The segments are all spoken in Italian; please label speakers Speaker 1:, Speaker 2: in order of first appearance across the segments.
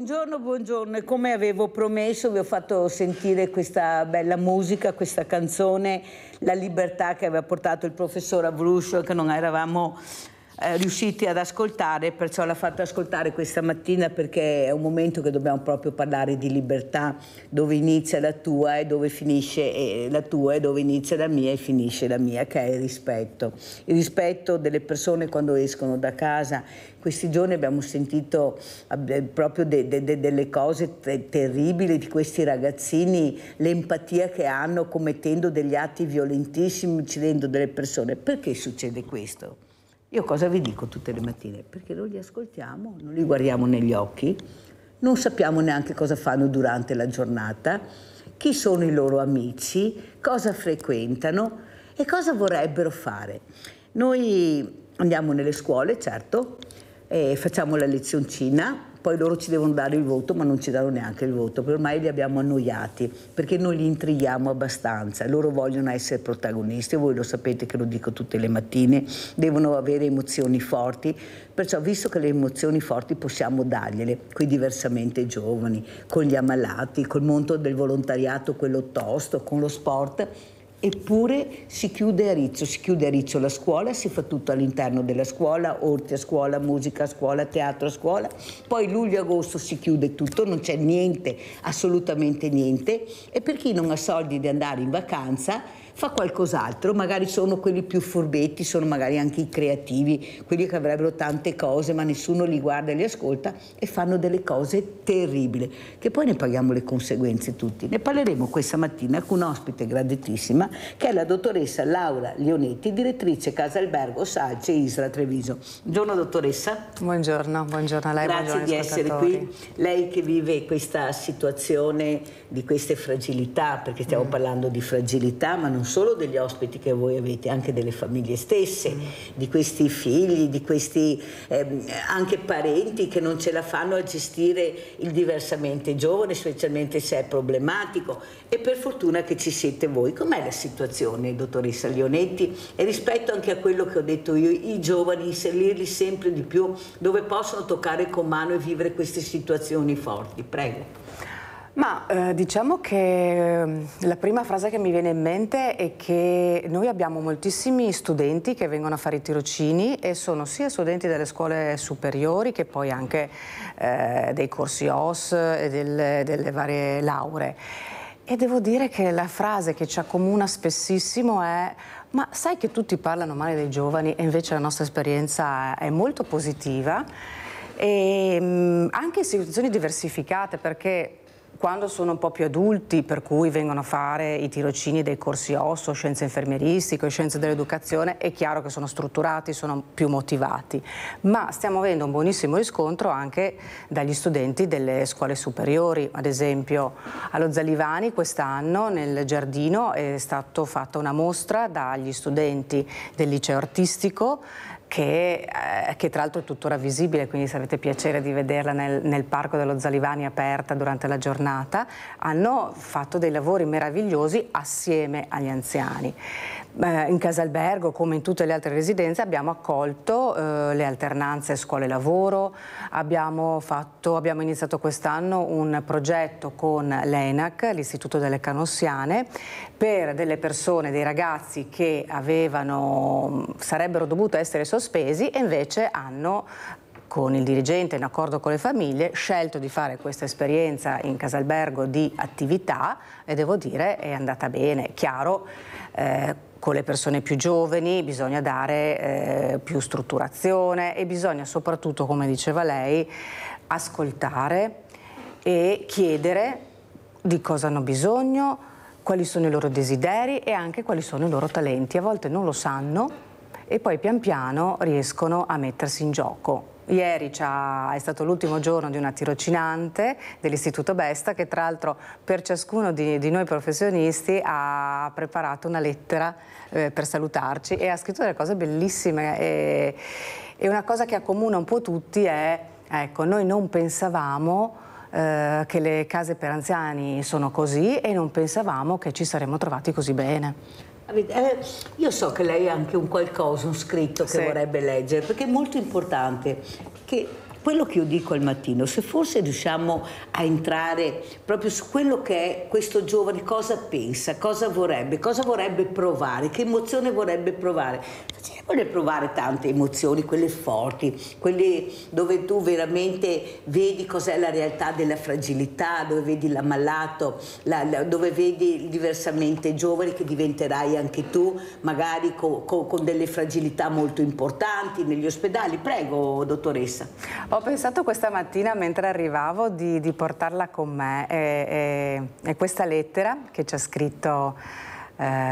Speaker 1: Buongiorno, buongiorno. E come avevo promesso vi ho fatto sentire questa bella musica, questa canzone, La libertà, che aveva portato il professor Avruscio, che non eravamo riusciti ad ascoltare, perciò l'ha fatto ascoltare questa mattina, perché è un momento che dobbiamo proprio parlare di libertà, dove inizia la tua e dove finisce la tua, e dove inizia la mia e finisce la mia, che è il rispetto delle persone quando escono da casa. Questi giorni abbiamo sentito proprio delle cose terribili di questi ragazzini, l'empatia che hanno commettendo degli atti violentissimi, uccidendo delle persone. Perché succede questo? Io cosa vi dico tutte le mattine? Perché non li ascoltiamo, non li guardiamo negli occhi, non sappiamo neanche cosa fanno durante la giornata, chi sono i loro amici, cosa frequentano e cosa vorrebbero fare. Noi andiamo nelle scuole, certo, facciamo la lezioncina, poi loro ci devono dare il voto, ma non ci danno neanche il voto, perché ormai li abbiamo annoiati, perché non li intrighiamo abbastanza. Loro vogliono essere protagonisti, voi lo sapete che lo dico tutte le mattine, devono avere emozioni forti, perciò visto che le emozioni forti possiamo dargliele, quei diversamente giovani, con gli ammalati, col mondo del volontariato, quello tosto, con lo sport. Eppure si chiude a Riccio la scuola, si fa tutto all'interno della scuola, orti a scuola, musica a scuola, teatro a scuola, poi luglio-agosto si chiude tutto, non c'è niente, assolutamente niente, e per chi non ha soldi di andare in vacanza fa qualcos'altro, magari sono quelli più furbetti, sono magari anche i creativi, quelli che avrebbero tante cose ma nessuno li guarda e li ascolta e fanno delle cose terribili, che poi ne paghiamo le conseguenze tutti. Ne parleremo questa mattina con un'ospite graditissima, che è la dottoressa Laura Leonetti, direttrice Casa Albergo Salce Isra Treviso. Buongiorno dottoressa.
Speaker 2: Buongiorno, buongiorno a lei.
Speaker 1: Grazie di essere qui. Lei che vive questa situazione di queste fragilità, perché stiamo parlando di fragilità, ma non solo degli ospiti che voi avete, anche delle famiglie stesse, di questi figli, di questi anche parenti che non ce la fanno a gestire il diversamente giovane, specialmente se è problematico, e per fortuna che ci siete voi. Com'è la situazione, dottoressa Leonetti, e rispetto anche a quello che ho detto io, i giovani, inserirli sempre di più dove possono toccare con mano e vivere queste situazioni forti? Prego.
Speaker 2: Ma diciamo che la prima frase che mi viene in mente è che noi abbiamo moltissimi studenti che vengono a fare i tirocini, e sono sia studenti delle scuole superiori che poi anche dei corsi OS e delle varie lauree. E devo dire che la frase che ci accomuna spessissimo è: ma sai che tutti parlano male dei giovani e invece la nostra esperienza è molto positiva, e anche in situazioni diversificate, perché quando sono un po' più adulti, per cui vengono a fare i tirocini dei corsi OS, scienze infermieristiche, scienze dell'educazione, è chiaro che sono strutturati, sono più motivati, ma stiamo avendo un buonissimo riscontro anche dagli studenti delle scuole superiori. Ad esempio allo Zalivani quest'anno nel giardino è stata fatta una mostra dagli studenti del liceo artistico, che tra l'altro è tuttora visibile, quindi se avete piacere di vederla nel parco dello Zalivani aperta durante la giornata. Hanno fatto dei lavori meravigliosi assieme agli anziani. In Casa Albergo, come in tutte le altre residenze, abbiamo accolto le alternanze scuole-lavoro, abbiamo iniziato quest'anno un progetto con l'ENAC, l'Istituto delle Canossiane, per delle persone, dei ragazzi che sarebbero dovuti essere sospesi e invece hanno, con il dirigente in accordo con le famiglie, scelto di fare questa esperienza in Casa Albergo di attività, e devo dire è andata bene. Chiaro, con le persone più giovani bisogna dare più strutturazione, e bisogna soprattutto, come diceva lei, ascoltare e chiedere di cosa hanno bisogno, quali sono i loro desideri e anche quali sono i loro talenti. A volte non lo sanno e poi pian piano riescono a mettersi in gioco. Ieri è stato l'ultimo giorno di una tirocinante dell'Istituto Besta, che tra l'altro per ciascuno di noi professionisti ha preparato una lettera per salutarci, e ha scritto delle cose bellissime, e una cosa che accomuna un po' tutti è, ecco, noi non pensavamo che le case per anziani sono così, e non pensavamo che ci saremmo trovati così bene.
Speaker 1: Io so che lei ha anche un qualcosa, un scritto che vorrebbe leggere, perché è molto importante, che quello che io dico al mattino, se forse riusciamo a entrare proprio su quello che è questo giovane, cosa pensa, cosa vorrebbe provare, che emozione vorrebbe provare. Vuole provare tante emozioni, quelle forti, quelle dove tu veramente vedi cos'è la realtà della fragilità, dove vedi l'ammalato, dove vedi diversamente giovani che diventerai anche tu, magari con delle fragilità molto importanti negli ospedali. Prego, dottoressa.
Speaker 2: Ho pensato questa mattina mentre arrivavo di portarla con me e questa lettera che ci ha scritto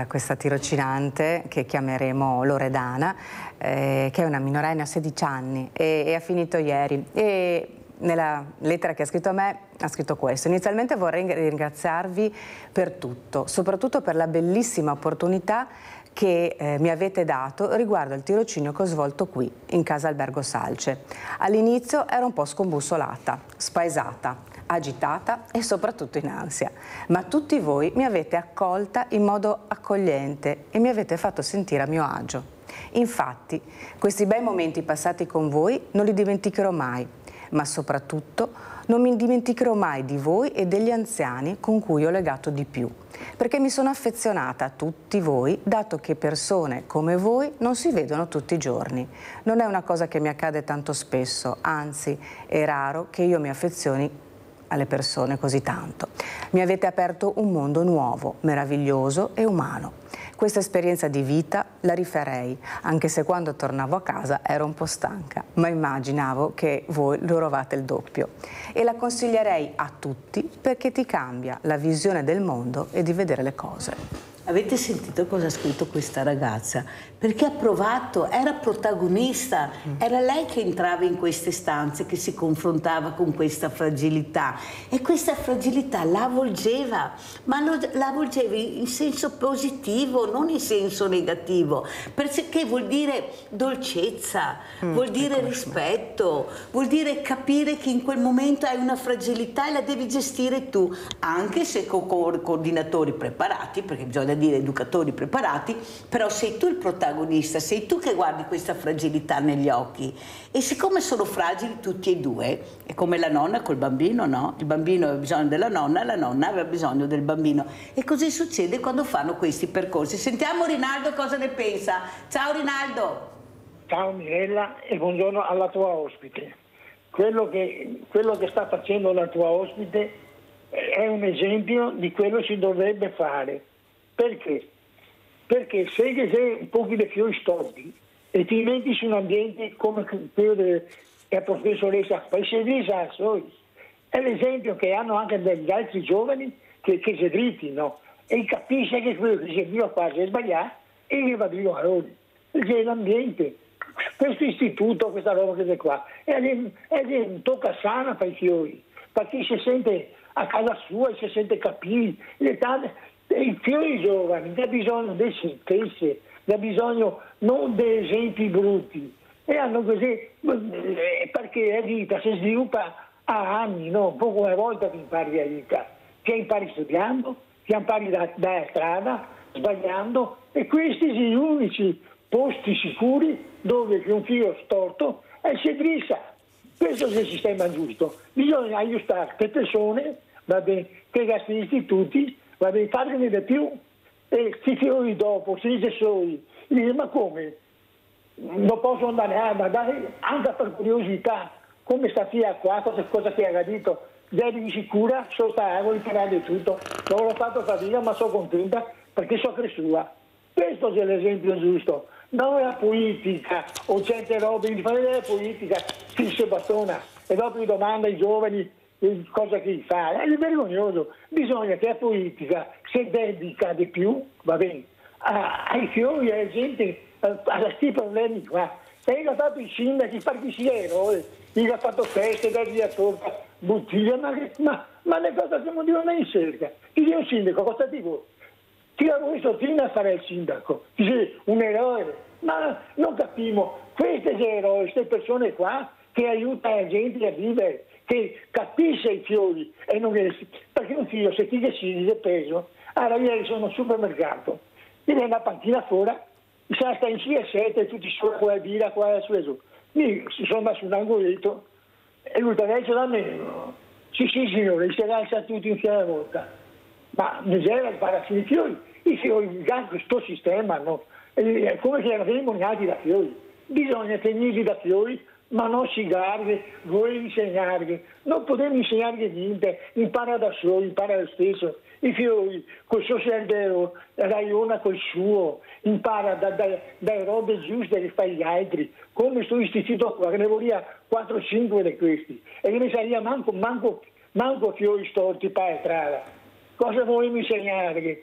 Speaker 2: questa tirocinante che chiameremo Loredana, che è una minorenne, ha 16 anni e ha finito ieri. E nella lettera che ha scritto a me ha scritto questo: inizialmente vorrei ringraziarvi per tutto, soprattutto per la bellissima opportunità che mi avete dato riguardo al tirocinio che ho svolto qui, in casa Albergo Salce. All'inizio ero un po' scombussolata, spaesata, agitata e soprattutto in ansia, ma tutti voi mi avete accolta in modo accogliente e mi avete fatto sentire a mio agio. Infatti, questi bei momenti passati con voi non li dimenticherò mai, ma soprattutto non mi dimenticherò mai di voi e degli anziani con cui ho legato di più, perché mi sono affezionata a tutti voi, dato che persone come voi non si vedono tutti i giorni. Non è una cosa che mi accade tanto spesso, anzi è raro che io mi affezioni alle persone così tanto. Mi avete aperto un mondo nuovo, meraviglioso e umano. Questa esperienza di vita la rifarei, anche se quando tornavo a casa ero un po' stanca, ma immaginavo che voi lo eravate il doppio. E la consiglierei a tutti perché ti cambia la visione del mondo e di vedere le cose.
Speaker 1: Avete sentito cosa ha scritto questa ragazza? Perché ha provato, era protagonista, era lei che entrava in queste stanze, che si confrontava con questa fragilità e questa fragilità la avvolgeva, ma la avvolgeva in senso positivo, non in senso negativo, perché vuol dire dolcezza, vuol dire rispetto, vuol dire capire che in quel momento hai una fragilità e la devi gestire tu, anche se con coordinatori preparati, perché bisogna dire educatori preparati, però sei tu il protagonista, sei tu che guardi questa fragilità negli occhi e siccome sono fragili tutti e due, è come la nonna col bambino, no? Il bambino aveva bisogno della nonna, la nonna aveva bisogno del bambino e così succede quando fanno questi percorsi. Sentiamo Rinaldo cosa ne pensa. Ciao Rinaldo.
Speaker 3: Ciao Mirella e buongiorno alla tua ospite. Quello che sta facendo la tua ospite è un esempio di quello che si dovrebbe fare. Perché? Perché se sei un po' di fiori storti e ti metti su un ambiente come quello della professoressa Paesellisa, è l'esempio che hanno anche degli altri giovani che si dritti, no? E capisce che quello che si vive qua è sbagliato e gli va via a loro. Perché l'ambiente, questo istituto, questa roba che è qua, è tocca sana per i fiori, perché si sente a casa sua e si sente capire i fiori giovani hanno bisogno di certezze, hanno bisogno non di esempi brutti e hanno così, perché la vita si sviluppa a anni, no? Un po' come una volta che impari la vita, che impari studiando, che impari dalla strada, sbagliando e questi sono gli unici posti sicuri dove un filo storto si drissa. Questo è il sistema giusto, bisogna aiutare le persone, va bene, che questi istituti va bene, farne di più e si fiori dopo, si dice soli, dice ma come? Non posso andare anche per curiosità, come sta via qua, cosa ti ha detto, devi sicura, sono stato di tutto, non l'ho fatto fatica ma sono contenta perché sono cresciuta. Questo è l'esempio giusto, non la politica o certe robe, di fare la politica, si bastona e dopo gli domanda ai giovani cosa che fa, è vergognoso. Bisogna che la politica si dedica di più, va bene, ai fiori, alla gente, a questi problemi qua. E gli ha fatto i sindaci, perché si è eroe, gli ha fatto feste, dargli la torta, bottiglia, ma le cose che non dicono in cerca. Chi è un sindaco, cosa ti vuoi? Ti ha messo fino a fare il sindaco, ti sei un eroe, ma non capiamo, questi eroi, queste persone qua che aiutano la gente a vivere, che capisce i fiori e non è, perché un figlio se ti decidi è peso. Allora ieri sono al supermercato, mi viene una pantina fuori, mi sta in 6 e 7 tutti solo con la birra, qua su e giù. Mi sono messo un angoletto E lui adesso da me, sì signore, si alza tutti insieme a volta. Ma misera il parassitioi, questo sistema, no? È come se erano nati da fiori. Bisogna tenerli da fiori, ma non sigarli, voi insegnarli. Non potete insegnargli niente, impara da solo, impara lo stesso. I fiori, col suo cervello, raiona col suo, impara dalle robe giuste che fa gli altri. Come sto istituto qua, che ne volia 4-5 di questi. E che ne saria manco fiori storti per strada. Cosa volevo insegnargli?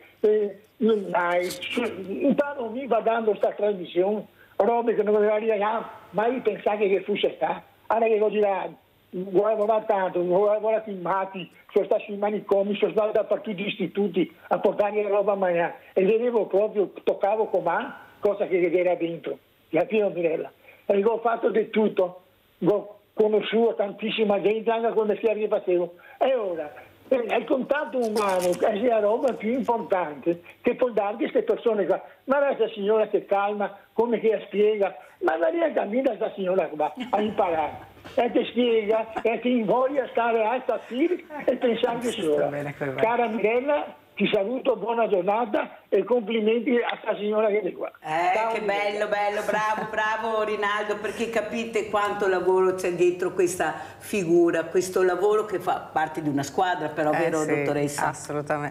Speaker 3: Intanto mi va dando questa trasmissione, robe che non aveva mai pensato che fosse stata. Allora che lo dirà, guarda tanto, guarda filmati, sono stato sui manicomi, sono stato dappertutto gli istituti a portargli la roba a mangiare e vedevo proprio, toccavo com'è, cosa che era dentro. Capito Mirella? E ho fatto di tutto, ho conosciuto tantissima gente anche con le fiere che facevo. E ora, il contatto umano è la roba più importante che può dare queste persone qua. Ma questa signora che calma, come che spiega, ma Maria cammina questa signora qua a imparare. E ti spiega, e ti invoglia a stare alta e pensare che sola. Cara Mirella, ti saluto, buona giornata e complimenti a questa signora che è qua.
Speaker 1: Che bello, bravo Rinaldo, perché capite quanto lavoro c'è dietro questa figura, questo lavoro che fa parte di una squadra, però, vero
Speaker 2: sì,
Speaker 1: dottoressa?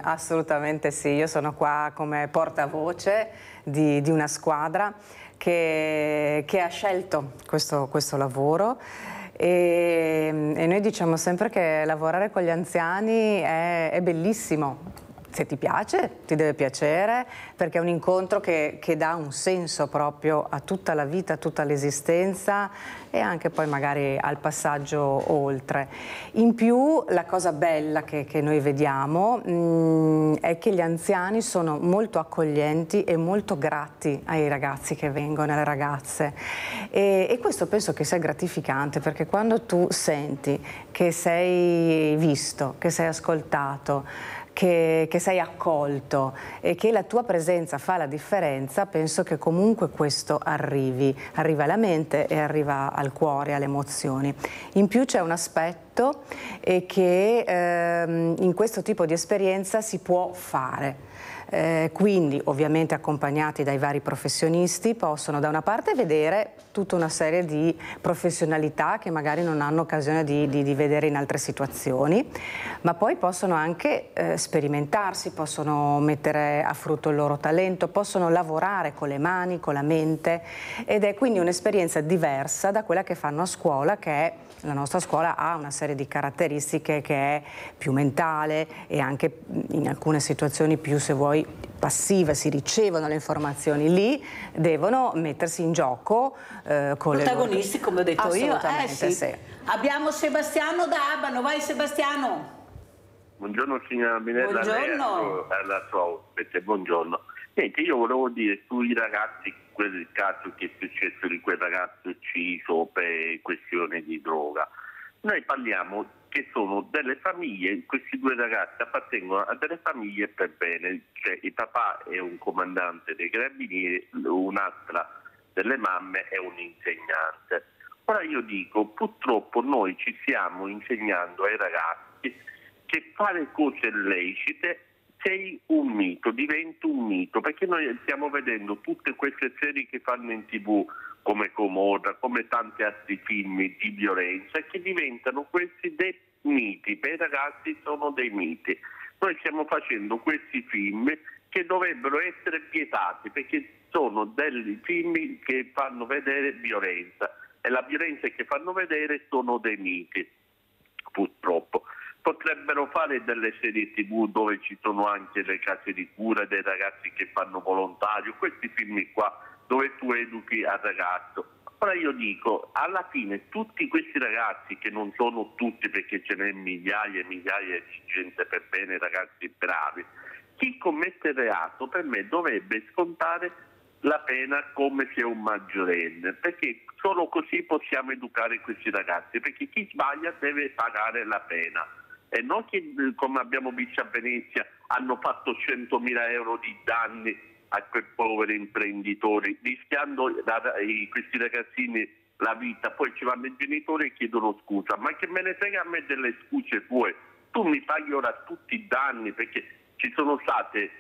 Speaker 2: Assolutamente sì, io sono qua come portavoce di una squadra che ha scelto questo lavoro. E noi diciamo sempre che lavorare con gli anziani è bellissimo. Se ti piace, ti deve piacere, perché è un incontro che dà un senso proprio a tutta la vita, a tutta l'esistenza e anche poi magari al passaggio oltre. In più la cosa bella che noi vediamo è che gli anziani sono molto accoglienti e molto grati ai ragazzi che vengono, alle ragazze. E questo penso che sia gratificante, perché quando tu senti che sei visto, che sei ascoltato, che sei accolto e che la tua presenza fa la differenza, penso che comunque questo arriva alla mente e arriva al cuore, alle emozioni. In più c'è un aspetto che in questo tipo di esperienza si può fare. Quindi ovviamente accompagnati dai vari professionisti possono da una parte vedere tutta una serie di professionalità che magari non hanno occasione di vedere in altre situazioni, ma poi possono anche sperimentarsi, possono mettere a frutto il loro talento, possono lavorare con le mani, con la mente, ed è quindi un'esperienza diversa da quella che fanno a scuola, che è la nostra scuola ha una serie di caratteristiche che è più mentale e anche in alcune situazioni più, se vuoi, passiva, si ricevono le informazioni, lì devono mettersi in gioco con
Speaker 1: protagonisti,
Speaker 2: le loro...
Speaker 1: come ho detto io.
Speaker 2: Assolutamente sì.
Speaker 1: Abbiamo Sebastiano da Abano, vai Sebastiano.
Speaker 4: Buongiorno signora Minella,
Speaker 1: buongiorno.
Speaker 4: Alla sua ospite, buongiorno. Niente, io volevo dire sui ragazzi, quel caso che è successo di quel ragazzo ucciso per questione di droga. Noi parliamo che sono delle famiglie, questi due ragazzi appartengono a delle famiglie per bene, cioè il papà è un comandante dei carabinieri, un'altra delle mamme è un insegnante. Ora io dico, purtroppo noi ci stiamo insegnando ai ragazzi che fare cose lecite sei un mito, diventa un mito, perché noi stiamo vedendo tutte queste serie che fanno in TV come Comorra, come tanti altri film di violenza, che diventano questi dei miti, per i ragazzi sono dei miti. Noi stiamo facendo questi film che dovrebbero essere vietati, perché sono dei film che fanno vedere violenza e la violenza che fanno vedere sono dei miti, purtroppo. Potrebbero fare delle serie TV dove ci sono anche le case di cura dei ragazzi che fanno volontario, questi film qua dove tu educhi al ragazzo. Ora io dico, alla fine tutti questi ragazzi, che non sono tutti perché ce n'è migliaia e migliaia di gente per bene, ragazzi bravi, chi commette reato per me dovrebbe scontare la pena come se è un maggiorenne, perché solo così possiamo educare questi ragazzi, perché chi sbaglia deve pagare la pena. E non che, come abbiamo visto a Venezia, hanno fatto 100.000 euro di danni a quei poveri imprenditori, rischiando questi ragazzini la vita, poi ci vanno i genitori e chiedono scusa, ma che me ne frega a me delle scuse tue, tu mi paghi ora tutti i danni, perché ci sono state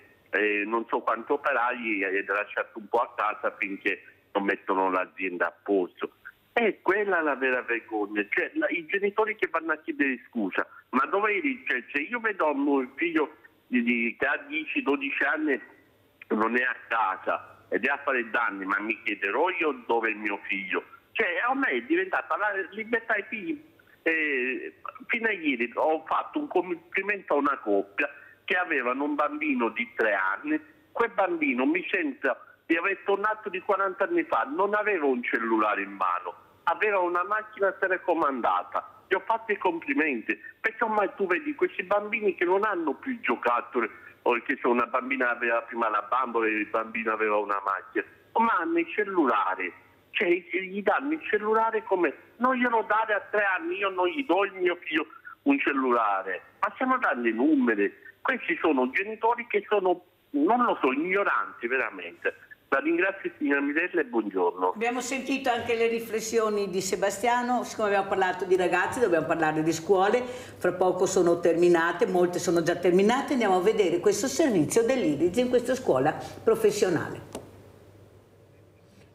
Speaker 4: non so quanti operai lasciati un po' a casa finché non mettono l'azienda a posto. È quella la vera vergogna, cioè i genitori che vanno a chiedere scusa, ma dove eri? Cioè, io vedo un mio figlio che ha 10-12 anni, non è a casa ed è a fare danni, ma mi chiederò io dove è il mio figlio? Cioè a me è diventata la libertà ai figli. Fino a ieri ho fatto un complimento a una coppia che avevano un bambino di 3 anni, quel bambino mi sembra di aver tornato di 40 anni fa, non aveva un cellulare in mano, aveva una macchina telecomandata. Gli ho fatto i complimenti, perché ormai tu vedi questi bambini che non hanno più giocattoli, o che se una bambina aveva prima la bambola e il bambino aveva una macchina, ma hanno il cellulare, cioè gli danno il cellulare come non glielo dare a 3 anni, io non gli do il mio figlio un cellulare, ma stiamo dando i numeri. Questi sono genitori che sono, non lo so, ignoranti veramente. La ringrazio signora Mirella e buongiorno.
Speaker 1: Abbiamo sentito anche le riflessioni di Sebastiano, siccome abbiamo parlato di ragazzi dobbiamo parlare di scuole, fra poco sono terminate, molte sono già terminate, andiamo a vedere questo servizio dell'Irigem in questa scuola professionale.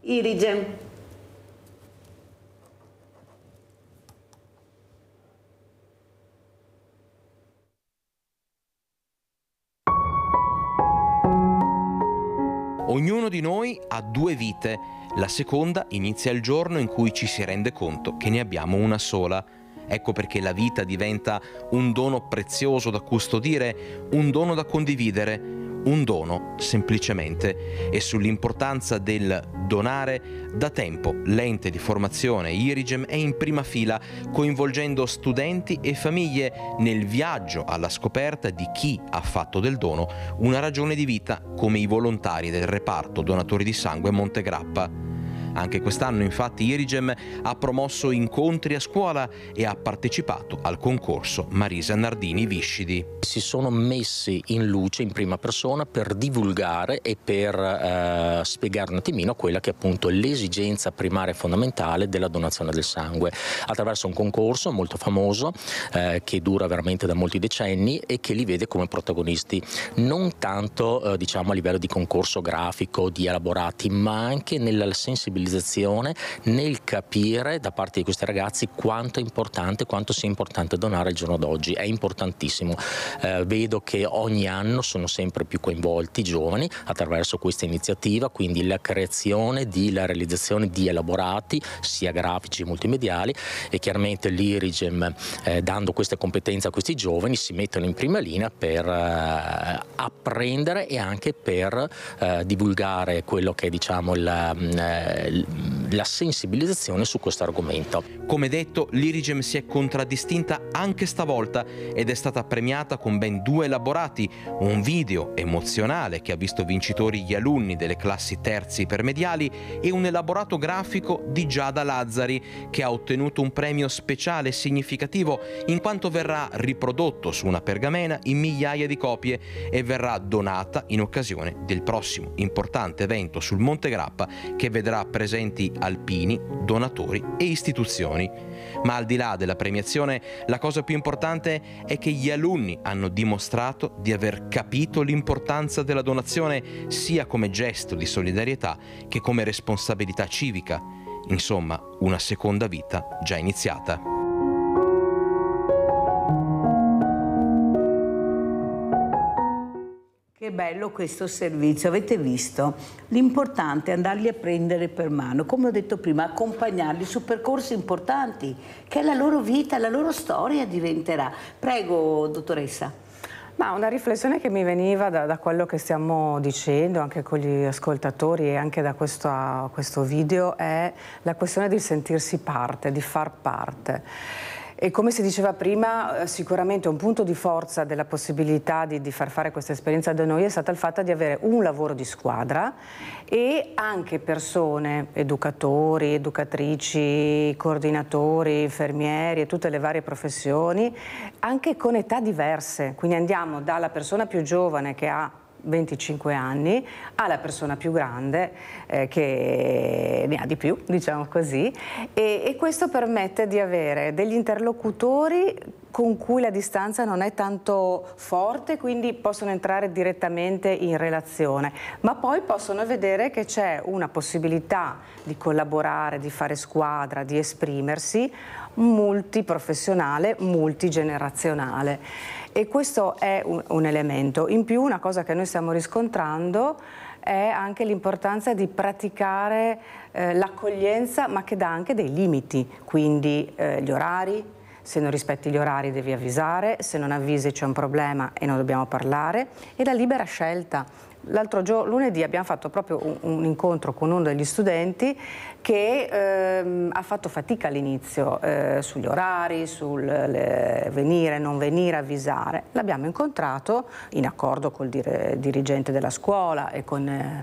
Speaker 1: Irigem.
Speaker 5: Ognuno di noi ha 2 vite, la seconda inizia il giorno in cui ci si rende conto che ne abbiamo una sola. Ecco perché la vita diventa un dono prezioso da custodire, un dono da condividere, un dono semplicemente. E sull'importanza del donare, da tempo l'ente di formazione Irigem è in prima fila, coinvolgendo studenti e famiglie nel viaggio alla scoperta di chi ha fatto del dono una ragione di vita, come i volontari del reparto donatori di sangue Montegrappa. Anche quest'anno infatti Irigem ha promosso incontri a scuola e ha partecipato al concorso Marisa Nardini Viscidi.
Speaker 6: Si sono messi in luce in prima persona per divulgare e per spiegare un attimino quella che è appunto l'esigenza primaria e fondamentale della donazione del sangue, attraverso un concorso molto famoso che dura veramente da molti decenni e che li vede come protagonisti non tanto diciamo a livello di concorso grafico, di elaborati, ma anche nella sensibilizzazione, nel capire da parte di questi ragazzi quanto è importante, quanto sia importante donare al giorno d'oggi. È importantissimo. Vedo che ogni anno sono sempre più coinvolti i giovani attraverso questa iniziativa, quindi la creazione, la realizzazione di elaborati sia grafici che multimediali, e chiaramente l'Irigem dando queste competenze a questi giovani si mettono in prima linea per apprendere e anche per divulgare quello che è diciamo la sensibilizzazione su questo argomento.
Speaker 5: Come detto, l'Irigem si è contraddistinta anche stavolta ed è stata premiata con ben 2 elaborati, un video emozionale che ha visto vincitori gli alunni delle classi terzi ipermediali e un elaborato grafico di Giada Lazzari che ha ottenuto un premio speciale significativo in quanto verrà riprodotto su una pergamena in migliaia di copie e verrà donata in occasione del prossimo importante evento sul Montegrappa che vedrà presenti alpini, donatori e istituzioni. Ma al di là della premiazione, la cosa più importante è che gli alunni hanno dimostrato di aver capito l'importanza della donazione sia come gesto di solidarietà che come responsabilità civica. Insomma, una seconda vita già iniziata.
Speaker 1: Che bello questo servizio, avete visto? L'importante è andarli a prendere per mano, come ho detto prima, accompagnarli su percorsi importanti, che la loro vita, la loro storia diventerà. Prego, dottoressa.
Speaker 2: Ma una riflessione che mi veniva da quello che stiamo dicendo, anche con gli ascoltatori e anche da questo video, è la questione di sentirsi parte, di far parte. E come si diceva prima, sicuramente un punto di forza della possibilità di far fare questa esperienza da noi è stato il fatto di avere un lavoro di squadra e anche persone, educatori, educatrici, coordinatori, infermieri e tutte le varie professioni, anche con età diverse. Quindi andiamo dalla persona più giovane che ha 25 anni, alla persona più grande che ne ha di più, diciamo così, e questo permette di avere degli interlocutori con cui la distanza non è tanto forte, quindi possono entrare direttamente in relazione, ma poi possono vedere che c'è una possibilità di collaborare, di fare squadra, di esprimersi multiprofessionale, multigenerazionale. E questo è un elemento. In più, una cosa che noi stiamo riscontrando è anche l'importanza di praticare l'accoglienza, ma che dà anche dei limiti, quindi gli orari. Se non rispetti gli orari devi avvisare, se non avvisi c'è un problema e non dobbiamo parlare, e la libera scelta. L'altro giorno, lunedì, abbiamo fatto proprio un incontro con uno degli studenti che ha fatto fatica all'inizio sugli orari, sul venire, non venire, avvisare. L'abbiamo incontrato in accordo col dirigente della scuola e con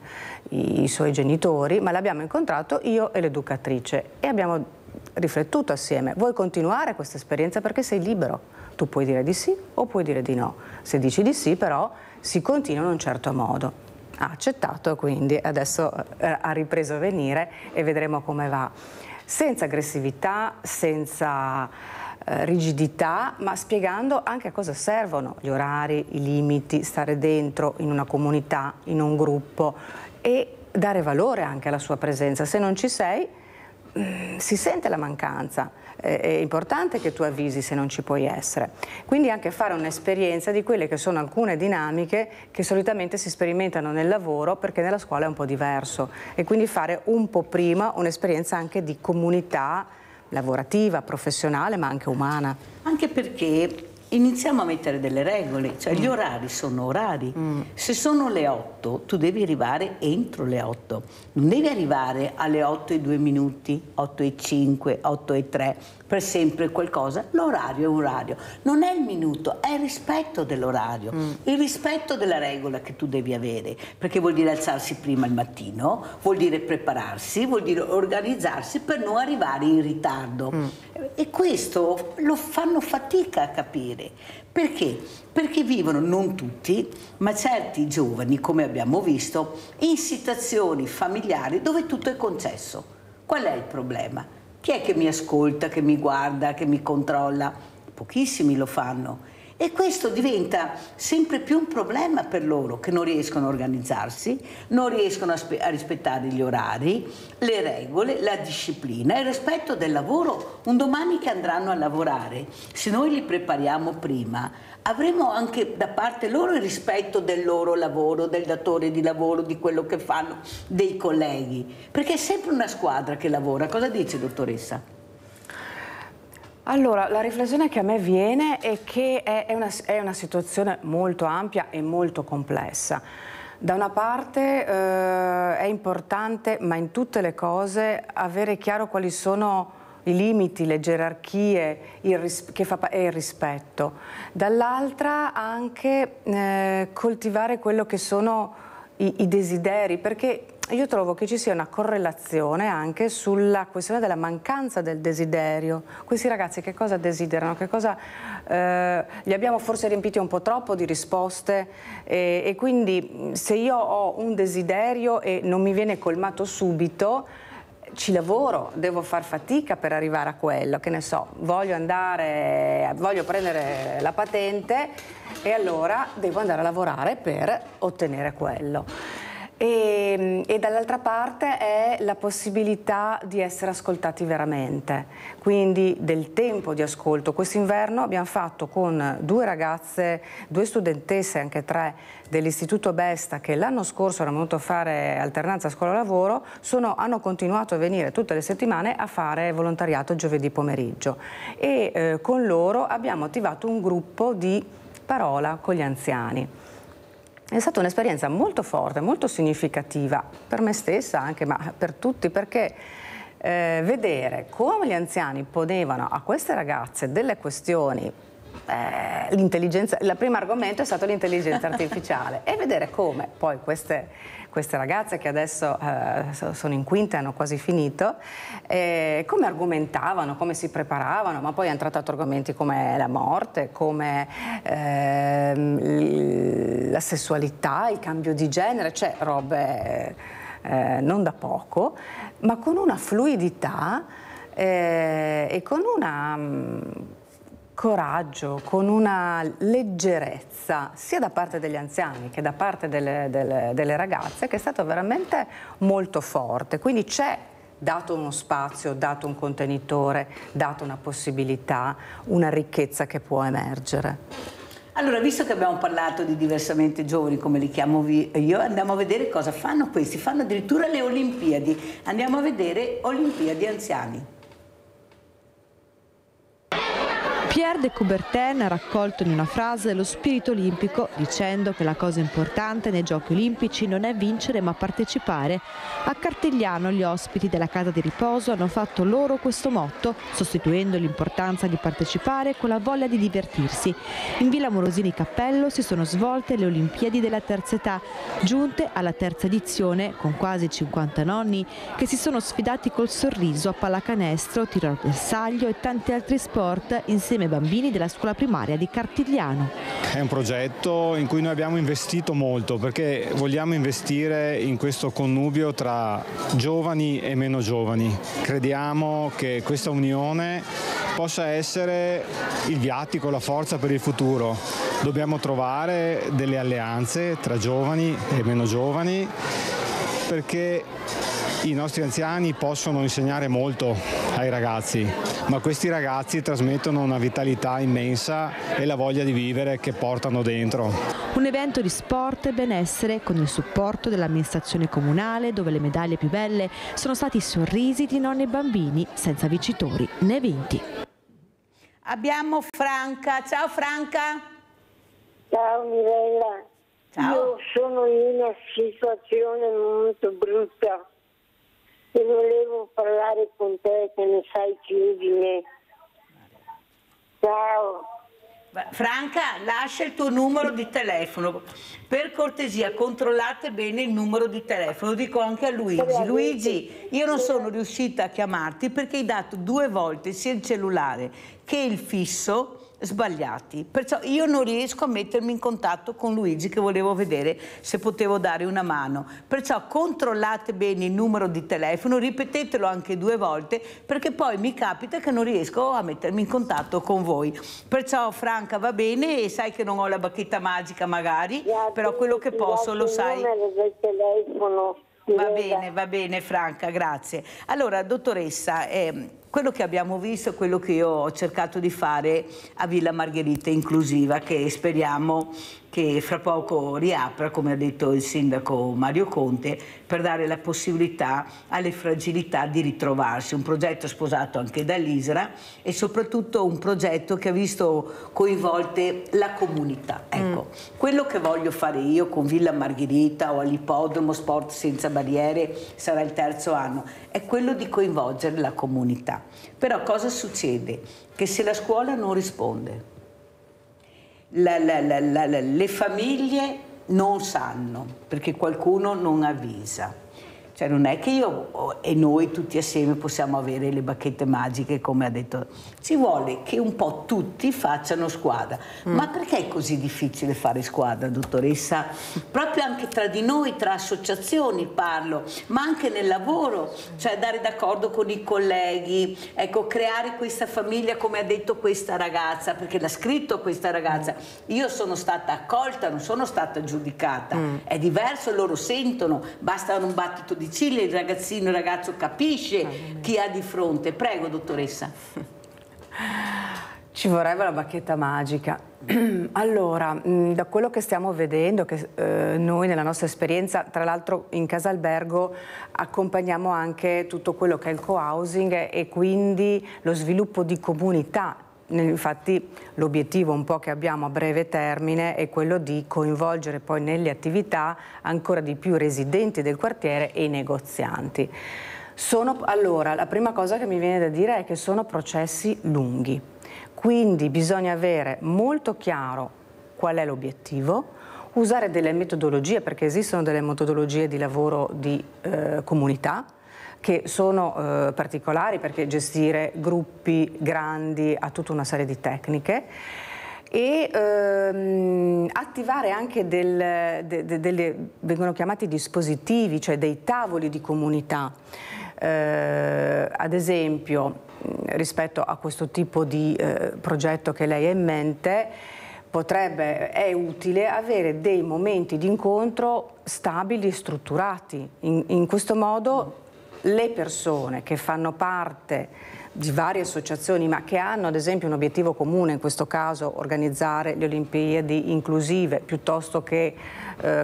Speaker 2: i suoi genitori, ma l'abbiamo incontrato io e l'educatrice e abbiamo riflettuto assieme. Vuoi continuare questa esperienza perché sei libero? Tu puoi dire di sì o puoi dire di no. Se dici di sì, però si continua in un certo modo. Ha accettato, quindi adesso ha ripreso a venire e vedremo come va. Senza aggressività, senza rigidità, ma spiegando anche a cosa servono gli orari, i limiti, stare dentro in una comunità, in un gruppo e dare valore anche alla sua presenza. Se non ci sei, si sente la mancanza, è importante che tu avvisi se non ci puoi essere. Quindi anche fare un'esperienza di quelle che sono alcune dinamiche che solitamente si sperimentano nel lavoro, perché nella scuola è un po' diverso, e quindi fare un po' prima un'esperienza anche di comunità lavorativa, professionale, ma anche umana.
Speaker 1: Anche perché iniziamo a mettere delle regole, cioè gli orari sono orari. Se sono le 8, tu devi arrivare entro le 8. Non devi arrivare alle 8:02, 8:05, 8:03, per sempre qualcosa. L'orario è un orario. Non è il minuto, è il rispetto dell'orario, il rispetto della regola che tu devi avere, perché vuol dire alzarsi prima il mattino, vuol dire prepararsi, vuol dire organizzarsi per non arrivare in ritardo. E questo lo fanno fatica a capire. Perché? Perché vivono, non tutti, ma certi giovani, come abbiamo visto, in situazioni familiari dove tutto è concesso. Qual è il problema? Chi è che mi ascolta, che mi guarda, che mi controlla? Pochissimi lo fanno. E questo diventa sempre più un problema per loro, che non riescono a organizzarsi, non riescono a rispettare gli orari, le regole, la disciplina, il rispetto del lavoro. Un domani che andranno a lavorare, se noi li prepariamo prima, avremo anche da parte loro il rispetto del loro lavoro, del datore di lavoro, di quello che fanno, dei colleghi, perché è sempre una squadra che lavora. Cosa dice, dottoressa?
Speaker 2: Allora, la riflessione che a me viene è che è una situazione molto ampia e molto complessa. Da una parte è importante, ma in tutte le cose, avere chiaro quali sono i limiti, le gerarchie, e il rispetto. Dall'altra anche coltivare quello che sono i desideri, perché io trovo che ci sia una correlazione anche sulla questione della mancanza del desiderio. Questi ragazzi che cosa desiderano? Che cosa, li abbiamo forse riempiti un po' troppo di risposte e quindi se io ho un desiderio e non mi viene colmato subito, ci lavoro, devo far fatica per arrivare a quello, che ne so, voglio prendere la patente e allora devo andare a lavorare per ottenere quello. E dall'altra parte è la possibilità di essere ascoltati veramente, quindi del tempo di ascolto. Quest'inverno abbiamo fatto con due ragazze, due studentesse, anche tre, dell'Istituto Besta, che l'anno scorso erano venute a fare alternanza scuola-lavoro, hanno continuato a venire tutte le settimane a fare volontariato giovedì pomeriggio e con loro abbiamo attivato un gruppo di parola con gli anziani. È stata un'esperienza molto forte, molto significativa per me stessa anche, ma per tutti, perché vedere come gli anziani ponevano a queste ragazze delle questioni il primo argomento è stato l'intelligenza artificiale e vedere come poi queste ragazze che adesso sono in quinta e hanno quasi finito, come argomentavano, come si preparavano, ma poi hanno trattato argomenti come la morte, come la sessualità, il cambio di genere, cioè robe non da poco, ma con una fluidità e con una coraggio, con una leggerezza sia da parte degli anziani che da parte delle ragazze, che è stato veramente molto forte. Quindi c'è dato uno spazio, dato un contenitore, dato una possibilità, una ricchezza che può emergere.
Speaker 1: Allora, visto che abbiamo parlato di diversamente giovani, come li chiamo io, andiamo a vedere cosa fanno questi. Fanno addirittura le Olimpiadi. Andiamo a vedere Olimpiadi anziani.
Speaker 7: Pierre de Coubertin ha raccolto in una frase lo spirito olimpico, dicendo che la cosa importante nei Giochi Olimpici non è vincere ma partecipare. A Cartigliano gli ospiti della casa di riposo hanno fatto loro questo motto, sostituendo l'importanza di partecipare con la voglia di divertirsi. In Villa Morosini Cappello si sono svolte le Olimpiadi della terza età, giunte alla terza edizione con quasi 50 nonni che si sono sfidati col sorriso a pallacanestro, tiro al bersaglio e tanti altri sport insieme ai bambini della scuola primaria di Cartigliano.
Speaker 8: È un progetto in cui noi abbiamo investito molto perché vogliamo investire in questo connubio tra giovani e meno giovani. Crediamo che questa unione possa essere il viatico, la forza per il futuro. Dobbiamo trovare delle alleanze tra giovani e meno giovani perché i nostri anziani possono insegnare molto ai ragazzi, ma questi ragazzi trasmettono una vitalità immensa e la voglia di vivere che portano dentro.
Speaker 7: Un evento di sport e benessere con il supporto dell'amministrazione comunale, dove le medaglie più belle sono stati i sorrisi di nonni e bambini senza vincitori né vinti.
Speaker 1: Abbiamo Franca. Ciao Franca.
Speaker 9: Ciao Mirella.
Speaker 1: Ciao.
Speaker 9: Io sono in una situazione molto brutta e volevo parlare con te, che ne sai più di me. Ciao.
Speaker 1: Franca, lascia il tuo numero di telefono. Per cortesia, controllate bene il numero di telefono. Lo dico anche a Luigi. Luigi, io non sono riuscita a chiamarti perché hai dato 2 volte sia il cellulare che il fisso sbagliati, perciò io non riesco a mettermi in contatto con Luigi, che volevo vedere se potevo dare una mano. Perciò controllate bene il numero di telefono, ripetetelo anche 2 volte, perché poi mi capita che non riesco a mettermi in contatto con voi. Perciò Franca, va bene, e sai che non ho la bacchetta magica magari, però quello che posso lo sai. Va bene Franca, grazie. Allora, dottoressa, quello che abbiamo visto è quello che io ho cercato di fare a Villa Margherita Inclusiva, che speriamo che fra poco riapra, come ha detto il sindaco Mario Conte, per dare la possibilità alle fragilità di ritrovarsi. Un progetto sposato anche dall'ISRA e soprattutto un progetto che ha visto coinvolte la comunità. Ecco, quello che voglio fare io con Villa Margherita o all'Ippodromo Sport Senza Barriere, sarà il 3° anno, è quello di coinvolgere la comunità. Però cosa succede? Che se la scuola non risponde, le famiglie non sanno perché qualcuno non avvisa. Cioè non è che io e noi tutti assieme possiamo avere le bacchette magiche, come ha detto. Ci vuole che un po' tutti facciano squadra. Ma perché è così difficile fare squadra, dottoressa? Proprio anche tra di noi, tra associazioni parlo, ma anche nel lavoro, cioè dare d'accordo con i colleghi, ecco, creare questa famiglia come ha detto questa ragazza, perché l'ha scritto questa ragazza. Io sono stata accolta, non sono stata giudicata. È diverso, loro sentono, basta un battito di ciglia, il ragazzino, il ragazzo capisce chi ha di fronte. Prego, dottoressa.
Speaker 2: Ci vorrebbe la bacchetta magica. Allora, da quello che stiamo vedendo, che noi nella nostra esperienza, tra l'altro in casa albergo accompagniamo anche tutto quello che è il co-housing e quindi lo sviluppo di comunità. Infatti l'obiettivo un po' che abbiamo a breve termine è quello di coinvolgere poi nelle attività ancora di più i residenti del quartiere e i negozianti. Allora, la prima cosa che mi viene da dire è che sono processi lunghi. Quindi bisogna avere molto chiaro qual è l'obiettivo, usare delle metodologie, perché esistono delle metodologie di lavoro di comunità che sono particolari, perché gestire gruppi grandi ha tutta una serie di tecniche, e attivare anche vengono chiamati dispositivi, cioè dei tavoli di comunità. Ad esempio, rispetto a questo tipo di progetto che lei ha in mente, è utile avere dei momenti di incontro stabili e strutturati. In questo modo le persone che fanno parte di varie associazioni, ma che hanno ad esempio un obiettivo comune, in questo caso organizzare le Olimpiadi inclusive, piuttosto che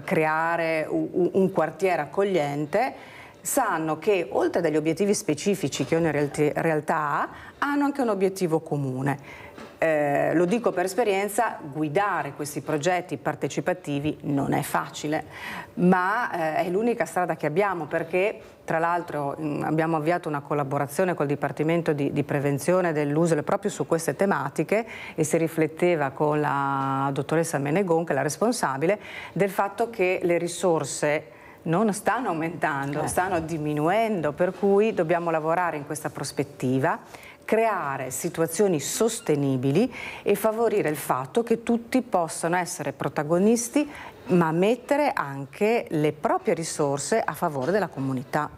Speaker 2: creare un quartiere accogliente, sanno che oltre agli obiettivi specifici che ogni realtà ha, hanno anche un obiettivo comune. Lo dico per esperienza, guidare questi progetti partecipativi non è facile, ma è l'unica strada che abbiamo, perché tra l'altro abbiamo avviato una collaborazione col Dipartimento di Prevenzione dell'Uso proprio su queste tematiche, e si rifletteva con la dottoressa Menegon, che è la responsabile, del fatto che le risorse non stanno aumentando, stanno diminuendo, per cui dobbiamo lavorare in questa prospettiva, creare situazioni sostenibili e favorire il fatto che tutti possano essere protagonisti, ma mettere anche le proprie risorse a favore della comunità.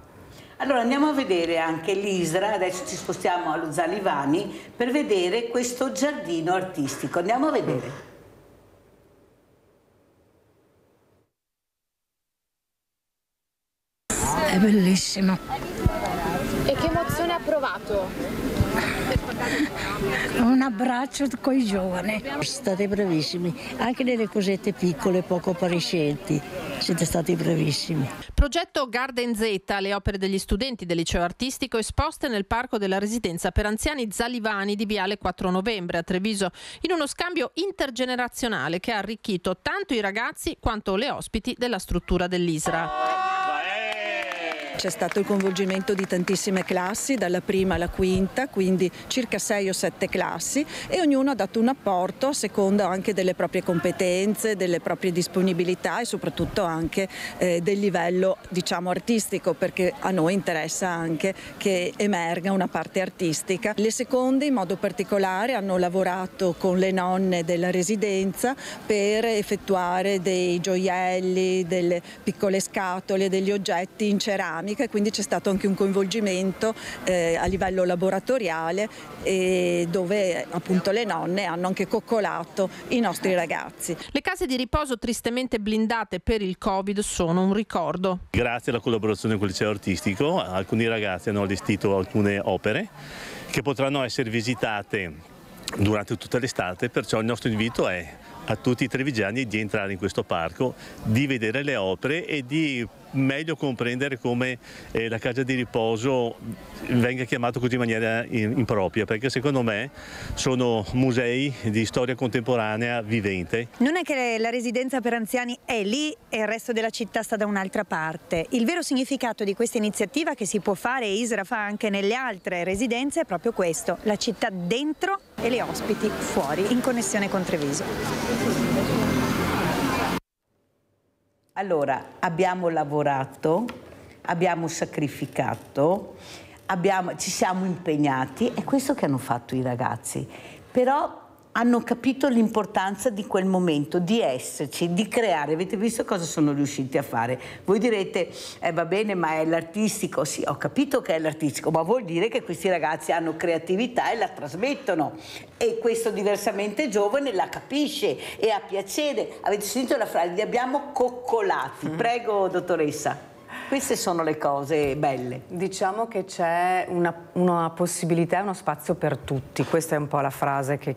Speaker 1: Allora andiamo a vedere anche l'ISRA, adesso ci spostiamo allo Zalivani per vedere questo giardino artistico. Andiamo a vedere.
Speaker 10: È bellissimo.
Speaker 11: E che emozione ha provato?
Speaker 10: Un abbraccio con i giovani. State bravissimi, anche nelle cosette piccole, poco appariscenti. Siete stati bravissimi.
Speaker 11: Progetto Garden Z, le opere degli studenti del liceo artistico esposte nel parco della residenza per anziani Zalivani di Viale 4 Novembre a Treviso, in uno scambio intergenerazionale che ha arricchito tanto i ragazzi quanto le ospiti della struttura dell'ISRA.
Speaker 12: C'è stato il coinvolgimento di tantissime classi, dalla prima alla quinta, quindi circa 6 o 7 classi, e ognuno ha dato un apporto a seconda anche delle proprie competenze, delle proprie disponibilità e soprattutto anche del livello, diciamo, artistico, perché a noi interessa anche che emerga una parte artistica. Le seconde in modo particolare hanno lavorato con le nonne della residenza per effettuare dei gioielli, delle piccole scatole, degli oggetti in ceramica, e quindi c'è stato anche un coinvolgimento a livello laboratoriale, dove appunto le nonne hanno anche coccolato i nostri ragazzi.
Speaker 11: Le case di riposo tristemente blindate per il Covid sono un ricordo.
Speaker 13: Grazie alla collaborazione con il liceo artistico, alcuni ragazzi hanno allestito alcune opere che potranno essere visitate durante tutta l'estate, perciò il nostro invito è a tutti i trevigiani di entrare in questo parco, di vedere le opere e di meglio comprendere come la casa di riposo venga chiamato così in maniera impropria, perché secondo me sono musei di storia contemporanea vivente.
Speaker 14: Non è che la residenza per anziani è lì e il resto della città sta da un'altra parte. Il vero significato di questa iniziativa, che si può fare e ISRA fa anche nelle altre residenze, è proprio questo: la città dentro e le ospiti fuori, in connessione con Treviso.
Speaker 1: Allora, abbiamo lavorato, abbiamo sacrificato, ci siamo impegnati, è questo che hanno fatto i ragazzi, però hanno capito l'importanza di quel momento, di esserci, di creare. Avete visto cosa sono riusciti a fare? Voi direte, va bene, ma è l'artistico. Sì, ho capito che è l'artistico, ma vuol dire che questi ragazzi hanno creatività e la trasmettono. E questo diversamente giovane la capisce e ha piacere. Avete sentito la frase, li abbiamo coccolati. Prego, dottoressa. Queste sono le cose belle.
Speaker 2: Diciamo che c'è una possibilità e uno spazio per tutti. Questa è un po' la frase che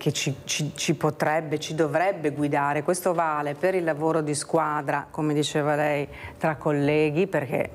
Speaker 2: ci potrebbe, ci dovrebbe guidare. Questo vale per il lavoro di squadra, come diceva lei, tra colleghi, perché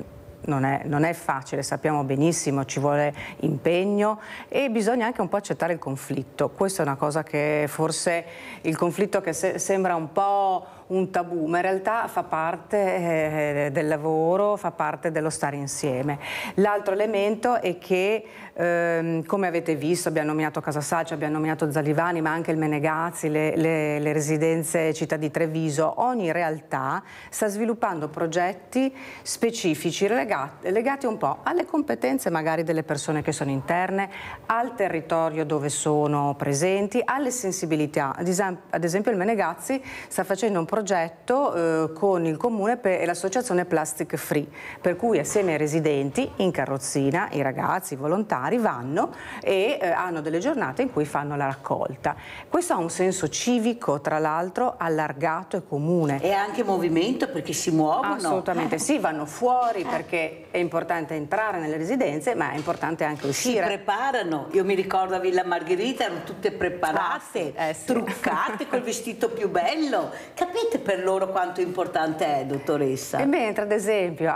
Speaker 2: non è facile, sappiamo benissimo, ci vuole impegno e bisogna anche un po' accettare il conflitto. Questa è una cosa che forse, il conflitto che sembra un po' un tabù, ma in realtà fa parte del lavoro, fa parte dello stare insieme. L'altro elemento è che, come avete visto, abbiamo nominato Casa Sacia, abbiamo nominato Zalivani, ma anche il Menegazzi, le residenze Città di Treviso, ogni realtà sta sviluppando progetti specifici legati un po' alle competenze magari delle persone che sono interne, al territorio dove sono presenti, alle sensibilità. Ad esempio il Menegazzi sta facendo un progetto con il comune e l'associazione Plastic Free, per cui assieme ai residenti in carrozzina, i ragazzi, i volontari vanno e hanno delle giornate in cui fanno la raccolta. Questo ha un senso civico, tra l'altro, allargato e comune.
Speaker 1: E anche movimento, perché si muovono.
Speaker 2: Assolutamente sì, vanno fuori perché è importante entrare nelle residenze, ma è importante anche uscire.
Speaker 1: Si preparano. Io mi ricordo a Villa Margherita, erano tutte preparate, sì. Truccate col vestito più bello. Capite per loro quanto importante è, dottoressa?
Speaker 2: E mentre ad esempio,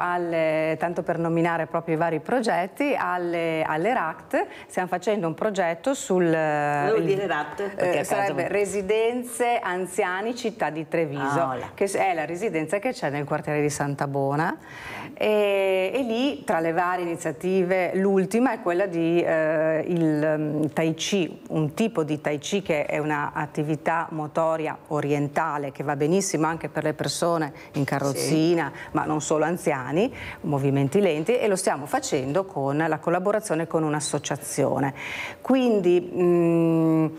Speaker 2: tanto per nominare proprio i vari progetti, alle RACT stiamo facendo un progetto sul...
Speaker 1: Devo dire RACT?
Speaker 2: Sarebbe Residenze Anziani Città di Treviso, che è la residenza che c'è nel quartiere di Santa Bona. E lì, tra le varie iniziative, l'ultima è quella di il Tai Chi, un tipo di Tai Chi che è un'attività motoria orientale che va benissimo anche per le persone in carrozzina, sì, ma non solo anziani, movimenti lenti, e lo stiamo facendo con la collaborazione con un'associazione. Quindi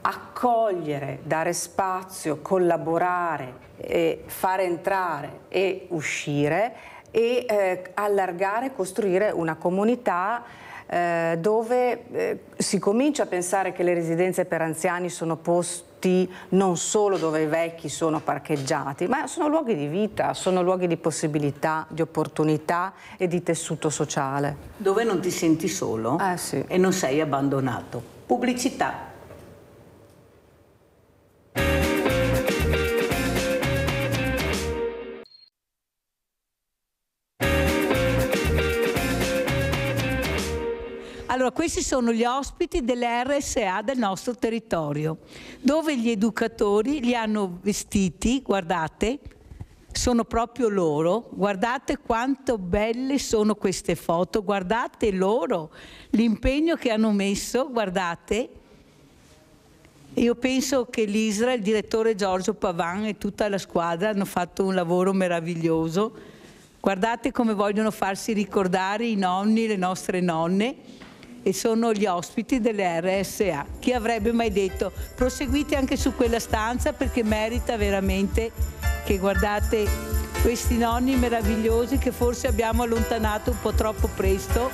Speaker 2: accogliere, dare spazio, collaborare, fare entrare e uscire e allargare, costruire una comunità dove si comincia a pensare che le residenze per anziani sono posti non solo dove i vecchi sono parcheggiati, ma sono luoghi di vita, sono luoghi di possibilità, di opportunità e di tessuto sociale.
Speaker 1: Dove non ti senti solo
Speaker 2: sì,
Speaker 1: e non sei abbandonato. Pubblicità. Allora, questi sono gli ospiti delle RSA del nostro territorio, dove gli educatori li hanno vestiti, guardate, sono proprio loro, guardate quanto belle sono queste foto, guardate loro, l'impegno che hanno messo, guardate. Io penso che l'ISRA, il direttore Giorgio Pavan e tutta la squadra hanno fatto un lavoro meraviglioso. Guardate come vogliono farsi ricordare i nonni, le nostre nonne, e sono gli ospiti delle RSA. Chi avrebbe mai detto? Proseguite anche su quella stanza perché merita veramente che guardate questi nonni meravigliosi che forse abbiamo allontanato un po' troppo presto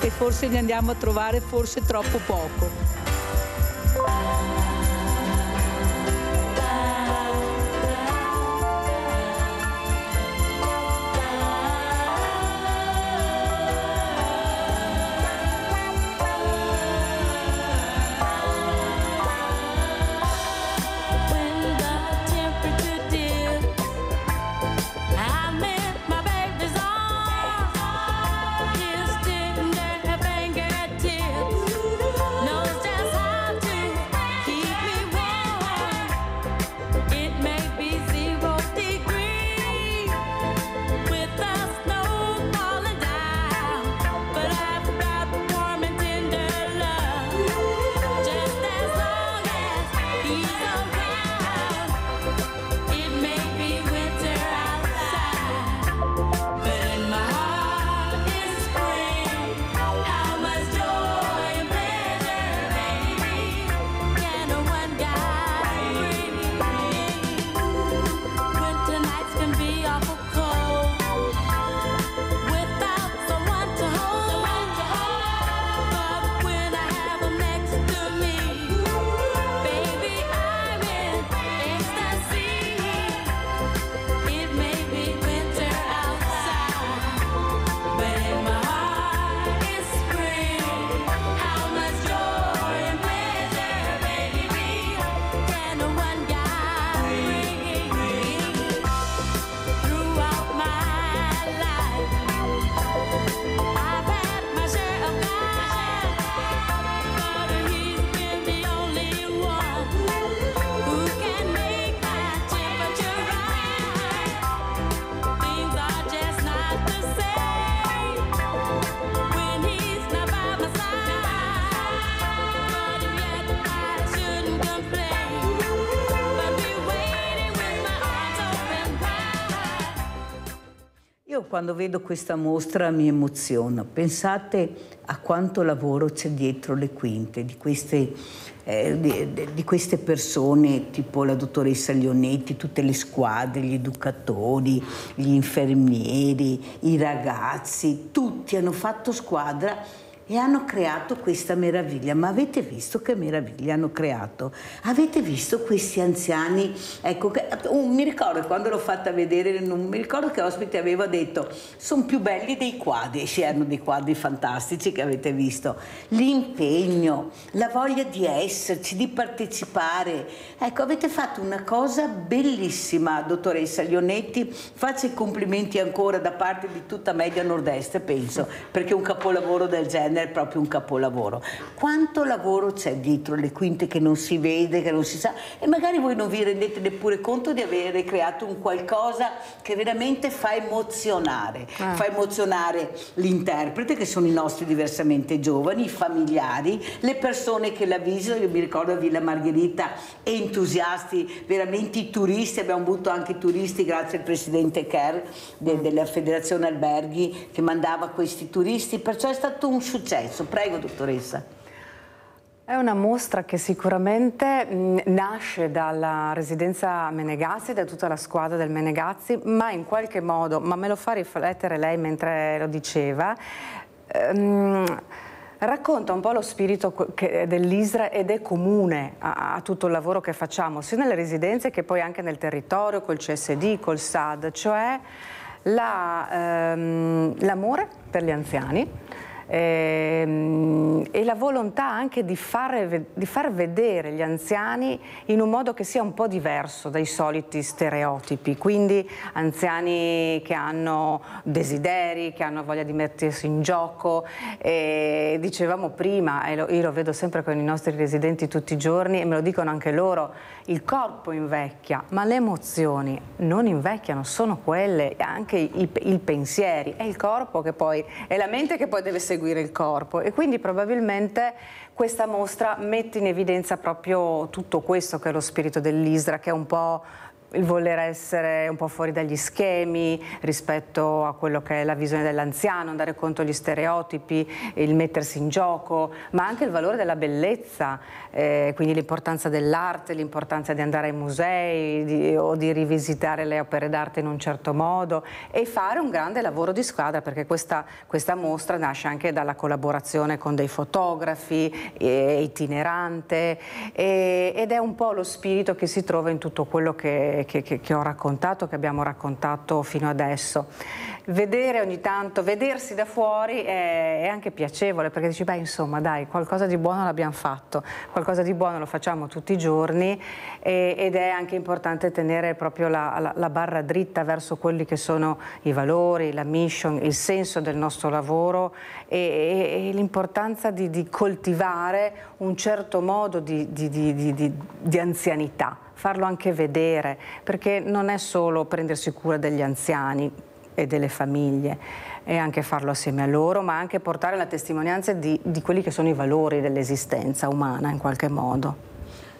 Speaker 1: e forse li andiamo a trovare forse troppo poco.
Speaker 15: Just
Speaker 1: quando vedo questa mostra mi emoziono. Pensate a quanto lavoro c'è dietro le quinte di queste persone, tipo la dottoressa Leonetti, tutte le squadre, gli educatori, gli infermieri, i ragazzi, tutti hanno fatto squadra e hanno creato questa meraviglia. Ma avete visto che meraviglia hanno creato? Avete visto questi anziani? Ecco, mi ricordo quando l'ho fatta vedere, non mi ricordo che ospite aveva detto, sono più belli dei quadri, e erano dei quadri fantastici che avete visto. L'impegno, la voglia di esserci, di partecipare. Ecco, avete fatto una cosa bellissima, dottoressa Leonetti. Faccio i complimenti ancora da parte di tutta Media Nord-Est, penso, perché un capolavoro del genere è proprio un capolavoro. Quanto lavoro c'è dietro le quinte che non si vede, che non si sa, e magari voi non vi rendete neppure conto di avere creato un qualcosa che veramente fa emozionare. Fa emozionare l'interprete, che sono i nostri diversamente giovani, i familiari, le persone che la visitano. Io mi ricordo a Villa Margherita, entusiasti, veramente i turisti, abbiamo avuto anche i turisti grazie al presidente Kerr della Federazione Alberghi che mandava questi turisti, perciò è stato un successo. Prego, dottoressa.
Speaker 2: È una mostra che sicuramente nasce dalla residenza Menegazzi, da tutta la squadra del Menegazzi, ma in qualche modo, ma me lo fa riflettere lei mentre lo diceva, racconta un po' lo spirito dell'ISRA ed è comune a tutto il lavoro che facciamo, sia nelle residenze che poi anche nel territorio, col CSD, col SAD, cioè l'amore per gli anziani, e la volontà anche di far vedere gli anziani in un modo che sia un po' diverso dai soliti stereotipi, quindi anziani che hanno desideri, che hanno voglia di mettersi in gioco, e dicevamo prima, e io lo vedo sempre con i nostri residenti tutti i giorni e me lo dicono anche loro, il corpo invecchia, ma le emozioni non invecchiano, sono quelle, anche i pensieri, è il corpo che poi, è la mente che poi deve seguire il corpo, e quindi probabilmente questa mostra mette in evidenza proprio tutto questo che è lo spirito dell'ISRA, che è un po' il voler essere un po' fuori dagli schemi rispetto a quello che è la visione dell'anziano, andare contro gli stereotipi, il mettersi in gioco, ma anche il valore della bellezza, quindi l'importanza dell'arte, l'importanza di andare ai musei o di rivisitare le opere d'arte in un certo modo e fare un grande lavoro di squadra, perché questa mostra nasce anche dalla collaborazione con dei fotografi, itinerante, ed è un po' lo spirito che si trova in tutto quello che ho raccontato, che abbiamo raccontato fino adesso. Vedere ogni tanto, vedersi da fuori è anche piacevole, perché dici, beh, insomma, dai, qualcosa di buono l'abbiamo fatto, qualcosa di buono lo facciamo tutti i giorni, ed è anche importante tenere proprio la barra dritta verso quelli che sono i valori, la mission, il senso del nostro lavoro e l'importanza di coltivare un certo modo di anzianità, farlo anche vedere, perché non è solo prendersi cura degli anziani e delle famiglie, è anche farlo assieme a loro, ma anche portare la testimonianza di quelli che sono i valori dell'esistenza umana in qualche modo.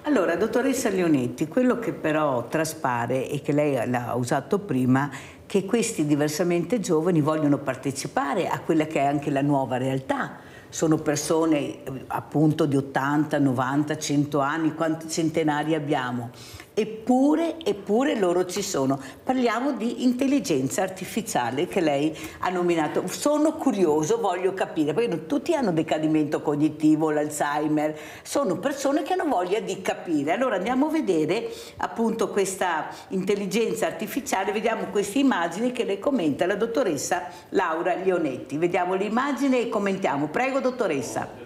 Speaker 1: Allora, dottoressa Leonetti, quello che però traspare e che lei l'ha usato prima, che questi diversamente giovani vogliono partecipare a quella che è anche la nuova realtà. Sono persone appunto di 80, 90, 100 anni, quanti centenari abbiamo? Eppure loro ci sono. Parliamo di intelligenza artificiale che lei ha nominato. Sono curioso, voglio capire, perché non tutti hanno decadimento cognitivo, l'Alzheimer, sono persone che hanno voglia di capire. Allora andiamo a vedere appunto questa intelligenza artificiale, vediamo queste immagini che le commenta la dottoressa Laura Leonetti. Vediamo l'immagine e commentiamo. Prego, dottoressa.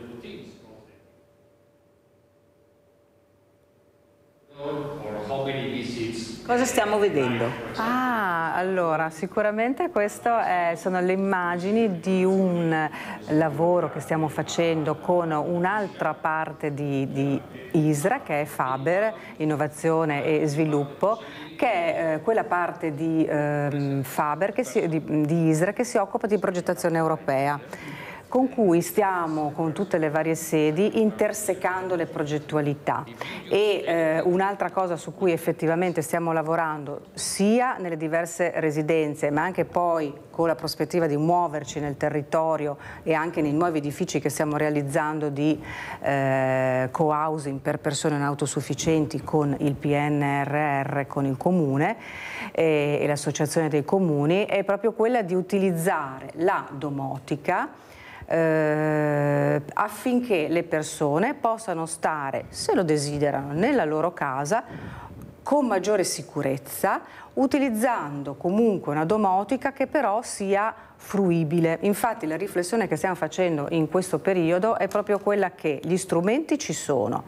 Speaker 1: Cosa stiamo vedendo?
Speaker 2: Allora, sicuramente queste sono le immagini di un lavoro che stiamo facendo con un'altra parte di ISRA, che è Faber, Innovazione e Sviluppo, che è quella parte di Faber, di ISRA, che si occupa di progettazione europea. con cui stiamo con tutte le varie sedi intersecando le progettualità. E un'altra cosa su cui effettivamente stiamo lavorando sia nelle diverse residenze, ma anche poi con la prospettiva di muoverci nel territorio e anche nei nuovi edifici che stiamo realizzando di co-housing per persone non autosufficienti con il PNRR, con il Comune e l'Associazione dei Comuni, è proprio quella di utilizzare la domotica affinché le persone possano stare, se lo desiderano, nella loro casa con maggiore sicurezza, utilizzando comunque una domotica che però sia fruibile. Infatti la riflessione che stiamo facendo in questo periodo è proprio quella che gli strumenti ci sono,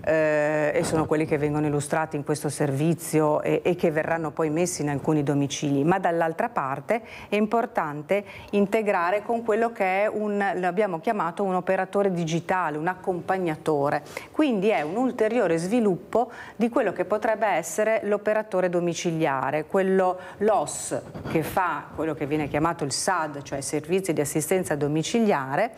Speaker 2: e sono quelli che vengono illustrati in questo servizio e che verranno poi messi in alcuni domicili, ma dall'altra parte è importante integrare con quello che è l'abbiamo chiamato un operatore digitale, un accompagnatore, quindi è un ulteriore sviluppo di quello che potrebbe essere l'operatore domiciliare, quello l'OS che fa quello che viene chiamato il SAD, cioè servizi di assistenza domiciliare.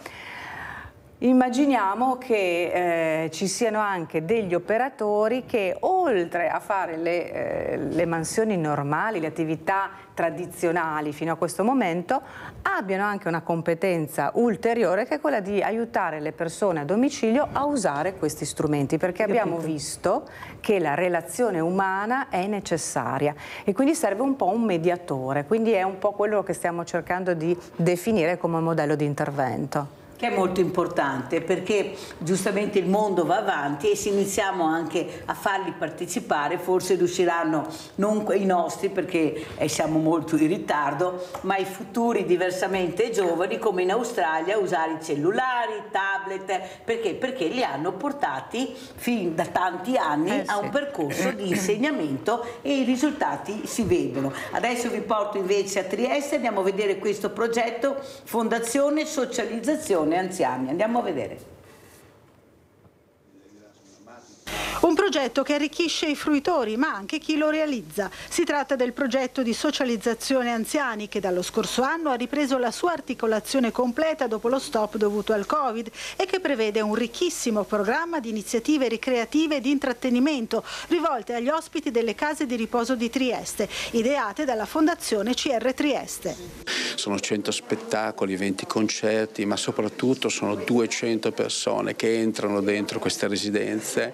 Speaker 2: Immaginiamo che ci siano anche degli operatori che, oltre a fare le mansioni normali, le attività tradizionali fino a questo momento, abbiano anche una competenza ulteriore che è quella di aiutare le persone a domicilio a usare questi strumenti, perché abbiamo visto che la relazione umana è necessaria e quindi serve un po' un mediatore, quindi è un po' quello che stiamo cercando di definire come modello di intervento.
Speaker 1: Che è molto importante, perché giustamente il mondo va avanti e se iniziamo anche a farli partecipare forse riusciranno, non i nostri perché siamo molto in ritardo, ma i futuri diversamente giovani come in Australia a usare i cellulari, i tablet, perché li hanno portati fin da tanti anni a un percorso di insegnamento e i risultati si vedono. Adesso vi porto invece a Trieste, andiamo a vedere questo progetto Fondazione Socializzazione Anziani. Andiamo a vedere.
Speaker 15: Un progetto che arricchisce i fruitori, ma anche chi lo realizza. Si tratta del progetto di socializzazione anziani che dallo scorso anno ha ripreso la sua articolazione completa dopo lo stop dovuto al Covid e che prevede un ricchissimo programma di iniziative ricreative e di intrattenimento rivolte agli ospiti delle case di riposo di Trieste, ideate dalla Fondazione CR Trieste.
Speaker 16: Sono 100 spettacoli, 20 concerti, ma soprattutto sono 200 persone che entrano dentro queste residenze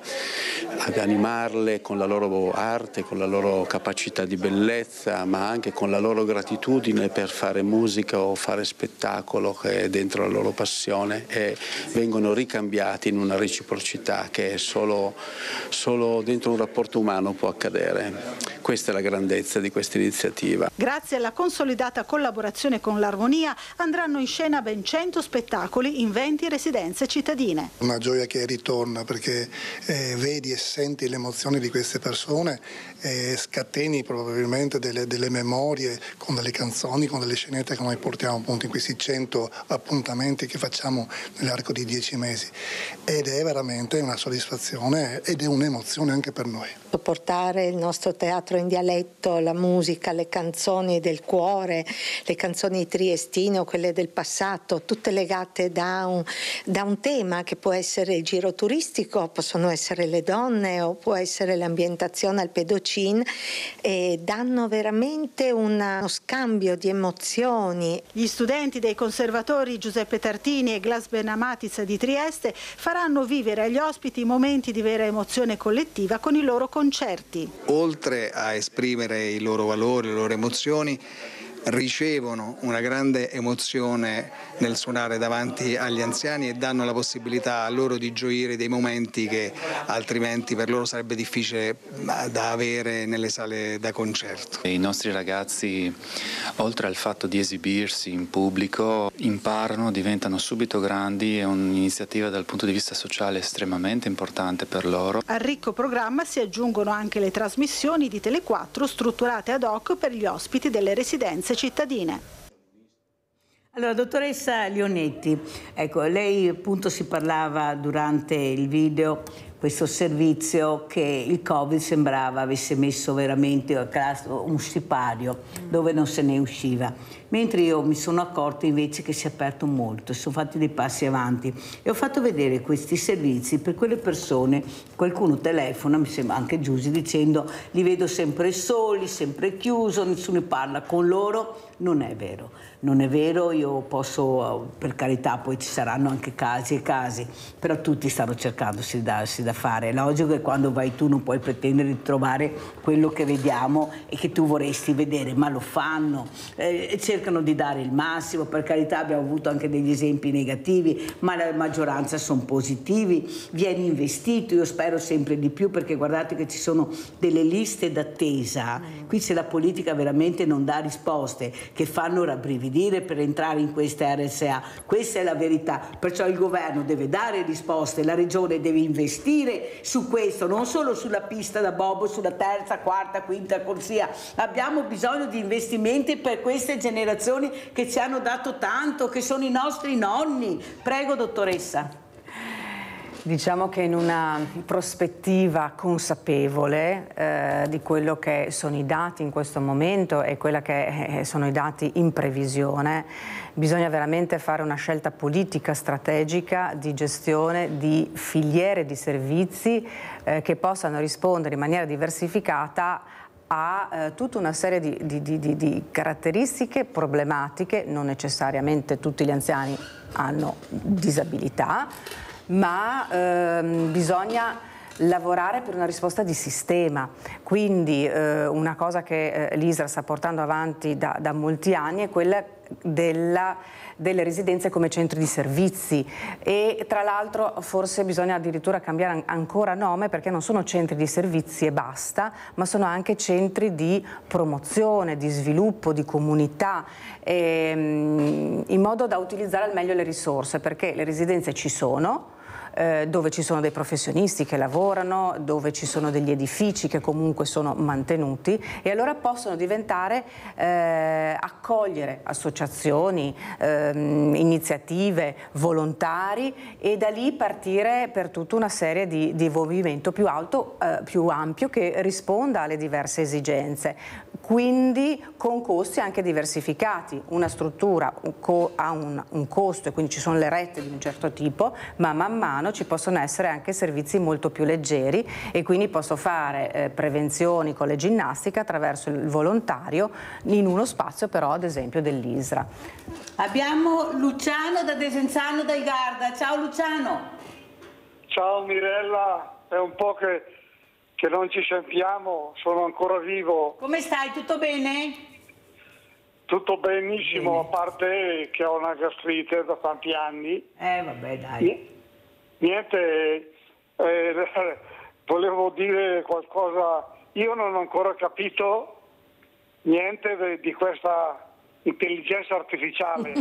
Speaker 16: ad animarle con la loro arte, con la loro capacità di bellezza, ma anche con la loro gratitudine per fare musica o fare spettacolo che è dentro la loro passione, e vengono ricambiati in una reciprocità che solo dentro un rapporto umano può accadere. Questa è la grandezza di questa iniziativa.
Speaker 15: Grazie alla consolidata collaborazione con l'Armonia andranno in scena ben 100 spettacoli in 20 residenze cittadine.
Speaker 17: Una gioia che ritorna perché vedi e senti le emozioni di queste persone e scateni probabilmente delle memorie con delle canzoni, con delle scenette che noi portiamo appunto in questi 100 appuntamenti che facciamo nell'arco di 10 mesi, ed è veramente una soddisfazione ed è un'emozione anche per noi.
Speaker 18: Portare il nostro teatro in dialetto, la musica, le canzoni del cuore, le canzoni triestine o quelle del passato, tutte legate da un tema che può essere il giro turistico, possono essere le donne o può essere l'ambientazione al Pedocin, e danno veramente uno scambio di emozioni.
Speaker 15: Gli studenti dei conservatori Giuseppe Tartini e Glas Benamatis di Trieste faranno vivere agli ospiti momenti di vera emozione collettiva con i loro concerti.
Speaker 19: Oltre a esprimere i loro valori, le loro emozioni, ricevono una grande emozione nel suonare davanti agli anziani e danno la possibilità a loro di gioire dei momenti che altrimenti per loro sarebbe difficile da avere nelle sale da concerto.
Speaker 20: I nostri ragazzi, oltre al fatto di esibirsi in pubblico, imparano, diventano subito grandi, è un'iniziativa dal punto di vista sociale estremamente importante per loro.
Speaker 15: Al ricco programma si aggiungono anche le trasmissioni di Tele4 strutturate ad hoc per gli ospiti delle residenze cittadine.
Speaker 1: Allora, dottoressa Leonetti, ecco, lei appunto si parlava durante il video questo servizio che il Covid sembrava avesse messo veramente un sipario dove non se ne usciva, mentre io mi sono accorta invece che si è aperto molto, si sono fatti dei passi avanti e ho fatto vedere questi servizi per quelle persone. Qualcuno telefona, mi sembra anche Giusy, dicendo li vedo sempre soli, sempre chiuso, nessuno parla con loro. Non è vero, non è vero, io posso, per carità, poi ci saranno anche casi e casi, però tutti stanno cercandosi darsi da fare. È logico che quando vai tu non puoi pretendere di trovare quello che vediamo e che tu vorresti vedere, ma lo fanno, cercano di dare il massimo, per carità abbiamo avuto anche degli esempi negativi, ma la maggioranza sono positivi, viene investito, io spero sempre di più, perché guardate che ci sono delle liste d'attesa, qui se la politica veramente non dà risposte che fanno rabbrividire per entrare in queste RSA, questa è la verità, perciò il governo deve dare risposte, la regione deve investire su questo, non solo sulla pista da bobo, sulla terza, quarta, quinta corsia, abbiamo bisogno di investimenti per queste generazioni che ci hanno dato tanto, che sono i nostri nonni. Prego dottoressa.
Speaker 2: Diciamo che in una prospettiva consapevole di quello che sono i dati in questo momento e quella che sono i dati in previsione, bisogna veramente fare una scelta politica strategica di gestione di filiere di servizi che possano rispondere in maniera diversificata a tutta una serie di caratteristiche problematiche. Non necessariamente tutti gli anziani hanno disabilità, ma bisogna lavorare per una risposta di sistema. Quindi una cosa che l'ISRA sta portando avanti da molti anni è quella delle residenze come centri di servizi, e tra l'altro forse bisogna addirittura cambiare ancora nome, perché non sono centri di servizi e basta, ma sono anche centri di promozione, di sviluppo, di comunità, in modo da utilizzare al meglio le risorse, perché le residenze ci sono, dove ci sono dei professionisti che lavorano, dove ci sono degli edifici che comunque sono mantenuti, e allora possono diventare, accogliere associazioni, iniziative, volontari, e da lì partire per tutta una serie di movimento più ampio che risponda alle diverse esigenze, quindi con costi anche diversificati. Una struttura ha un costo e quindi ci sono le rette di un certo tipo, ma man mano ci possono essere anche servizi molto più leggeri, e quindi posso fare prevenzioni con le ginnastiche attraverso il volontario in uno spazio però ad esempio dell'ISRA.
Speaker 1: Abbiamo Luciano da Desenzano del Garda. Ciao Luciano.
Speaker 21: Ciao Mirella, è un po' che non ci sentiamo, sono ancora vivo.
Speaker 1: Come stai? Tutto bene?
Speaker 21: Tutto benissimo, bene. A parte che ho una gastrite da tanti anni.
Speaker 1: Vabbè, dai.
Speaker 21: Niente, volevo dire qualcosa. Io non ho ancora capito niente di questa intelligenza artificiale.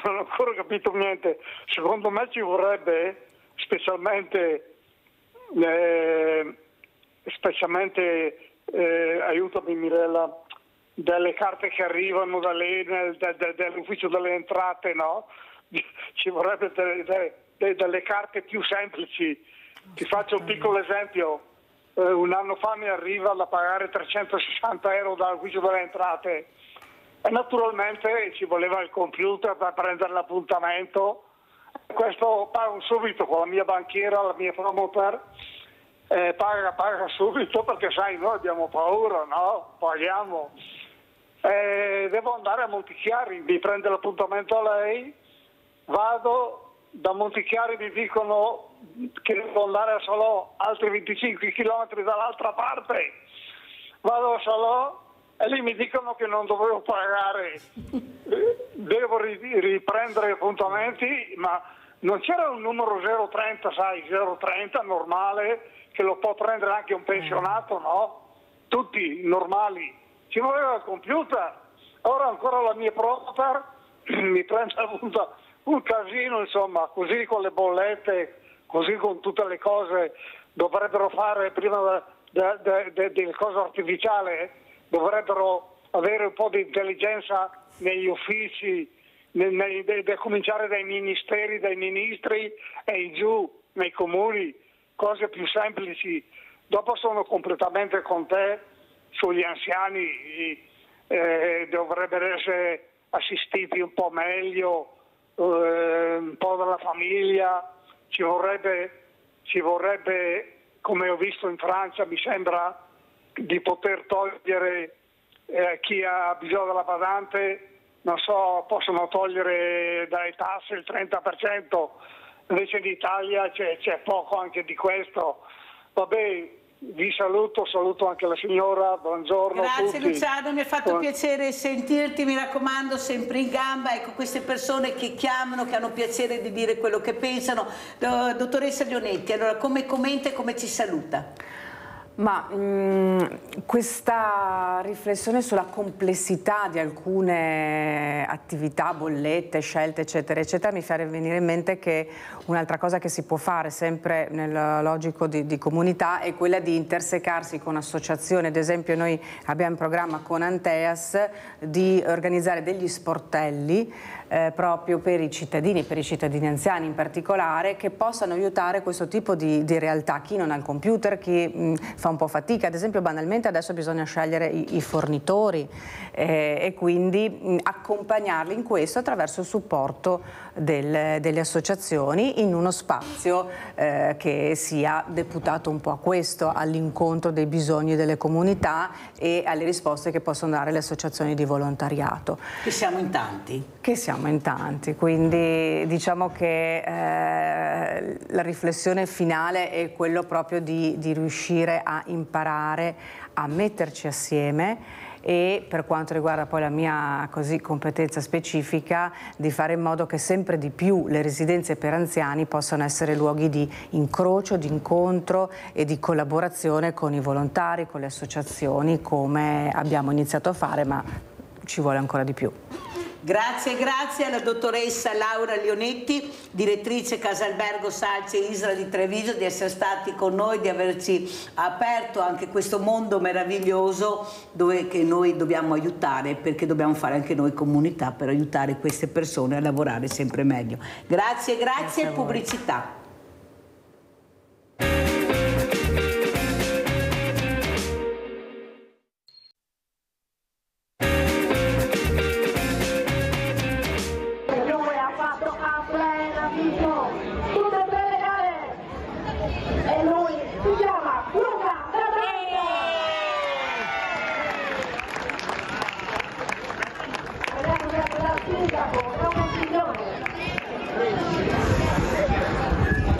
Speaker 21: Non ho ancora capito niente. Secondo me ci vorrebbe specialmente aiutami Mirella, delle carte che arrivano dall'ufficio delle entrate, no? Ci vorrebbe delle carte più semplici. Ti faccio un piccolo esempio. Un anno fa mi arriva da pagare 360 euro dall'ufficio delle entrate, e naturalmente ci voleva il computer per prendere l'appuntamento. Questo pago subito con la mia banchiera, la mia promoter, paga subito, perché sai, noi abbiamo paura, no? Paghiamo. Devo andare a Montichiari, mi prende l'appuntamento lei, vado da Montichiari, mi dicono che devo andare a Salò, altri 25 km dall'altra parte. Vado a Salò e lì mi dicono che non dovevo pagare, devo riprendere appuntamenti, ma non c'era un numero 030, sai, 030 normale, che lo può prendere anche un pensionato, no? Tutti normali. Ci voleva il computer. Ora ancora la mia promoter mi prende appunto un casino, insomma, così con le bollette, così con tutte le cose. Dovrebbero fare prima delle cose artificiali, dovrebbero avere un po' di intelligenza negli uffici, cominciare dai ministeri, dai ministri e giù. nei comuni, cose più semplici. Dopo sono completamente con te sugli anziani, dovrebbero essere assistiti un po' meglio, un po' dalla famiglia, ci vorrebbe, come ho visto in Francia, mi sembra di poter togliere chi ha bisogno della badante, non so, possono togliere dalle tasse il 30%, invece in Italia c'è poco anche di questo. Vabbè, vi saluto anche la signora, buongiorno.
Speaker 1: Grazie
Speaker 21: a tutti.
Speaker 1: Luciano, mi ha fatto piacere sentirti, mi raccomando, sempre in gamba. Ecco, queste persone che chiamano, che hanno piacere di dire quello che pensano. Dottoressa Leonetti, allora come commenta e come ci saluta?
Speaker 2: Ma questa riflessione sulla complessità di alcune attività, bollette, scelte, eccetera, eccetera, mi fa venire in mente che un'altra cosa che si può fare sempre nel logico di comunità è quella di intersecarsi con associazioni. Ad esempio noi abbiamo in programma con Anteas di organizzare degli sportelli proprio per i cittadini anziani in particolare, che possano aiutare questo tipo di realtà. Chi non ha il computer, chi fa un po' fatica, ad esempio banalmente adesso bisogna scegliere i fornitori e quindi accompagnarli in questo attraverso il supporto delle associazioni in uno spazio che sia deputato un po' a questo, all'incontro dei bisogni delle comunità e alle risposte che possono dare le associazioni di volontariato.
Speaker 1: Che siamo in tanti.
Speaker 2: Che siamo in tanti, quindi diciamo che la riflessione finale è quello proprio di riuscire a imparare a metterci assieme e, per quanto riguarda poi la mia competenza specifica, di fare in modo che sempre di più le residenze per anziani possano essere luoghi di incrocio, di incontro e di collaborazione con i volontari, con le associazioni, come abbiamo iniziato a fare, ma ci vuole ancora di più.
Speaker 1: Grazie alla dottoressa Laura Leonetti, direttrice Casa Albergo Salce Isra di Treviso, di essere stati con noi, di averci aperto anche questo mondo meraviglioso che noi dobbiamo aiutare, perché dobbiamo fare anche noi comunità per aiutare queste persone a lavorare sempre meglio. Grazie pubblicità.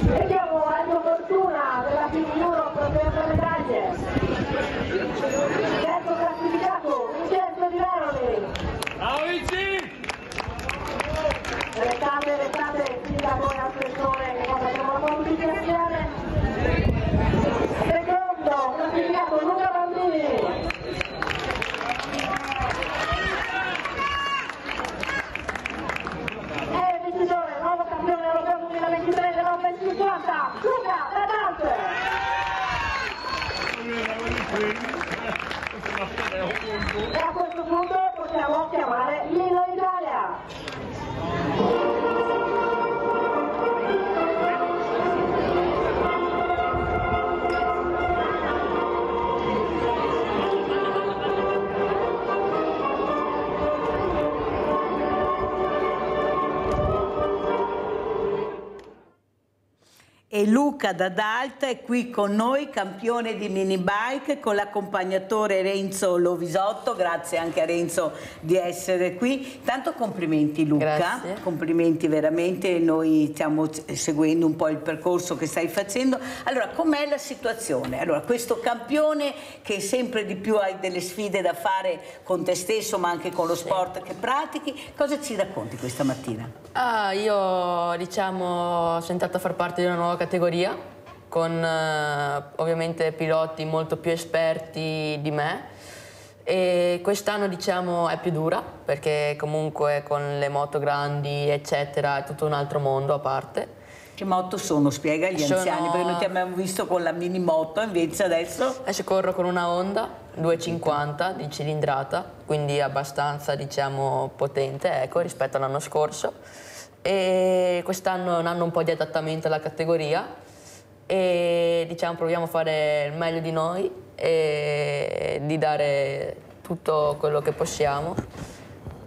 Speaker 3: Vediamo la fortuna della Team Europe per le medaglie. Terzo classificato, Vincenzo Di Veroli. Ciao Vinci! Restate, sindaco e assessore, che facciamo la competizione. Secondo classificato Luca Bambini. Nuovo campione europeo 2023 dell'Open 50, Luca Dadante. E a questo punto possiamo chiamare l'Inno Italia.
Speaker 1: E Luca Dadalta è qui con noi, campione di mini bike, con l'accompagnatore Renzo Lovisotto. Grazie anche a Renzo di essere qui. Tanto complimenti Luca, grazie. Complimenti veramente, noi stiamo seguendo un po' il percorso che stai facendo. Allora, com'è la situazione? Allora, questo campione che sempre di più hai delle sfide da fare con te stesso, ma anche con lo sport che pratichi, cosa ci racconti questa mattina?
Speaker 22: Io diciamo sono entrata a far parte di una nuova categoria con ovviamente piloti molto più esperti di me e quest'anno diciamo è più dura perché comunque con le moto grandi eccetera è tutto un altro mondo a parte.
Speaker 1: Che moto sono? Spiega agli anziani, perché noi ti abbiamo visto con la mini moto, invece adesso
Speaker 22: corro con una Honda 250 di cilindrata, quindi abbastanza diciamo potente, ecco, rispetto all'anno scorso. e quest'anno è un anno un po' di adattamento alla categoria e diciamo proviamo a fare il meglio di noi e di dare tutto quello che possiamo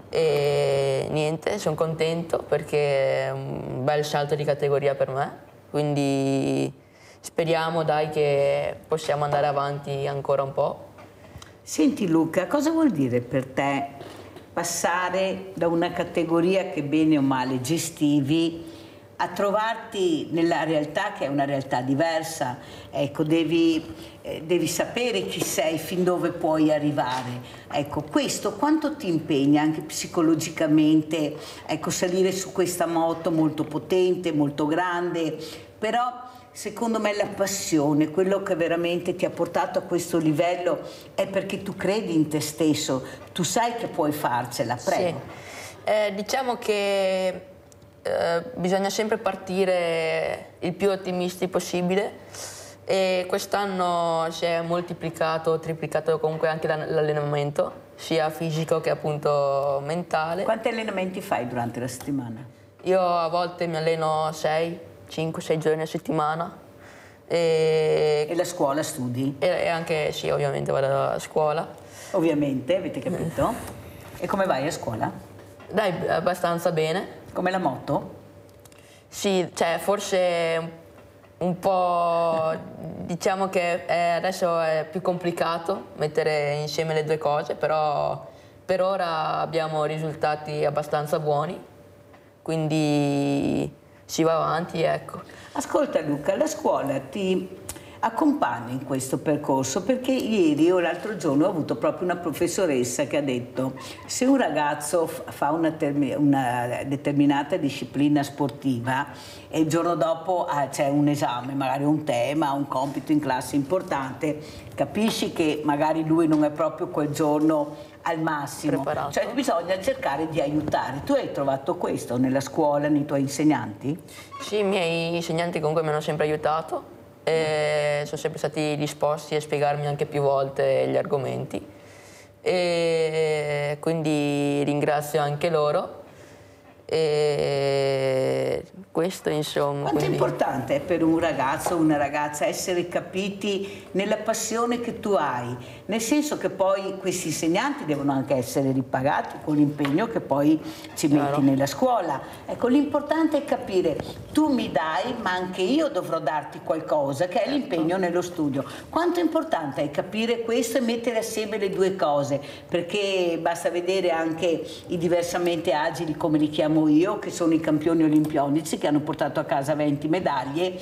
Speaker 22: e niente, sono contento perché è un bel salto di categoria per me, quindi speriamo dai che possiamo andare avanti ancora un po'.
Speaker 1: Senti Luca, cosa vuol dire per te passare da una categoria che bene o male gestivi a trovarti nella realtà che è una realtà diversa? Ecco, devi sapere chi sei, fin dove puoi arrivare. Ecco, questo quanto ti impegna anche psicologicamente, ecco, salire su questa moto molto potente, molto grande, però secondo me la passione, quello che veramente ti ha portato a questo livello è perché tu credi in te stesso, tu sai che puoi farcela, prego.
Speaker 22: Sì. Diciamo che bisogna sempre partire il più ottimisti possibile e quest'anno si è moltiplicato, triplicato comunque anche l'allenamento, sia fisico che appunto mentale.
Speaker 1: Quanti allenamenti fai durante la settimana?
Speaker 22: Io a volte mi alleno 5-6 giorni a settimana. E
Speaker 1: la scuola studi?
Speaker 22: E anche sì, ovviamente vado a scuola.
Speaker 1: Ovviamente, avete capito? E come vai a scuola?
Speaker 22: Dai, abbastanza bene.
Speaker 1: Come la moto?
Speaker 22: Sì, cioè forse un po', diciamo che adesso è più complicato mettere insieme le due cose, però per ora abbiamo risultati abbastanza buoni, quindi si va avanti, ecco.
Speaker 1: Ascolta Luca, la scuola ti accompagna in questo percorso perché ieri o l'altro giorno ho avuto proprio una professoressa che ha detto se un ragazzo fa una determinata disciplina sportiva e il giorno dopo c'è un esame, magari un tema, un compito in classe importante, capisci che magari lui non è proprio quel giorno al massimo,
Speaker 22: preparato.
Speaker 1: Cioè bisogna cercare di aiutare. Tu hai trovato questo nella scuola, nei tuoi insegnanti?
Speaker 22: Sì, i miei insegnanti comunque mi hanno sempre aiutato e sono sempre stati disposti a spiegarmi anche più volte gli argomenti e quindi ringrazio anche loro e questo insomma.
Speaker 1: Quanto è importante per un ragazzo o una ragazza essere capiti nella passione che tu hai, nel senso che poi questi insegnanti devono anche essere ripagati con l'impegno che poi ci metti nella scuola. Ecco, l'importante è capire tu mi dai ma anche io dovrò darti qualcosa, che è l'impegno nello studio. Quanto è importante è capire questo e mettere assieme le due cose, perché basta vedere anche i diversamente agili, come li chiamo io, che sono i campioni olimpionici che hanno portato a casa 20 medaglie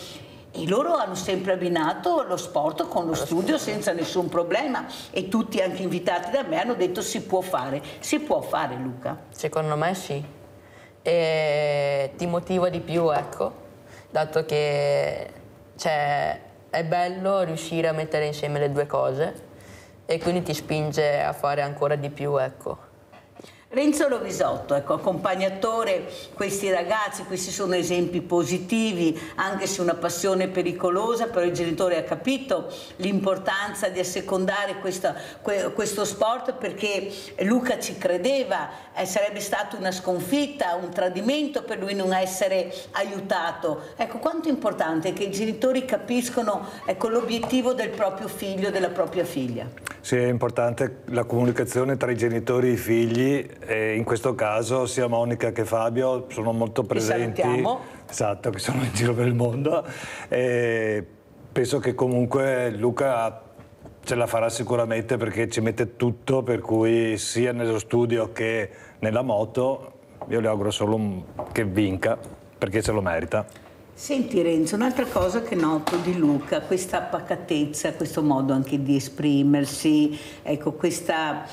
Speaker 1: e loro hanno sempre abbinato lo sport con lo studio senza nessun problema e tutti anche invitati da me hanno detto si può fare Luca?
Speaker 22: Secondo me sì, e ti motiva di più, ecco, dato che è bello riuscire a mettere insieme le due cose e quindi ti spinge a fare ancora di più, ecco.
Speaker 1: Renzo Lovisotto, ecco, accompagnatore, questi ragazzi, questi sono esempi positivi, anche se una passione pericolosa, però il genitore ha capito l'importanza di assecondare questo sport perché Luca ci credeva, sarebbe stata una sconfitta, un tradimento per lui non essere aiutato. Ecco, quanto è importante che i genitori capiscono, ecco, l'obiettivo del proprio figlio, della propria figlia.
Speaker 4: Sì, è importante la comunicazione tra i genitori e i figli. E in questo caso sia Monica che Fabio sono molto presenti. Esatto, che sono in giro per il mondo. E penso che comunque Luca ce la farà sicuramente perché ci mette tutto, per cui sia nello studio che nella moto io le auguro solo che vinca perché se lo merita.
Speaker 1: Senti Renzo, un'altra cosa che noto di Luca, questa pacatezza, questo modo anche di esprimersi, ecco, questa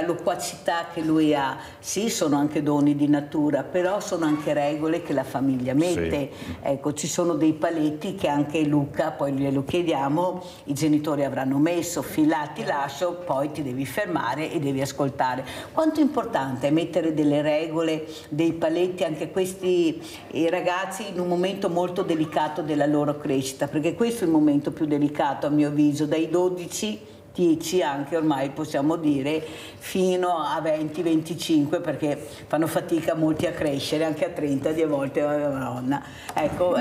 Speaker 1: loquacità che lui ha. Sì, sono anche doni di natura, però sono anche regole che la famiglia mette. Sì. Ecco, ci sono dei paletti che anche Luca, poi glielo chiediamo, i genitori avranno messo, filati, lascio, poi ti devi fermare e devi ascoltare. Quanto è importante mettere delle regole, dei paletti anche questi ragazzi in un momento molto delicato della loro crescita, perché questo è il momento più delicato a mio avviso, dai 12 10 anche ormai possiamo dire, fino a 20-25, perché fanno fatica molti a crescere, anche a 30 di volte, madonna. Ecco,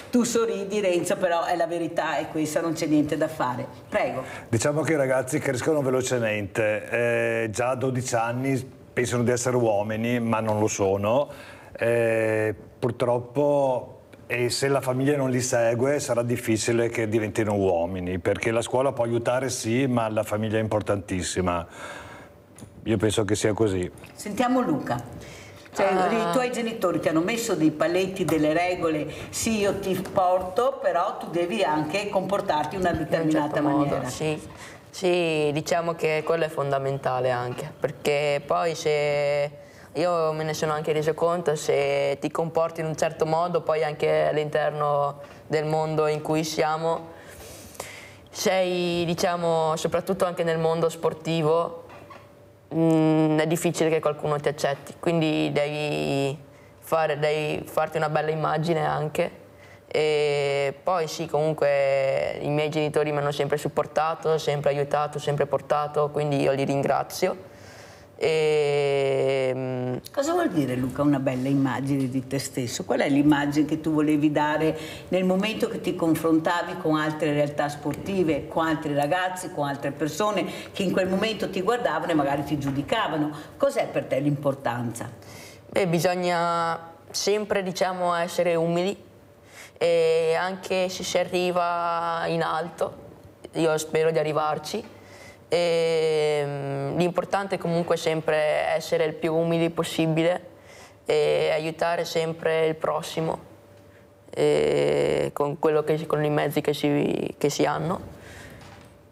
Speaker 1: tu sorridi Renzo, però è la verità, è questa, non c'è niente da fare. Prego.
Speaker 4: Diciamo che i ragazzi crescono velocemente, già a 12 anni pensano di essere uomini, ma non lo sono. Purtroppo, e se la famiglia non li segue sarà difficile che diventino uomini, perché la scuola può aiutare sì, ma la famiglia è importantissima. Io penso che sia così.
Speaker 1: Sentiamo Luca. Cioè, i tuoi genitori ti hanno messo dei paletti, delle regole, sì, io ti porto, però tu devi anche comportarti in una determinata maniera.
Speaker 22: Sì, diciamo che quello è fondamentale anche, perché poi se... Io me ne sono anche reso conto, se ti comporti in un certo modo, poi anche all'interno del mondo in cui siamo, sei, diciamo, soprattutto anche nel mondo sportivo, è difficile che qualcuno ti accetti, quindi devi farti una bella immagine anche. E poi sì, comunque i miei genitori mi hanno sempre supportato, sempre aiutato, sempre portato, quindi io li ringrazio.
Speaker 1: Cosa vuol dire, Luca, una bella immagine di te stesso? Qual è l'immagine che tu volevi dare nel momento che ti confrontavi con altre realtà sportive, con altri ragazzi, con altre persone che in quel momento ti guardavano e magari ti giudicavano? Cos'è per te l'importanza?
Speaker 22: Beh, bisogna sempre, diciamo, essere umili, e anche se si arriva in alto, io spero di arrivarci. L'importante è comunque sempre essere il più umili possibile e aiutare sempre il prossimo con i mezzi che si hanno.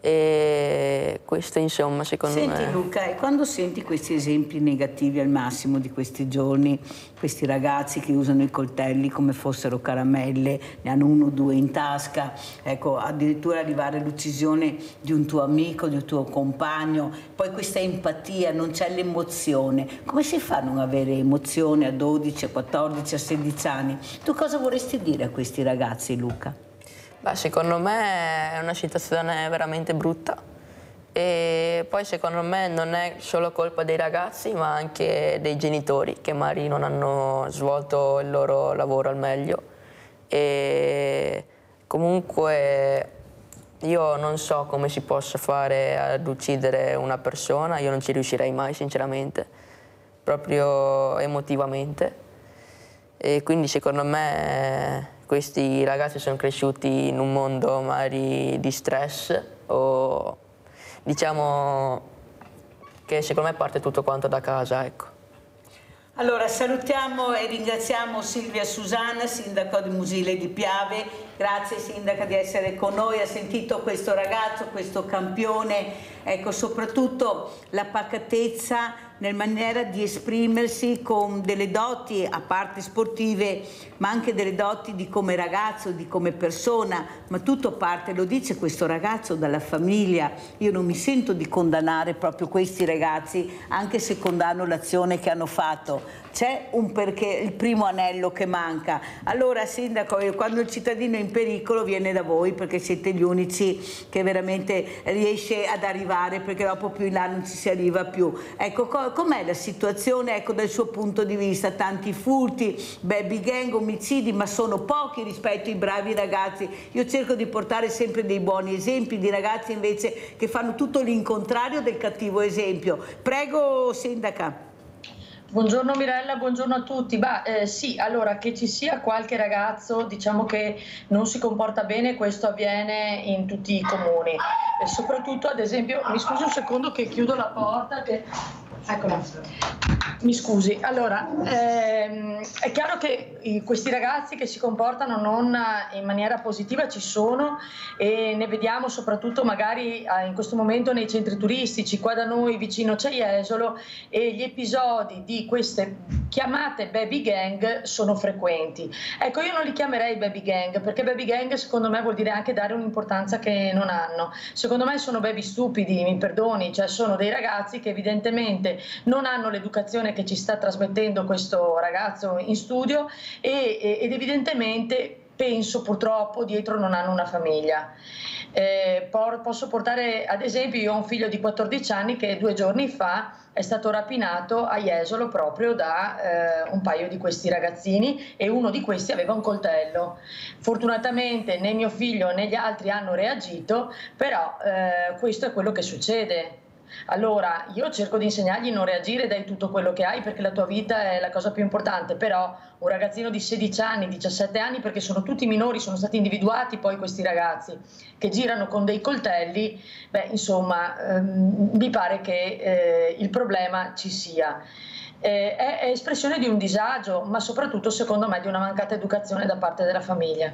Speaker 22: E questo, insomma, secondo me...
Speaker 1: Senti Luca, e quando senti questi esempi negativi al massimo di questi giorni, questi ragazzi che usano i coltelli come fossero caramelle, ne hanno 1 o 2 in tasca, ecco, addirittura arrivare all'uccisione di un tuo amico, di un tuo compagno, poi questa empatia, non c'è l'emozione. Come si fa a non avere emozione a 12, a 14, a 16 anni? Tu cosa vorresti dire a questi ragazzi, Luca?
Speaker 22: Beh, secondo me è una situazione veramente brutta, e poi secondo me non è solo colpa dei ragazzi ma anche dei genitori che magari non hanno svolto il loro lavoro al meglio. E comunque io non so come si possa fare ad uccidere una persona, io non ci riuscirei mai sinceramente, proprio emotivamente, e quindi secondo me questi ragazzi sono cresciuti in un mondo magari di stress, o diciamo che secondo me parte tutto quanto da casa, ecco.
Speaker 1: Allora salutiamo e ringraziamo Silvia Susanna, sindaco di Musile di Piave. Grazie sindaca di essere con noi, ha sentito questo ragazzo, questo campione, ecco, soprattutto la pacatezza nel maniera di esprimersi con delle doti a parte sportive, ma anche delle doti di come ragazzo, di come persona, ma tutto parte, lo dice questo ragazzo, dalla famiglia. Io non mi sento di condannare proprio questi ragazzi, anche se condanno l'azione che hanno fatto. C'è un perché, il primo anello che manca. Allora sindaco, quando il cittadino è in pericolo viene da voi, perché siete gli unici che veramente riesce ad arrivare, perché dopo più in là non ci si arriva più. Ecco, com'è la situazione, ecco, dal suo punto di vista? Tanti furti, baby gang, omicidi, ma sono pochi rispetto ai bravi ragazzi. Io cerco di portare sempre dei buoni esempi di ragazzi invece che fanno tutto l'incontrario del cattivo esempio. Prego sindaca.
Speaker 5: Buongiorno Mirella, buongiorno a tutti. Sì, allora, che ci sia qualche ragazzo, diciamo, che non si comporta bene, questo avviene in tutti i comuni. E soprattutto, ad esempio, mi scusi un secondo che chiudo la porta, eccola. Mi scusi. Allora, è chiaro che questi ragazzi che si comportano non in maniera positiva ci sono, e ne vediamo soprattutto magari in questo momento nei centri turistici. Qua da noi vicino c'è Jesolo, e gli episodi di queste chiamate baby gang sono frequenti. Ecco, io non li chiamerei baby gang, perché baby gang secondo me vuol dire anche dare un'importanza che non hanno. Secondo me sono baby stupidi, mi perdoni, cioè sono dei ragazzi che evidentemente non hanno l'educazione che ci sta trasmettendo questo ragazzo in studio, ed evidentemente penso purtroppo dietro non hanno una famiglia. Posso portare ad esempio, io ho un figlio di 14 anni che 2 giorni fa è stato rapinato a Jesolo proprio da un paio di questi ragazzini, e uno di questi aveva un coltello. Fortunatamente né mio figlio né gli altri hanno reagito, però questo è quello che succede. Allora io cerco di insegnargli non reagire, dai tutto quello che hai perché la tua vita è la cosa più importante, però un ragazzino di 16 anni, 17 anni, perché sono tutti minori, sono stati individuati poi questi ragazzi che girano con dei coltelli, beh insomma mi pare che il problema ci sia. È espressione di un disagio, ma soprattutto secondo me di una mancata educazione da parte della famiglia.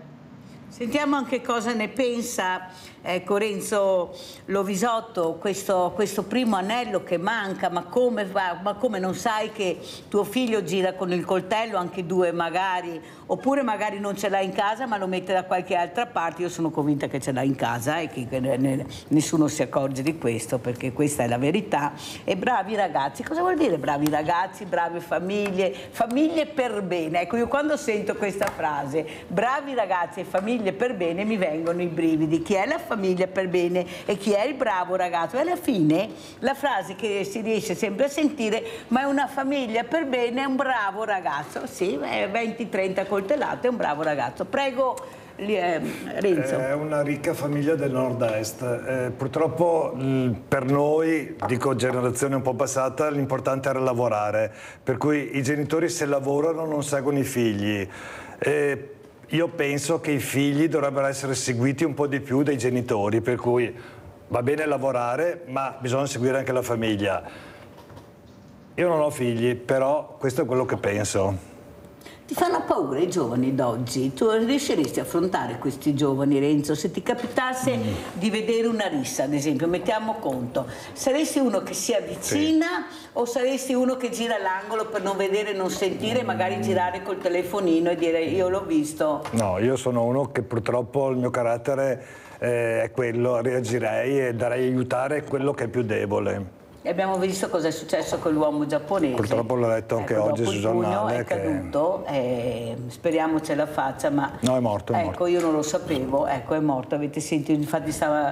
Speaker 1: Sentiamo anche cosa ne pensa Renzo Lovisotto, questo primo anello che manca, ma come va? Ma come non sai che tuo figlio gira con il coltello, anche 2 magari, oppure magari non ce l'ha in casa ma lo mette da qualche altra parte. Io sono convinta che ce l'ha in casa e che nessuno si accorge di questo, perché questa è la verità. E bravi ragazzi, cosa vuol dire bravi ragazzi, brave famiglie, famiglie per bene? Ecco, io quando sento questa frase, bravi ragazzi e famiglie per bene, mi vengono i brividi. Chi è la famiglia per bene e chi è il bravo ragazzo? E alla fine la frase che si riesce sempre a sentire, ma è una famiglia per bene, è un bravo ragazzo. Sì, 20-30 coltellate, è un bravo ragazzo. Prego Renzo.
Speaker 4: È una ricca famiglia del nord-est. Purtroppo per noi, dico generazione un po' passata, l'importante era lavorare, per cui i genitori se lavorano non seguono i figli. Io penso che i figli dovrebbero essere seguiti un po' di più dai genitori, per cui va bene lavorare, ma bisogna seguire anche la famiglia. Io non ho figli, però questo è quello che penso.
Speaker 1: Ti fanno paura i giovani d'oggi? Tu riusciresti a affrontare questi giovani, Renzo? Se ti capitasse di vedere una rissa, ad esempio, mettiamo conto, saresti uno che si avvicina o saresti uno che gira l'angolo per non vedere, non sentire, magari girare col telefonino e dire io l'ho visto?
Speaker 4: No, io sono uno che purtroppo il mio carattere è quello, reagirei e darei aiutare quello che è più debole.
Speaker 1: E abbiamo visto cosa è successo con l'uomo giapponese.
Speaker 4: Purtroppo l'ho letto anche oggi sul giornale.
Speaker 1: È caduto, speriamo ce la faccia, ma...
Speaker 4: No, è morto, è
Speaker 1: ecco,
Speaker 4: morto.
Speaker 1: Io non lo sapevo, ecco, è morto, avete sentito, infatti stavano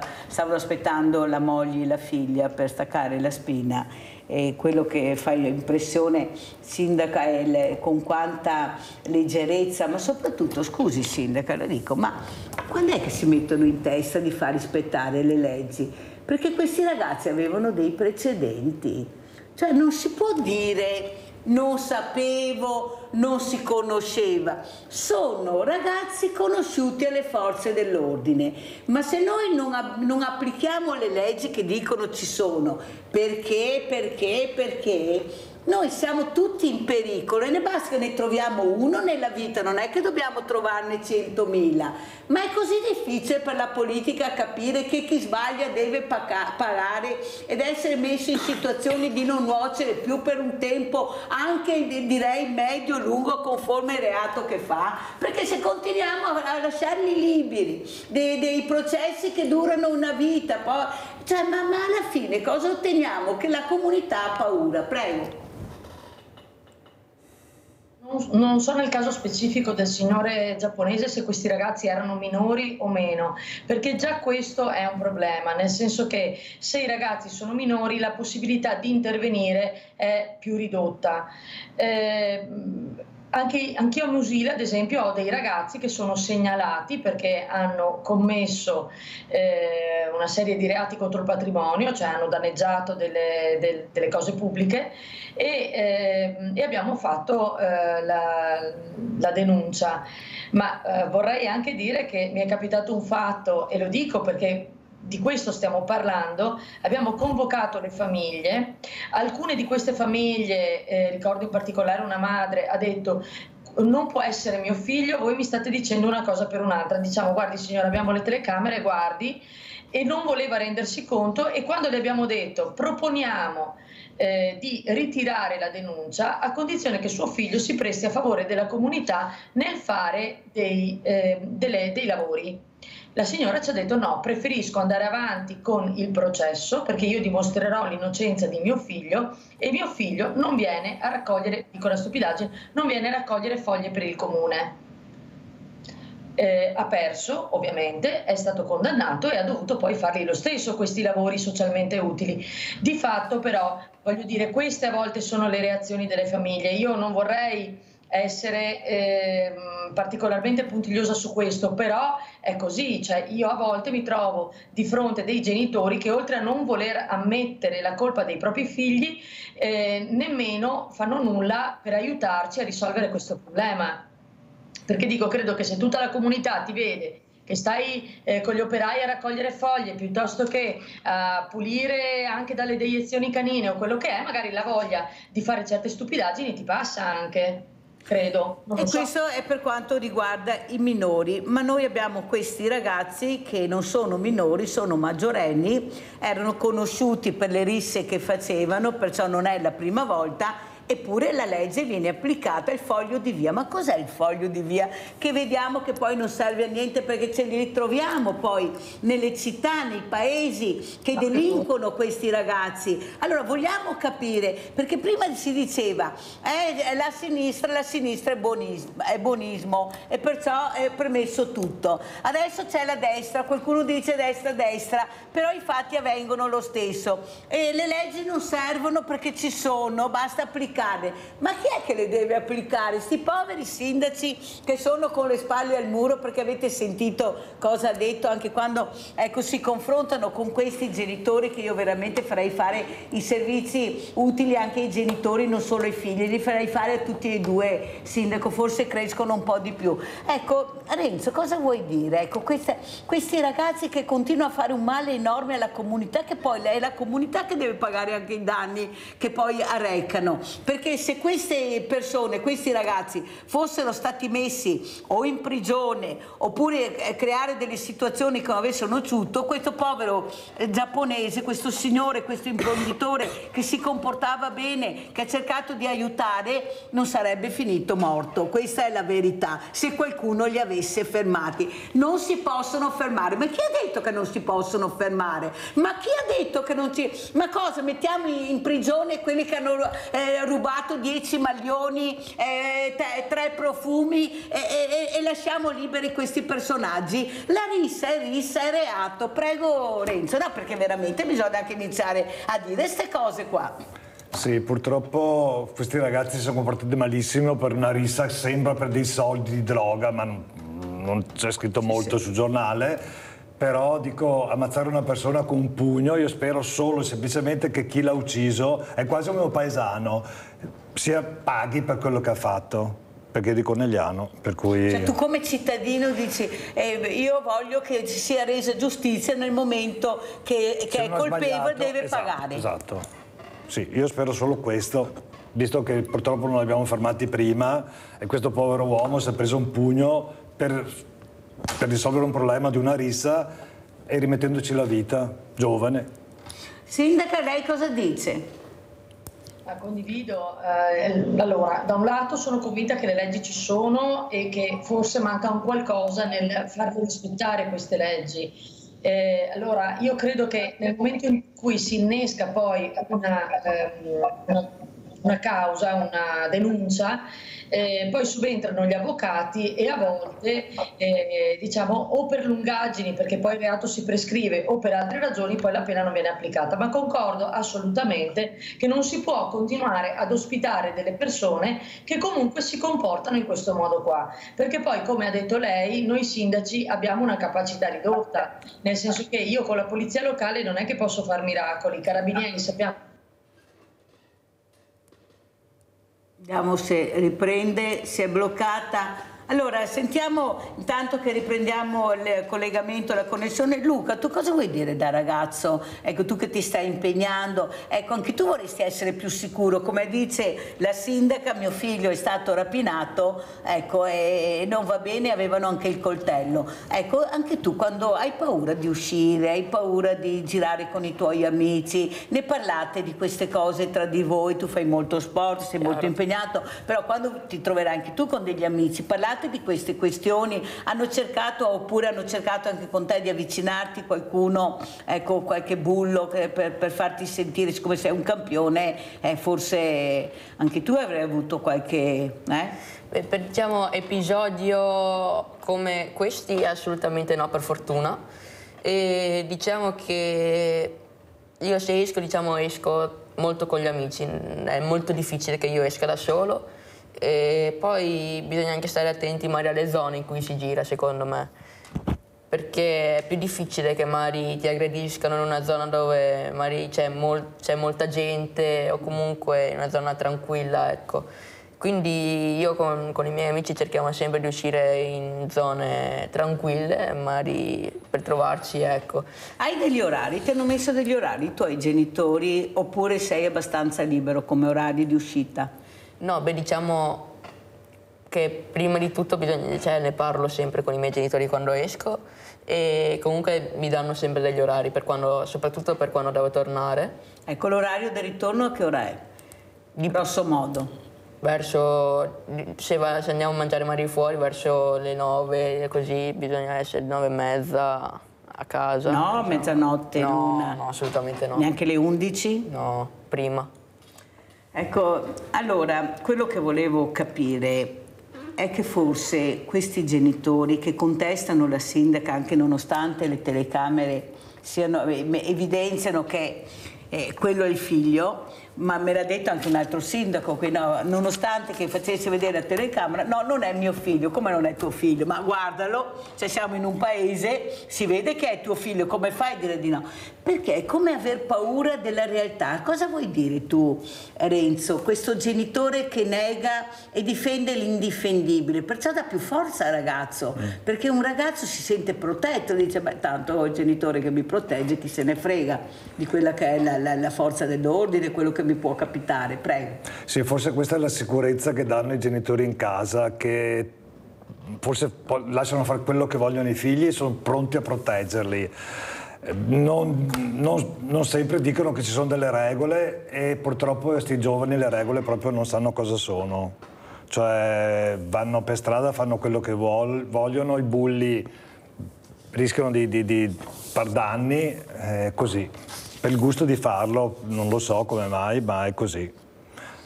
Speaker 1: aspettando la moglie e la figlia per staccare la spina, e quello che fa impressione, sindaca, è con quanta leggerezza, ma soprattutto, scusi sindaca, la dico, ma quando è che si mettono in testa di far rispettare le leggi? Perché questi ragazzi avevano dei precedenti, cioè non si può dire non sapevo, non si conosceva, sono ragazzi conosciuti alle forze dell'ordine, ma se noi non applichiamo le leggi che dicono ci sono, perché, noi siamo tutti in pericolo e ne basta che ne troviamo uno nella vita, non è che dobbiamo trovarne 100.000, ma è così difficile per la politica capire che chi sbaglia deve pagare ed essere messo in situazioni di non nuocere più per un tempo, anche direi medio-lungo, conforme il reato che fa, perché se continuiamo a lasciarli liberi, dei processi che durano una vita, poi, cioè, ma alla fine cosa otteniamo? Che la comunità ha paura. Prego.
Speaker 5: Non so nel caso specifico del signore giapponese se questi ragazzi erano minori o meno, perché già questo è un problema, nel senso che se i ragazzi sono minori la possibilità di intervenire è più ridotta. Anch'io a Musile, ad esempio, ho dei ragazzi che sono segnalati perché hanno commesso una serie di reati contro il patrimonio, cioè hanno danneggiato delle cose pubbliche, e abbiamo fatto la denuncia. Ma vorrei anche dire che mi è capitato un fatto, e lo dico perché di questo stiamo parlando. Abbiamo convocato le famiglie, alcune di queste famiglie, ricordo in particolare una madre, ha detto non può essere mio figlio, voi mi state dicendo una cosa per un'altra. Diciamo guardi signora, abbiamo le telecamere, guardi, e non voleva rendersi conto, e quando le abbiamo detto proponiamo di ritirare la denuncia a condizione che suo figlio si presti a favore della comunità nel fare dei lavori. La signora ci ha detto no, preferisco andare avanti con il processo perché io dimostrerò l'innocenza di mio figlio e mio figlio non viene a raccogliere, dico una stupidaggine, non viene a raccogliere foglie per il comune. ha perso, ovviamente, è stato condannato e ha dovuto poi farli lo stesso questi lavori socialmente utili. Di fatto però, voglio dire, queste a volte sono le reazioni delle famiglie. Io non vorrei essere particolarmente puntigliosa su questo, però è così, cioè io a volte mi trovo di fronte a dei genitori che oltre a non voler ammettere la colpa dei propri figli nemmeno fanno nulla per aiutarci a risolvere questo problema, perché dico, credo che se tutta la comunità ti vede che stai con gli operai a raccogliere foglie piuttosto che a pulire anche dalle deiezioni canine o quello che è, magari la voglia di fare certe stupidaggini ti passa anche. Credo.
Speaker 1: E questo è per quanto riguarda i minori, ma noi abbiamo questi ragazzi che non sono minori, sono maggiorenni, erano conosciuti per le risse che facevano, perciò non è la prima volta. Eppure la legge viene applicata, il foglio di via. Ma cos'è il foglio di via? Che vediamo che poi non serve a niente, perché ce li ritroviamo poi nelle città, nei paesi che delinquono questi ragazzi. Allora vogliamo capire, perché prima si diceva la sinistra è buonismo e perciò è permesso tutto. Adesso c'è la destra, qualcuno dice destra, però i fatti avvengono lo stesso. E le leggi non servono perché ci sono, basta applicare. Ma chi è che le deve applicare? Sti poveri sindaci che sono con le spalle al muro, perché avete sentito cosa ha detto anche quando si confrontano con questi genitori, che io veramente farei fare i servizi utili anche ai genitori, non solo ai figli, li farei fare a tutti e due, sindaco, forse crescono un po' di più. Ecco, Renzo, cosa vuoi dire? Ecco, questi ragazzi che continuano a fare un male enorme alla comunità, che poi è la comunità che deve pagare anche i danni che poi arrecano. Perché se queste persone, questi ragazzi fossero stati messi o in prigione oppure creare delle situazioni che non avessero nociuto, questo povero giapponese, questo signore, questo imprenditore che si comportava bene, che ha cercato di aiutare, non sarebbe finito morto. Questa è la verità, se qualcuno li avesse fermati. Non si possono fermare. Ma chi ha detto che non si possono fermare? Ma chi ha detto che non si... Ma cosa, mettiamo in prigione quelli che hanno rubato 10 maglioni, 3 profumi e lasciamo liberi questi personaggi? La rissa è reato. Prego Renzo, no, perché veramente bisogna anche iniziare a dire queste cose qua.
Speaker 4: Sì, purtroppo questi ragazzi sono comportati malissimo per una rissa, sembra per dei soldi di droga, ma non c'è scritto molto sul giornale. Però dico, ammazzare una persona con un pugno, io spero solo e semplicemente che chi l'ha ucciso, è quasi un mio paesano, paghi per quello che ha fatto, perché è di Conegliano, per cui...
Speaker 1: Cioè tu come cittadino dici, io voglio che ci sia resa giustizia nel momento che è colpevole, deve pagare.
Speaker 4: Esatto, sì, io spero solo questo, visto che purtroppo non l'abbiamo fermati prima e questo povero uomo si è preso un pugno per risolvere un problema di una rissa e rimettendoci la vita, giovane.
Speaker 1: Sindaca, lei cosa dice?
Speaker 5: Condivido. Allora, da un lato sono convinta che le leggi ci sono e che forse manca un qualcosa nel far rispettare queste leggi. Allora, io credo che nel momento in cui si innesca poi una causa, una denuncia, poi subentrano gli avvocati e a volte diciamo o per lungaggini, perché poi il reato si prescrive, o per altre ragioni poi la pena non viene applicata. Ma concordo assolutamente che non si può continuare ad ospitare delle persone che comunque si comportano in questo modo qua, perché poi, come ha detto lei, noi sindaci abbiamo una capacità ridotta, nel senso che io con la polizia locale non è che posso far miracoli. I carabinieri sappiamo.
Speaker 1: Vediamo se riprende, si è bloccata. Allora, sentiamo intanto che riprendiamo il collegamento, la connessione. Luca, tu cosa vuoi dire da ragazzo? Ecco, tu che ti stai impegnando, ecco, anche tu vorresti essere più sicuro. Come dice la sindaca, mio figlio è stato rapinato, ecco, e non va bene, avevano anche il coltello. Ecco, anche tu quando hai paura di uscire, hai paura di girare con i tuoi amici, ne parlate di queste cose tra di voi, tu fai molto sport, sei molto impegnato, però quando ti troverai anche tu con degli amici, parlate parlate di queste questioni? Hanno cercato, oppure hanno cercato anche con te di avvicinarti qualcuno, ecco, qualche bullo per farti sentire, siccome sei un campione, forse anche tu avrai avuto qualche...
Speaker 22: Per diciamo, episodio come questi assolutamente no, per fortuna. E diciamo che io se esco, esco molto con gli amici, è molto difficile che io esca da solo, e poi bisogna anche stare attenti magari alle zone in cui si gira, secondo me, perché è più difficile che magari ti aggrediscano in una zona dove magari c'è molta gente o comunque in una zona tranquilla, ecco. Quindi io con i miei amici cerchiamo sempre di uscire in zone tranquille, magari per trovarci, ecco.
Speaker 1: Hai degli orari? Ti hanno messo degli orari i tuoi genitori, oppure sei abbastanza libero come orari di uscita?
Speaker 22: No, beh, diciamo che prima di tutto ne parlo sempre con i miei genitori quando esco, e comunque mi danno sempre degli orari, soprattutto per quando devo tornare.
Speaker 1: Ecco, l'orario del ritorno a che ora è? Di grosso modo?
Speaker 22: Verso, se andiamo a mangiare magari fuori, verso le 9, così bisogna essere 9:30 a casa.
Speaker 1: No, mezzanotte,
Speaker 22: no, assolutamente no.
Speaker 1: Neanche le 11?
Speaker 22: No, prima.
Speaker 1: Ecco, allora, quello che volevo capire è che forse questi genitori che contestano la sindaca, anche nonostante le telecamere evidenziano che quello è il figlio, ma me l'ha detto anche un altro sindaco, nonostante che facesse vedere la telecamera, no, non è mio figlio. Come non è tuo figlio? Ma guardalo, siamo in un paese, si vede che è tuo figlio, come fai a dire di no? Perché è come aver paura della realtà. Cosa vuoi dire tu, Renzo? Questo genitore che nega e difende l'indifendibile, perciò dà più forza al ragazzo, perché un ragazzo si sente protetto, dice, beh, tanto ho il genitore che mi protegge, chi se ne frega di quella che è la forza dell'ordine, quello che mi può capitare, prego. Sì,
Speaker 4: forse questa è la sicurezza che danno i genitori in casa, che forse lasciano fare quello che vogliono i figli e sono pronti a proteggerli. Non sempre dicono che ci sono delle regole, e purtroppo questi giovani le regole proprio non sanno cosa sono. Cioè vanno per strada, fanno quello che vogliono, i bulli rischiano di far danni, così. Per il gusto di farlo, non lo so come mai, ma è così.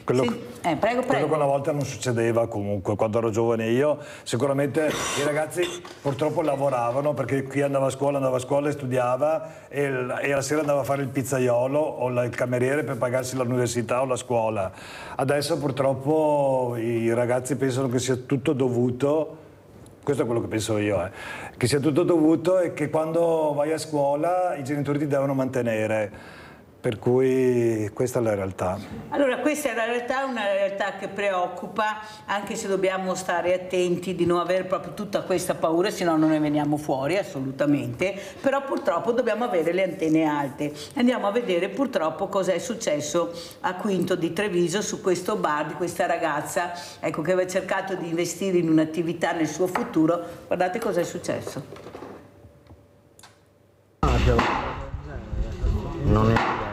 Speaker 4: Quello che una volta non succedeva comunque, quando ero giovane io, sicuramente i ragazzi purtroppo lavoravano, perché chi andava a scuola e studiava, e la sera andava a fare il pizzaiolo o il cameriere per pagarsi l'università o la scuola. Adesso purtroppo i ragazzi pensano che sia tutto dovuto. Questo è quello che penso io, che sia tutto dovuto e che quando vai a scuola i genitori ti devono mantenere. Per cui questa è la realtà. Allora, questa è la realtà, una realtà che preoccupa, anche se dobbiamo stare attenti di non avere proprio tutta questa paura, se no non ne veniamo fuori assolutamente, però purtroppo dobbiamo avere le antenne alte. Andiamo a vedere purtroppo cosa è successo a Quinto di Treviso, su questo bar di questa ragazza, ecco, che aveva cercato di investire in un'attività nel suo futuro. Guardate cosa è successo.
Speaker 6: Non è...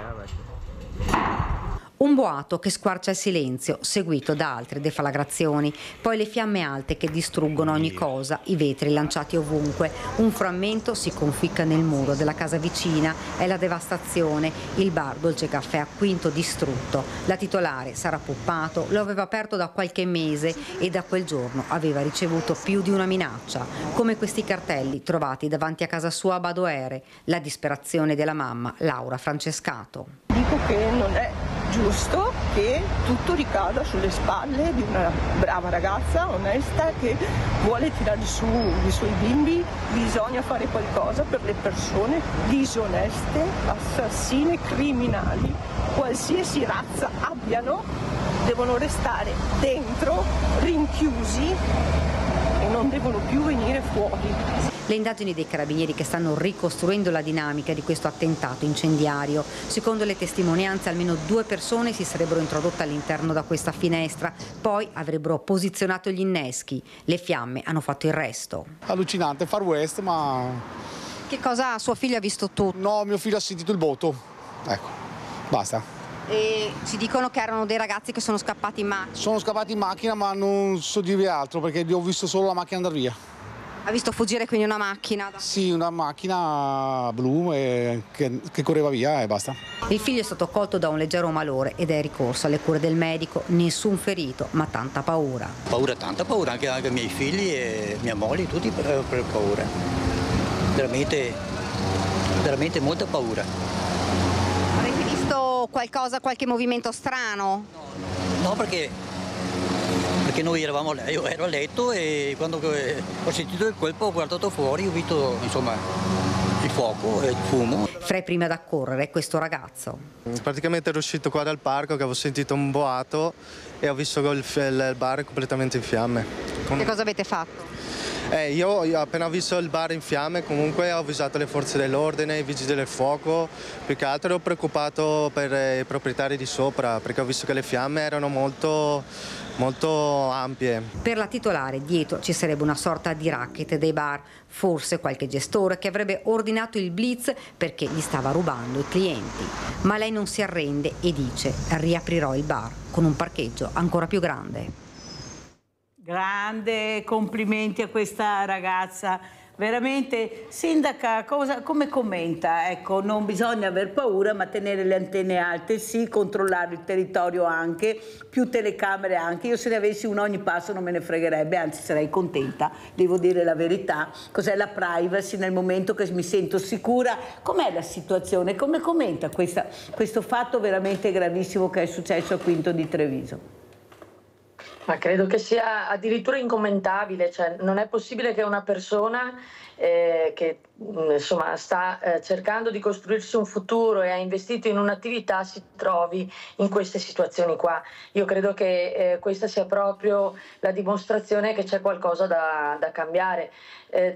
Speaker 6: Un boato che squarcia il silenzio, seguito da altre deflagrazioni, poi le fiamme alte che distruggono ogni cosa, i vetri lanciati ovunque, un frammento si conficca nel muro della casa vicina, è la devastazione, il bar Dolce Caffè a Quinto distrutto, la titolare Sara Puppato lo aveva aperto da qualche mese e da quel giorno aveva ricevuto più di una minaccia, come questi cartelli trovati davanti a casa sua a Badoere, la disperazione della mamma Laura Francescato.
Speaker 8: Dico che non è giusto che tutto ricada sulle spalle di una brava ragazza onesta che vuole tirare su i suoi bimbi. Bisogna fare qualcosa per le persone disoneste, assassine, criminali, qualsiasi razza abbiano, devono restare dentro, rinchiusi, e non devono più venire fuori.
Speaker 6: Le indagini dei carabinieri che stanno ricostruendo la dinamica di questo attentato incendiario. Secondo le testimonianze almeno 2 persone si sarebbero introdotte all'interno da questa finestra, poi avrebbero posizionato gli inneschi. Le fiamme hanno fatto il resto.
Speaker 23: Allucinante, Far West, ma...
Speaker 6: Che cosa ha? Sua figlia ha visto tutto?
Speaker 23: No, mio figlio ha sentito il botto. Ecco, basta.
Speaker 6: E ci dicono che erano dei ragazzi che sono scappati in macchina.
Speaker 23: Sono scappati in macchina, ma non so dirvi altro perché ho visto solo la macchina andare via.
Speaker 6: Ha visto fuggire quindi una macchina?
Speaker 23: Sì, una macchina blu che correva via e basta.
Speaker 6: Il figlio è stato colto da un leggero malore ed è ricorso alle cure del medico. Nessun ferito, ma tanta paura.
Speaker 7: Paura, tanta paura, anche i miei figli e mia moglie, tutti per paura. Veramente molta paura.
Speaker 6: Avete visto qualcosa, qualche movimento strano?
Speaker 7: No, perché noi eravamo là, io ero a letto e quando ho sentito il colpo ho guardato fuori, ho visto insomma il fuoco e il fumo.
Speaker 6: Fra i primi ad accorrere questo ragazzo.
Speaker 9: Praticamente ero uscito qua dal parco che avevo sentito un boato e ho visto il bar completamente in fiamme.
Speaker 6: Che cosa avete fatto?
Speaker 9: Io appena ho visto il bar in fiamme comunque ho avvisato le forze dell'ordine, i vigili del fuoco, più che altro ero preoccupato per i proprietari di sopra perché ho visto che le fiamme erano molto ampie.
Speaker 6: Per la titolare dietro ci sarebbe una sorta di racket dei bar, forse qualche gestore che avrebbe ordinato il blitz perché gli stava rubando i clienti. Ma lei non si arrende e dice: riaprirò il bar con un parcheggio ancora più grande.
Speaker 1: Grande, complimenti a questa ragazza. Veramente, sindaca, come commenta? Ecco, non bisogna aver paura, ma tenere le antenne alte, sì, controllare il territorio anche, più telecamere anche. Io se ne avessi una ogni passo non me ne fregherebbe, anzi sarei contenta, devo dire la verità. Cos'è la privacy nel momento che mi sento sicura? Com'è la situazione? Come commenta questo fatto veramente gravissimo che è successo a Quinto di Treviso?
Speaker 5: Ma credo che sia addirittura incommentabile, cioè non è possibile che una persona che insomma sta cercando di costruirsi un futuro e ha investito in un'attività si trovi in queste situazioni qua. Io credo che questa sia proprio la dimostrazione che c'è qualcosa da cambiare.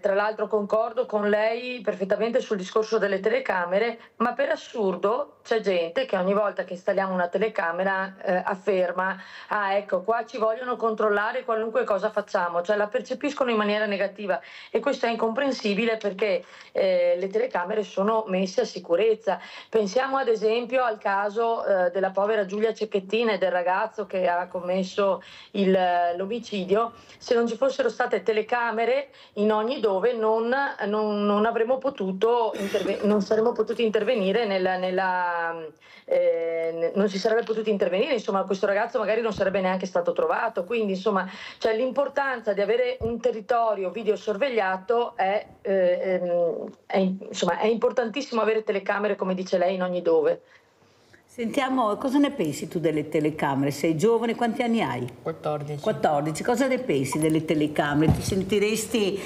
Speaker 5: Tra l'altro concordo con lei perfettamente sul discorso delle telecamere, ma per assurdo c'è gente che ogni volta che installiamo una telecamera afferma: ah, ecco, qua ci vogliono controllare qualunque cosa facciamo, cioè la percepiscono in maniera negativa e questo è incomprensibile perché le telecamere sono messe a sicurezza. Pensiamo ad esempio al caso della povera Giulia Cecchettin e del ragazzo che ha commesso l'omicidio. Se non ci fossero state telecamere in ogni dove non avremmo potuto non saremmo potuti intervenire non si sarebbe potuti intervenire, insomma questo ragazzo magari non sarebbe neanche stato trovato, quindi insomma cioè, l'importanza di avere un territorio videosorvegliato è importantissimo avere telecamere, come dice lei, in ogni dove.
Speaker 1: Sentiamo, cosa ne pensi tu delle telecamere? Sei giovane, quanti anni hai?
Speaker 22: 14.
Speaker 1: 14, cosa ne pensi delle telecamere? Ti sentiresti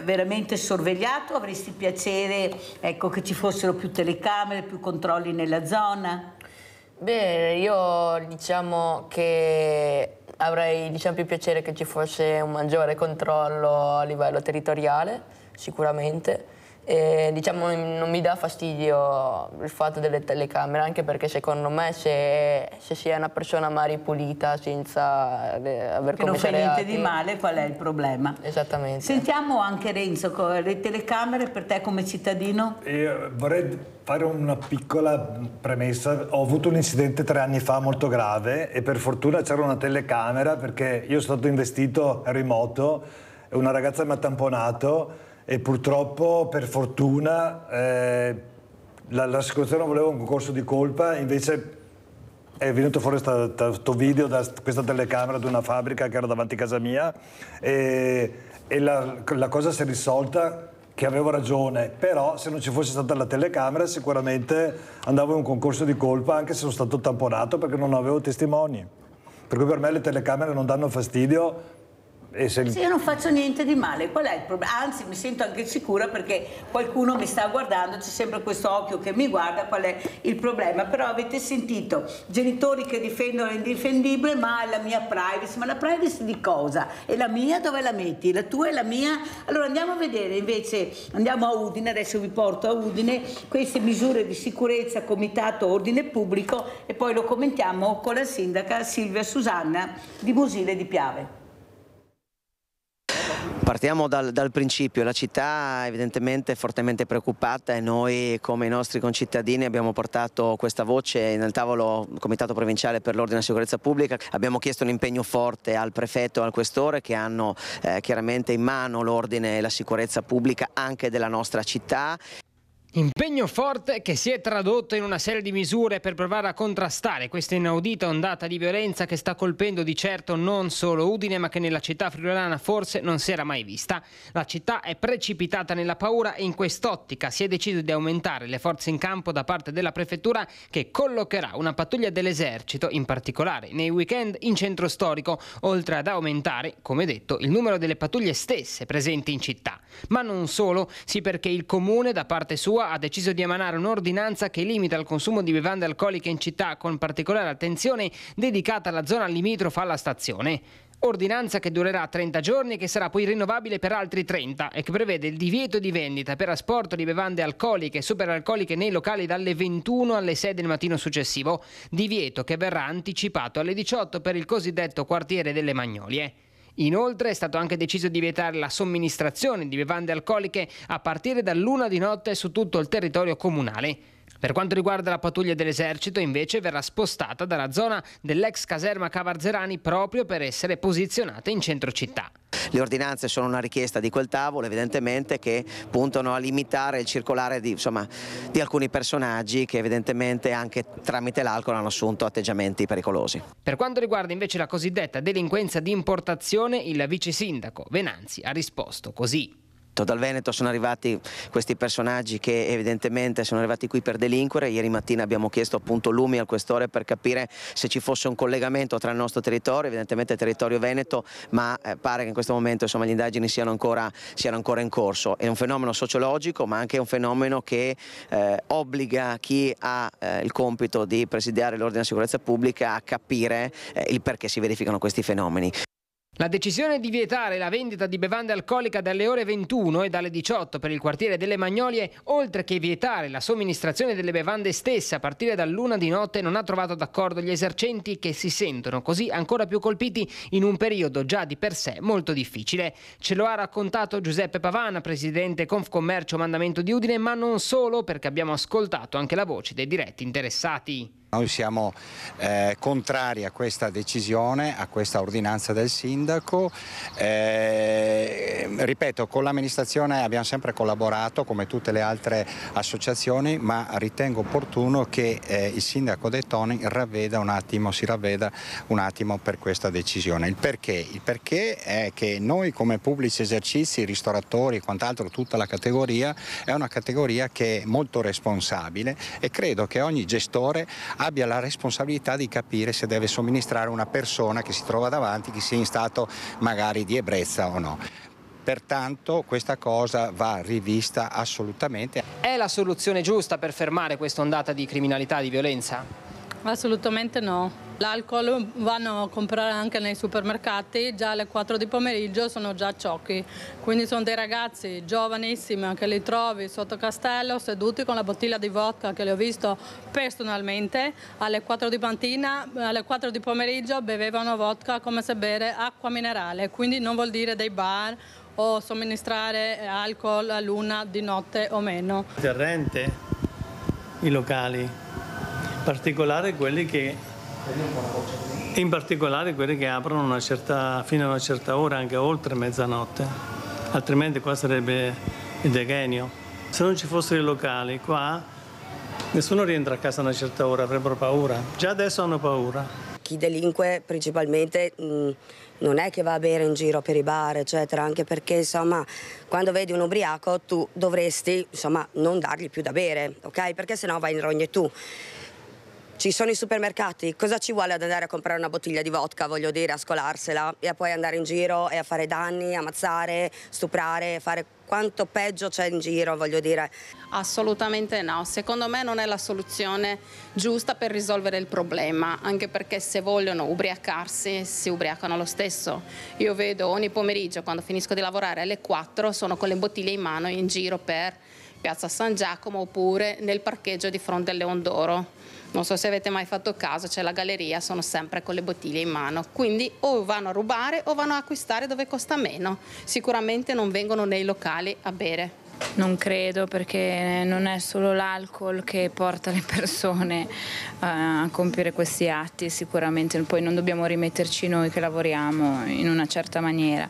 Speaker 1: veramente sorvegliato? Avresti piacere, ecco, che ci fossero più telecamere, più controlli nella zona?
Speaker 22: Beh, io diciamo che avrei più piacere che ci fosse un maggiore controllo a livello territoriale, sicuramente. Diciamo non mi dà fastidio il fatto delle telecamere, anche perché secondo me se si è una persona magari pulita senza aver commesso reati,
Speaker 1: che non fa niente di male, qual è il problema?
Speaker 22: Esattamente.
Speaker 1: Sentiamo anche Renzo, le telecamere per te come cittadino?
Speaker 4: Vorrei fare una piccola premessa. Ho avuto un incidente 3 anni fa molto grave e per fortuna c'era una telecamera perché io sono stato investito a remoto e una ragazza mi ha tamponato. E purtroppo, per fortuna, l'assicurazione voleva un concorso di colpa, invece è venuto fuori questo video da questa telecamera di una fabbrica che era davanti a casa mia e la cosa si è risolta che avevo ragione, però se non ci fosse stata la telecamera sicuramente andavo in un concorso di colpa anche se sono stato tamponato perché non avevo testimoni. Per cui per me le telecamere non danno fastidio.
Speaker 1: Se io non faccio niente di male, qual è il problema? Anzi, mi sento anche sicura perché qualcuno mi sta guardando, c'è sempre questo occhio che mi guarda, qual è il problema? Però avete sentito genitori che difendono l'indifendibile, ma la mia privacy, ma la privacy di cosa? E la mia dove la metti? La tua e la mia? Allora andiamo a vedere invece, andiamo a Udine, adesso vi porto a Udine, queste misure di sicurezza, comitato ordine pubblico e poi lo commentiamo con la sindaca Silvia Susanna di Mosile di Piave.
Speaker 10: Partiamo dal principio. La città evidentemente è fortemente preoccupata e noi come i nostri concittadini abbiamo portato questa voce nel tavolo Comitato Provinciale per l'Ordine e la Sicurezza Pubblica. Abbiamo chiesto un impegno forte al prefetto e al questore che hanno chiaramente in mano l'ordine e la sicurezza pubblica anche della nostra città.
Speaker 11: Impegno forte che si è tradotto in una serie di misure per provare a contrastare questa inaudita ondata di violenza che sta colpendo di certo non solo Udine, ma che nella città friulana forse non si era mai vista. La città è precipitata nella paura e in quest'ottica si è deciso di aumentare le forze in campo da parte della prefettura, che collocherà una pattuglia dell'esercito, in particolare nei weekend in centro storico, oltre ad aumentare, come detto, il numero delle pattuglie stesse presenti in città. Ma non solo, sì, perché il comune da parte sua ha deciso di emanare un'ordinanza che limita il consumo di bevande alcoliche in città, con particolare attenzione dedicata alla zona limitrofa alla stazione. Ordinanza che durerà 30 giorni e che sarà poi rinnovabile per altri 30 e che prevede il divieto di vendita per asporto di bevande alcoliche e superalcoliche nei locali dalle 21 alle 6 del mattino successivo, divieto che verrà anticipato alle 18 per il cosiddetto quartiere delle Magnolie. Inoltre è stato anche deciso di vietare la somministrazione di bevande alcoliche a partire dall'1 di notte su tutto il territorio comunale. Per quanto riguarda la pattuglia dell'esercito, invece, verrà spostata dalla zona dell'ex caserma Cavarzerani proprio per essere posizionata in centro città.
Speaker 10: Le ordinanze sono una richiesta di quel tavolo, evidentemente, che puntano a limitare il circolare di alcuni personaggi che evidentemente anche tramite l'alcol hanno assunto atteggiamenti pericolosi.
Speaker 11: Per quanto riguarda invece la cosiddetta delinquenza di importazione, il vice sindaco Venanzi ha risposto così.
Speaker 10: Dal Veneto sono arrivati questi personaggi che evidentemente sono arrivati qui per delinquere. Ieri mattina abbiamo chiesto appunto lumi al questore per capire se ci fosse un collegamento tra il nostro territorio, evidentemente il territorio veneto, ma pare che in questo momento le indagini siano ancora in corso. È un fenomeno sociologico, ma anche un fenomeno che obbliga chi ha il compito di presidiare l'ordine e la sicurezza pubblica a capire il perché si verificano questi fenomeni.
Speaker 11: La decisione di vietare la vendita di bevande alcoliche dalle ore 21 e dalle 18 per il quartiere delle Magnolie, oltre che vietare la somministrazione delle bevande stesse a partire dall'1 di notte, non ha trovato d'accordo gli esercenti, che si sentono così ancora più colpiti in un periodo già di per sé molto difficile. Ce lo ha raccontato Giuseppe Pavana, presidente Confcommercio Mandamento di Udine, ma non solo, perché abbiamo ascoltato anche la voce dei diretti interessati.
Speaker 12: Noi siamo contrari a questa decisione, a questa ordinanza del sindaco. Ripeto, con l'amministrazione abbiamo sempre collaborato come tutte le altre associazioni, ma ritengo opportuno che il sindaco De Toni si ravveda un attimo per questa decisione. Il perché è che noi come pubblici esercizi, ristoratori e quant'altro, tutta la categoria, è una categoria che è molto responsabile e credo che ogni gestore abbia la responsabilità di capire se deve somministrare una persona che si trova davanti, che sia in stato magari di ebbrezza o no. Pertanto questa cosa va rivista assolutamente.
Speaker 11: È la soluzione giusta per fermare questa ondata di criminalità, di violenza?
Speaker 24: Assolutamente no. L'alcol vanno a comprare anche nei supermercati, già alle 4 di pomeriggio sono già ciocchi, quindi sono dei ragazzi giovanissimi che li trovi sotto castello seduti con la bottiglia di vodka, che li ho visto personalmente, alle 4 di mattina, alle 4 di pomeriggio bevevano vodka come se bere acqua minerale, quindi non vuol dire dei bar o somministrare alcol all'1 di notte o meno.
Speaker 25: Terrente, i locali, in particolare quelli che aprono fino a una certa ora, anche oltre mezzanotte, altrimenti qua sarebbe il dechenio. Se non ci fossero i locali qua, nessuno rientra a casa a una certa ora, avrebbero paura. Già adesso hanno paura.
Speaker 26: Chi delinque principalmente non è che va a bere in giro per i bar, eccetera, anche perché insomma quando vedi un ubriaco tu dovresti non dargli più da bere, ok? Perché sennò vai in rogne tu. Ci sono i supermercati, cosa ci vuole ad andare a comprare una bottiglia di vodka, voglio dire, a scolarsela e a poi andare in giro e a fare danni, ammazzare, stuprare, fare quanto peggio c'è in giro, voglio dire.
Speaker 27: Assolutamente no, secondo me non è la soluzione giusta per risolvere il problema, anche perché se vogliono ubriacarsi si ubriacano lo stesso. Io vedo ogni pomeriggio, quando finisco di lavorare alle 4, sono con le bottiglie in mano in giro per Piazza San Giacomo oppure nel parcheggio di fronte al Leon d'Oro. non so se avete mai fatto caso, c'è la galleria, sono sempre con le bottiglie in mano, quindi o vanno a rubare o vanno a acquistare dove costa meno, sicuramente non vengono nei locali a bere.
Speaker 13: Non credo, perché non è solo l'alcol che porta le persone a compiere questi atti, sicuramente poi non dobbiamo rimetterci noi che lavoriamo in una certa maniera.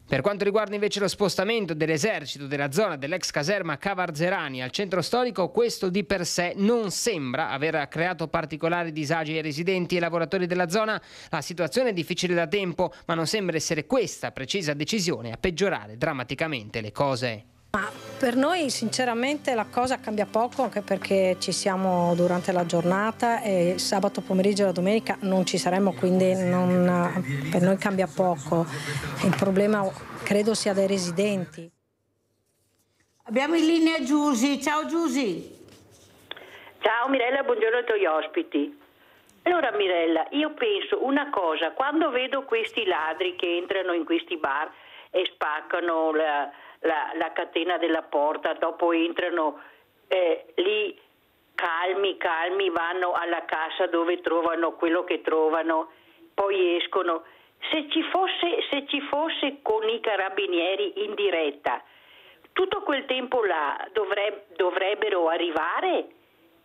Speaker 11: Per quanto riguarda invece lo spostamento dell'esercito della zona dell'ex caserma Cavarzerani al centro storico, questo di per sé non sembra aver creato particolari disagi ai residenti e lavoratori della zona. La situazione è difficile da tempo, ma non sembra essere questa precisa decisione a peggiorare drammaticamente le cose.
Speaker 14: Ma per noi sinceramente la cosa cambia poco, anche perché ci siamo durante la giornata e sabato pomeriggio e la domenica non ci saremo, quindi per noi cambia poco. Il problema credo sia dei residenti.
Speaker 1: Abbiamo in linea Giusy. Ciao Giusy.
Speaker 16: Ciao Mirella, buongiorno ai tuoi ospiti. Allora Mirella, io penso una cosa, quando vedo questi ladri che entrano in questi bar e spaccano la catena della porta, dopo entrano lì calmi, vanno alla cassa dove trovano quello che trovano, poi escono. Se ci fosse con i carabinieri in diretta, tutto quel tempo là dovrebbero arrivare,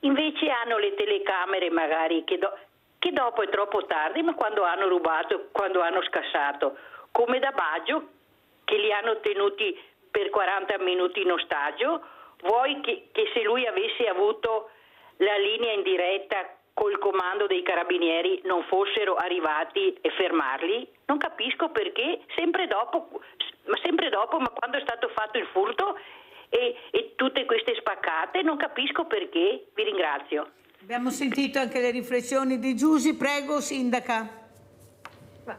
Speaker 16: invece hanno le telecamere magari che dopo è troppo tardi, ma quando hanno rubato, quando hanno scassato, come da Baggio, che li hanno tenuti per 40 minuti in ostaggio. Vuoi che se lui avesse avuto la linea in diretta col comando dei carabinieri non fossero arrivati e fermarli? Non capisco perché, sempre dopo, ma quando è stato fatto il furto e tutte queste spaccate, non capisco perché. Vi ringrazio.
Speaker 1: Abbiamo sentito anche le riflessioni di Giusy, prego Sindaca.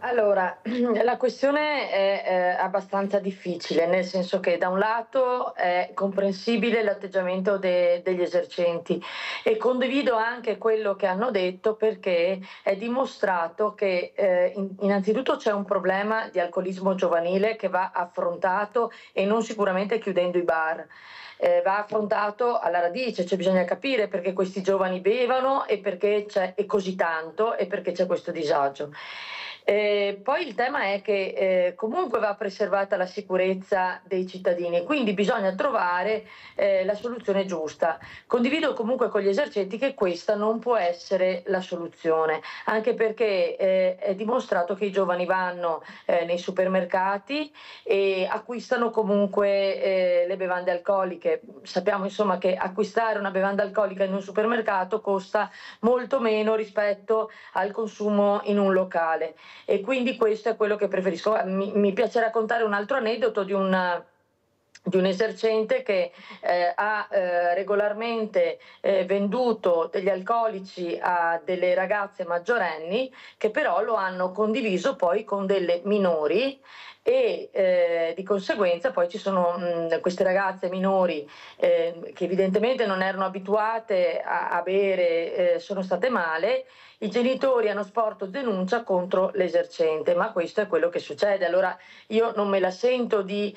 Speaker 5: Allora, la questione è abbastanza difficile, nel senso che da un lato è comprensibile l'atteggiamento degli esercenti e condivido anche quello che hanno detto, perché è dimostrato che innanzitutto c'è un problema di alcolismo giovanile che va affrontato e non sicuramente chiudendo i bar. Va affrontato alla radice, cioè bisogna capire perché questi giovani bevono e perché c'è così tanto e perché c'è questo disagio. Poi il tema è che comunque va preservata la sicurezza dei cittadini, quindi bisogna trovare la soluzione giusta. Condivido comunque con gli esercenti che questa non può essere la soluzione, anche perché è dimostrato che i giovani vanno nei supermercati e acquistano comunque le bevande alcoliche. Sappiamo insomma che acquistare una bevanda alcolica in un supermercato costa molto meno rispetto al consumo in un locale. E quindi questo è quello che preferisco. Mi piace raccontare un altro aneddoto di un esercente che ha regolarmente venduto degli alcolici a delle ragazze maggiorenni, che però lo hanno condiviso poi con delle minori e di conseguenza poi ci sono queste ragazze minori che evidentemente non erano abituate a bere, sono state male. I genitori hanno sporto denuncia contro l'esercente, ma questo è quello che succede. Allora io non me la sento di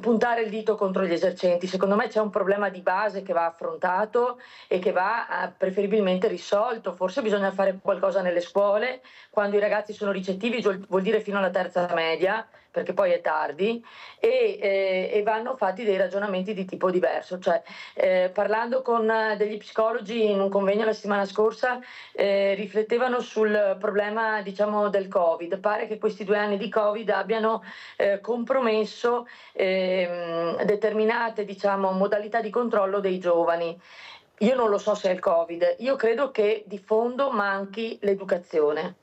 Speaker 5: puntare il dito contro gli esercenti. Secondo me c'è un problema di base che va affrontato e che va preferibilmente risolto. Forse bisogna fare qualcosa nelle scuole, quando i ragazzi sono ricettivi, vuol dire fino alla terza media, perché poi è tardi, e vanno fatti dei ragionamenti di tipo diverso. Cioè, parlando con degli psicologi in un convegno la settimana scorsa, riflettevano sul problema, diciamo, del Covid. Pare che questi 2 anni di Covid abbiano compromesso determinate, diciamo, modalità di controllo dei giovani. Io non lo so se è il Covid, io credo che di fondo manchi l'educazione.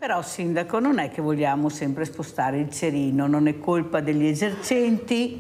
Speaker 1: Però Sindaco, non è che vogliamo sempre spostare il cerino, non è colpa degli esercenti,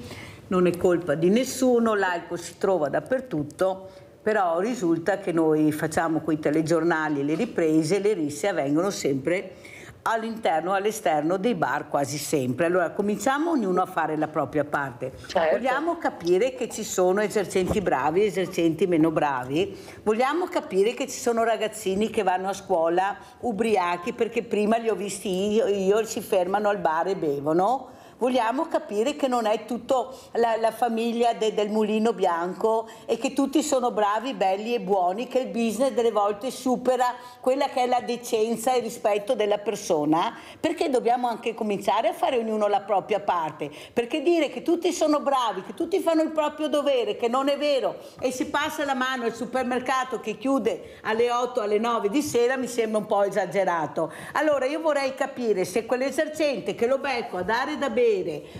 Speaker 1: non è colpa di nessuno, l'alcol si trova dappertutto, però risulta che noi facciamo quei telegiornali, le riprese, le risse avvengono sempre all'interno, all'esterno dei bar quasi sempre. Allora cominciamo ognuno a fare la propria parte. Certo. Vogliamo capire che ci sono esercenti bravi, esercenti meno bravi, vogliamo capire che ci sono ragazzini che vanno a scuola ubriachi perché prima li ho visti io si fermano al bar e bevono. vogliamo capire che non è tutto la famiglia del mulino bianco e che tutti sono bravi, belli e buoni, che il business delle volte supera quella che è la decenza e il rispetto della persona, perché dobbiamo anche cominciare a fare ognuno la propria parte, perché dire che tutti sono bravi, che tutti fanno il proprio dovere, che non è vero, e si passa la mano al supermercato che chiude alle 8, alle 9 di sera, mi sembra un po' esagerato. Allora io vorrei capire se quell'esercente che lo becco a dare da bere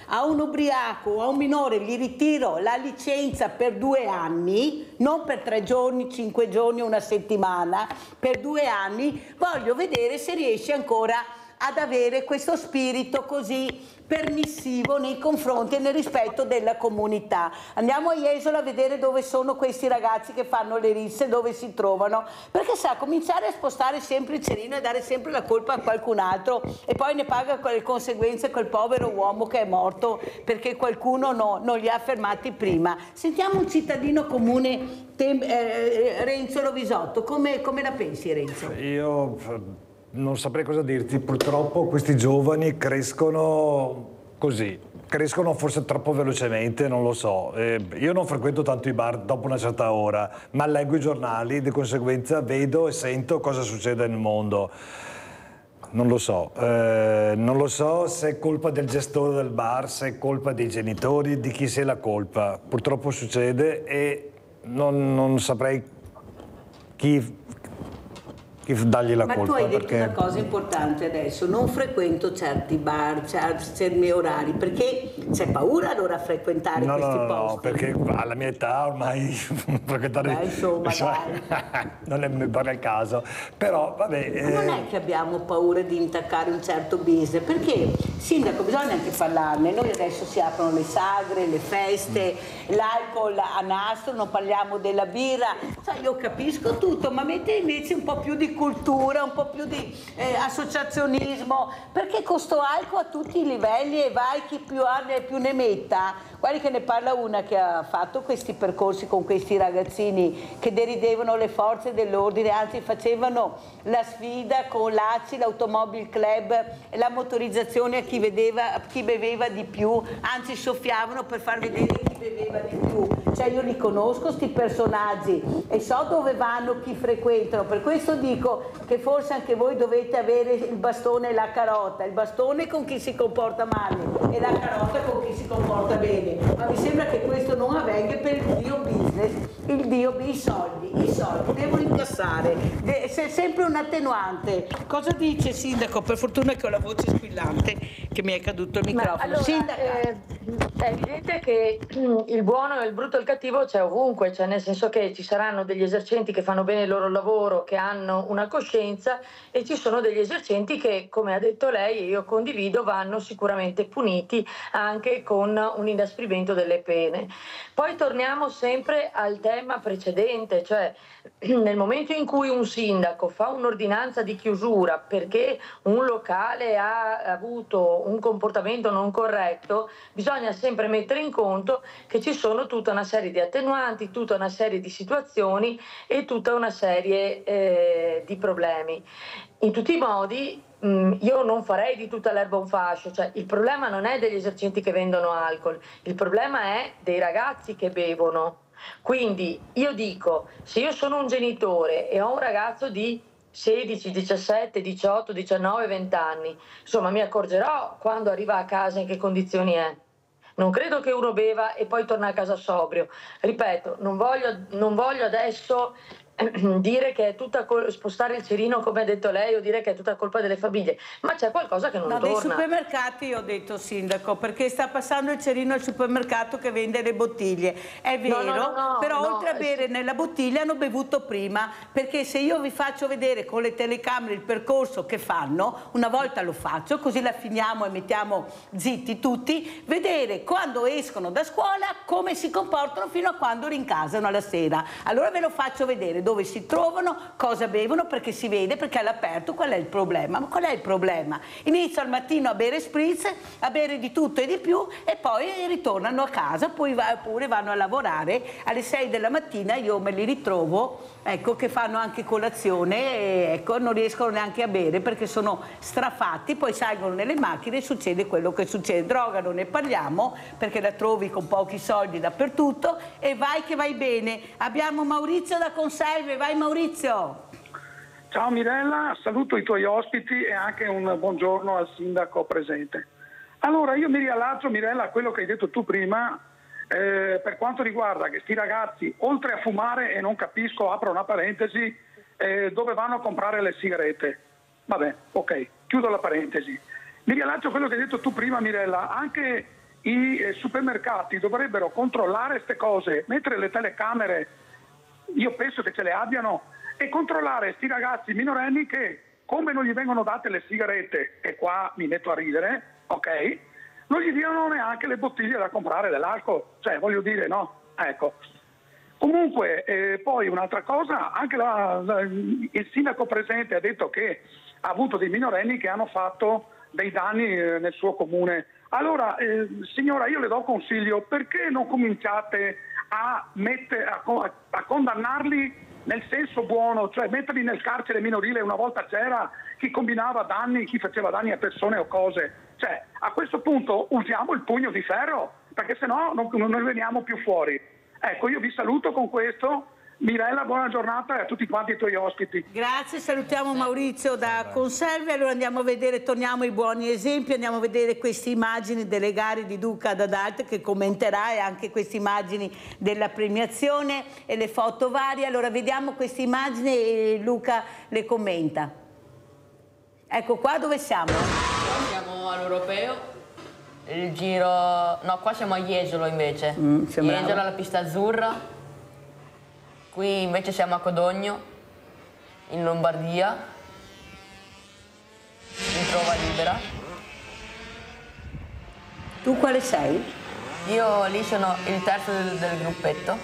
Speaker 1: a un ubriaco o a un minore gli ritiro la licenza per 2 anni, non per 3 giorni, 5 giorni, una settimana, per 2 anni, voglio vedere se riesce ancora ad avere questo spirito così permissivo nei confronti e nel rispetto della comunità. Andiamo a Jesolo a vedere dove sono questi ragazzi che fanno le risse, dove si trovano, perché sa, cominciare a spostare sempre il cerino e dare sempre la colpa a qualcun altro e poi ne paga le conseguenze quel povero uomo che è morto perché qualcuno non li ha fermati prima. Sentiamo un cittadino comune, Renzo Rovisotto, come la pensi, Renzo?
Speaker 4: Io non saprei cosa dirti, purtroppo questi giovani crescono così, crescono forse troppo velocemente, non lo so. Io non frequento tanto i bar dopo una certa ora, ma leggo i giornali, di conseguenza vedo e sento cosa succede nel mondo. Non lo so se è colpa del gestore del bar, se è colpa dei genitori, di chi sia la colpa. Purtroppo succede e non saprei chi dargli la colpa.
Speaker 1: Ma tu hai detto una cosa importante adesso, non frequento certi bar, certi orari, perché c'è paura allora a frequentare questi posti? No,
Speaker 4: perché alla mia età ormai frequentare...
Speaker 1: Beh, insomma,
Speaker 4: non è il caso, però vabbè...
Speaker 1: Ma non è che abbiamo paura di intaccare un certo business, perché, sindaco, bisogna anche parlarne, noi adesso si aprono le sagre, le feste, l'alcol a nastro, non parliamo della birra, cioè, io capisco tutto, ma mette invece un po' più di cultura, un po' più di associazionismo, perché costo alcol a tutti i livelli e vai chi più ha più ne metta. Guardi che ne parla una che ha fatto questi percorsi con questi ragazzini che deridevano le forze dell'ordine, anzi facevano la sfida con l'ACI, l'Automobile Club, la motorizzazione a chi beveva di più, anzi soffiavano per far vedere chi beveva di più. Cioè io li conosco questi personaggi e so dove vanno, chi frequentano, per questo dico che forse anche voi dovete avere il bastone e la carota, il bastone con chi si comporta male e la carota con chi si comporta bene, ma mi sembra che questo non avvenga per il dio business, i soldi devono incassare, è sempre un attenuante. Cosa dice, sindaco? Per fortuna che ho la voce squillante che mi è caduto il microfono.
Speaker 5: Allora, è evidente che il buono, il brutto e il cattivo c'è ovunque, cioè nel senso che ci saranno degli esercenti che fanno bene il loro lavoro, che hanno una coscienza, e ci sono degli esercenti che, come ha detto lei, e io condivido, vanno sicuramente puniti anche con un inasprimento delle pene. Poi torniamo sempre al tema precedente, cioè nel momento in cui un sindaco fa un'ordinanza di chiusura perché un locale ha avuto un comportamento non corretto, bisogna sempre mettere in conto che ci sono tutta una serie di attenuanti, tutta una serie di situazioni e tutta una serie di problemi. In tutti i modi io non farei di tutta l'erba un fascio, cioè il problema non è degli esercenti che vendono alcol, il problema è dei ragazzi che bevono. Quindi io dico, se io sono un genitore e ho un ragazzo di 16, 17, 18, 19, 20 anni, insomma mi accorgerò quando arriva a casa in che condizioni è. Non credo che uno beva e poi torna a casa sobrio. Ripeto, non voglio adesso dire che è tutta spostare il cerino come ha detto lei o dire che è tutta colpa delle famiglie, ma c'è qualcosa che non torna.
Speaker 1: Dei supermercati ho detto, sindaco, perché sta passando il cerino al supermercato che vende le bottiglie, è vero, però oltre a bere nella bottiglia hanno bevuto prima, perché se io vi faccio vedere con le telecamere il percorso che fanno, una volta lo faccio, così la finiamo e mettiamo zitti tutti, vedere quando escono da scuola come si comportano fino a quando rincasano alla sera, allora ve lo faccio vedere. sapere dove si trovano, cosa bevono, perché si vede, perché è all'aperto. Qual è il problema? Ma qual è il problema? Inizio al mattino a bere spritz, a bere di tutto e di più e poi ritornano a casa, poi oppure vanno a lavorare alle 6 della mattina. Io me li ritrovo, ecco, che fanno anche colazione e ecco, non riescono neanche a bere perché sono strafatti, poi salgono nelle macchine e succede quello che succede. Droga non ne parliamo perché la trovi con pochi soldi dappertutto e vai che vai bene. Abbiamo Maurizio da Conserve, vai Maurizio.
Speaker 2: Ciao Mirella, saluto i tuoi ospiti e anche un buongiorno al sindaco presente. Allora io mi riallaccio, Mirella, a quello che hai detto tu prima per quanto riguarda che sti ragazzi, oltre a fumare, e non capisco, apro una parentesi, dove vanno a comprare le sigarette. Vabbè, ok, chiudo la parentesi. Mi riallaccio a quello che hai detto tu prima, Mirella, anche i supermercati dovrebbero controllare queste cose, mettere le telecamere, io penso che ce le abbiano, e controllare sti ragazzi minorenni che, come non gli vengono date le sigarette, e qua mi metto a ridere, ok, non gli diano neanche le bottiglie da comprare dell'alcol, cioè voglio dire, no? Ecco. Comunque, poi un'altra cosa, anche il sindaco presente ha detto che ha avuto dei minorenni che hanno fatto dei danni nel suo comune. Allora, signora, io le do consiglio, perché non cominciate a condannarli nel senso buono, cioè metterli nel carcere minorile? Una volta c'era chi combinava danni, chi faceva danni a persone o cose. Cioè, a questo punto usiamo il pugno di ferro, perché sennò non veniamo più fuori. Ecco, io vi saluto con questo. Mirella, buona giornata e a tutti quanti i tuoi ospiti.
Speaker 1: Grazie, salutiamo Maurizio da Conserve. Allora andiamo a vedere, torniamo ai buoni esempi, andiamo a vedere queste immagini delle gare di Duca ad Adalte che commenterà, e anche queste immagini della premiazione e le foto varie. Allora vediamo queste immagini e Luca le commenta. Ecco qua dove siamo?
Speaker 22: Siamo all'Europeo, il giro... no, qua siamo a Jesolo invece. Jesolo alla pista azzurra. Qui invece siamo a Codogno, in Lombardia, in prova libera.
Speaker 1: Tu quale sei?
Speaker 22: Io lì sono il terzo del gruppetto.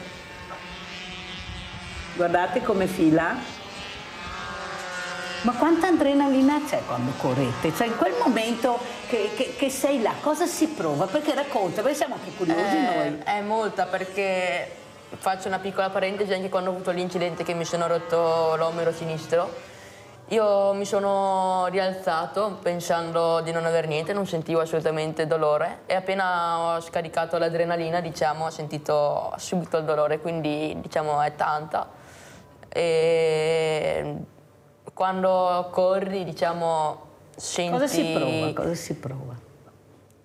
Speaker 1: Guardate come fila. Ma quanta adrenalina c'è quando correte? Cioè in quel momento che sei là, cosa si prova? Perché racconta, perché siamo anche curiosi noi.
Speaker 22: È molta, perché... Faccio una piccola parentesi, anche quando ho avuto l'incidente che mi sono rotto l'omero sinistro, io mi sono rialzato pensando di non aver niente, non sentivo assolutamente dolore e appena ho scaricato l'adrenalina, diciamo, ho sentito subito il dolore, quindi diciamo è tanta. E quando corri, diciamo, senti...
Speaker 1: Cosa si prova? Cosa si prova?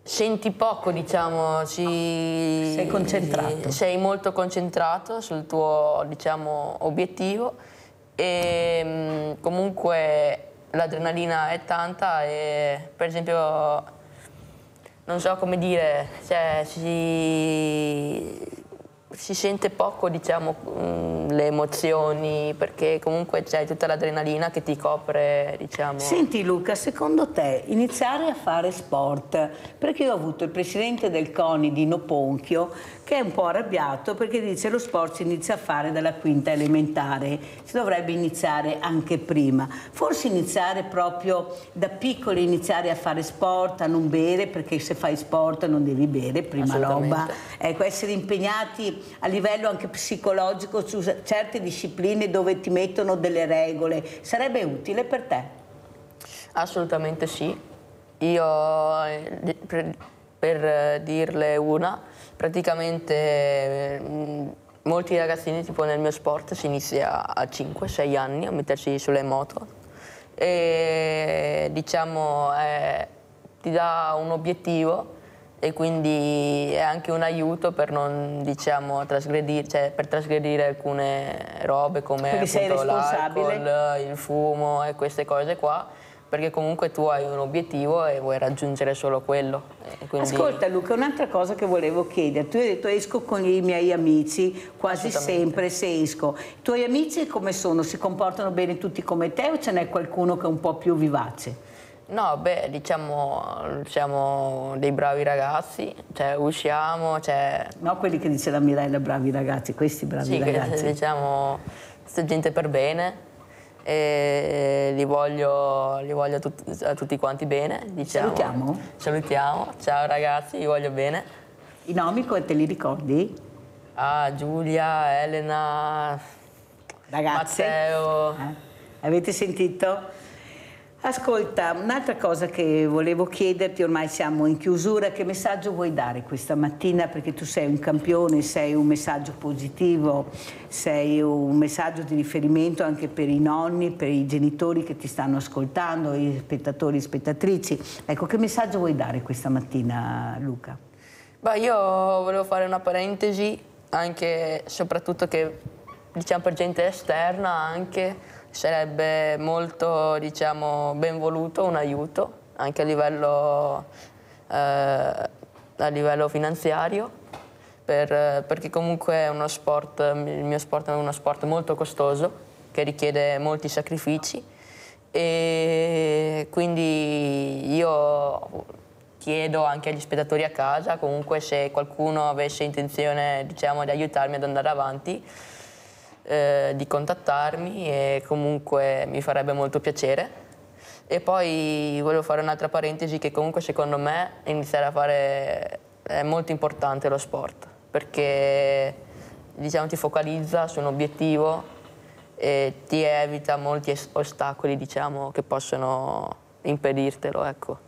Speaker 22: Senti poco, diciamo, sei
Speaker 1: concentrato.
Speaker 22: Sei molto concentrato sul tuo, diciamo, obiettivo e comunque l'adrenalina è tanta e per esempio non so come dire, cioè si sente poco, diciamo, le emozioni, perché comunque c'è tutta l'adrenalina che ti copre, diciamo.
Speaker 1: Senti Luca, secondo te iniziare a fare sport, perché io ho avuto il presidente del CONI Dino Ponchio che è un po' arrabbiato perché dice lo sport si inizia a fare dalla quinta elementare, si dovrebbe iniziare anche prima, forse iniziare proprio da piccoli, iniziare a fare sport, a non bere, perché se fai sport non devi bere, prima roba, ecco, essere impegnati a livello anche psicologico su certe discipline dove ti mettono delle regole, sarebbe utile per te?
Speaker 22: Assolutamente sì. Io, per dirle una, praticamente molti ragazzini, tipo nel mio sport, si inizia a 5-6 anni a mettersi sulle moto e diciamo ti dà un obiettivo e quindi è anche un aiuto per non, diciamo, trasgredire, cioè per trasgredire alcune robe come appunto l'alcol, il fumo e queste cose qua, perché comunque tu hai un obiettivo e vuoi raggiungere solo quello. Quindi...
Speaker 1: Ascolta Luca, un'altra cosa che volevo chiedere, tu hai detto esco con i miei amici, quasi sempre se esco, i tuoi amici come sono? Si comportano bene tutti come te o ce n'è qualcuno che è un po' più vivace?
Speaker 22: No, beh, diciamo, siamo dei bravi ragazzi, cioè usciamo, cioè...
Speaker 1: No, quelli che dice la Mirella, bravi ragazzi, questi bravi ragazzi.
Speaker 22: Sì, diciamo, questa gente per bene e li voglio a tutti quanti bene, diciamo. Salutiamo, ciao ragazzi, vi voglio bene.
Speaker 1: I nomi te li ricordi?
Speaker 22: Giulia, Elena,
Speaker 1: ragazze.
Speaker 22: Matteo.
Speaker 1: Avete sentito? Ascolta, un'altra cosa che volevo chiederti, ormai siamo in chiusura, che messaggio vuoi dare questa mattina? Perché tu sei un campione, sei un messaggio positivo, sei un messaggio di riferimento anche per i nonni, per i genitori che ti stanno ascoltando, i spettatori e spettatrici. Ecco, che messaggio vuoi dare questa mattina, Luca?
Speaker 22: Beh, io volevo fare una parentesi, anche soprattutto che, diciamo, per gente esterna anche, sarebbe molto, diciamo, ben voluto un aiuto anche a livello finanziario, perché comunque è uno sport, il mio sport è uno sport molto costoso che richiede molti sacrifici, e quindi io chiedo anche agli spettatori a casa, comunque, se qualcuno avesse intenzione, diciamo, di aiutarmi ad andare avanti, di contattarmi, e comunque mi farebbe molto piacere. E poi volevo fare un'altra parentesi, che comunque secondo me iniziare a fare è molto importante lo sport, perché, diciamo, ti focalizza su un obiettivo e ti evita molti ostacoli, diciamo, che possono impedirtelo, ecco.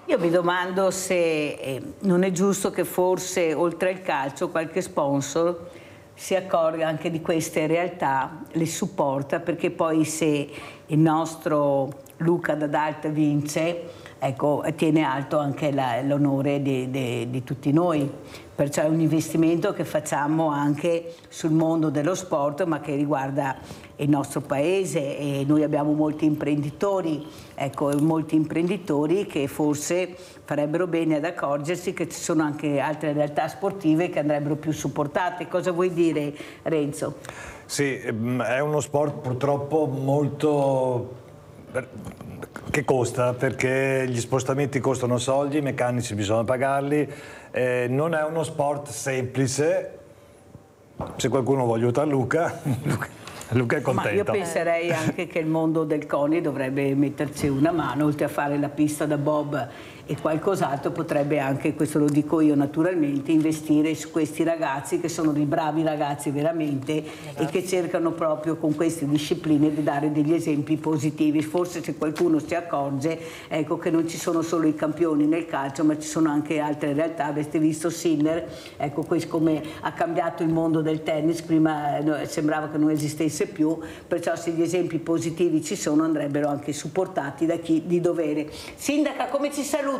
Speaker 1: Io mi domando se non è giusto che forse oltre al calcio qualche sponsor si accorga anche di queste realtà, le supporta, perché poi se il nostro Luca D'Adalt vince, ecco, tiene alto anche l'onore di tutti noi. Perciò è un investimento che facciamo anche sul mondo dello sport, ma che riguarda il nostro paese, e noi abbiamo molti imprenditori, ecco, molti imprenditori che forse farebbero bene ad accorgersi che ci sono anche altre realtà sportive che andrebbero più supportate. Cosa vuoi dire, Renzo?
Speaker 4: Sì, è uno sport purtroppo molto che costa, perché gli spostamenti costano soldi, i meccanici bisogna pagarli, non è uno sport semplice. Se qualcuno vuole aiutare Luca è contento.
Speaker 1: Ma io penserei anche che il mondo del CONI dovrebbe metterci una mano, oltre a fare la pista da bob e qualcos'altro, potrebbe anche, questo lo dico io naturalmente, investire su questi ragazzi che sono dei bravi ragazzi veramente, e che cercano proprio con queste discipline di dare degli esempi positivi. Forse se qualcuno si accorge, ecco, che non ci sono solo i campioni nel calcio, ma ci sono anche altre realtà. Avete visto Sinner, ecco, questo come ha cambiato il mondo del tennis, prima sembrava che non esistesse più, perciò se gli esempi positivi ci sono andrebbero anche supportati da chi di dovere. Sindaca, come ci saluta?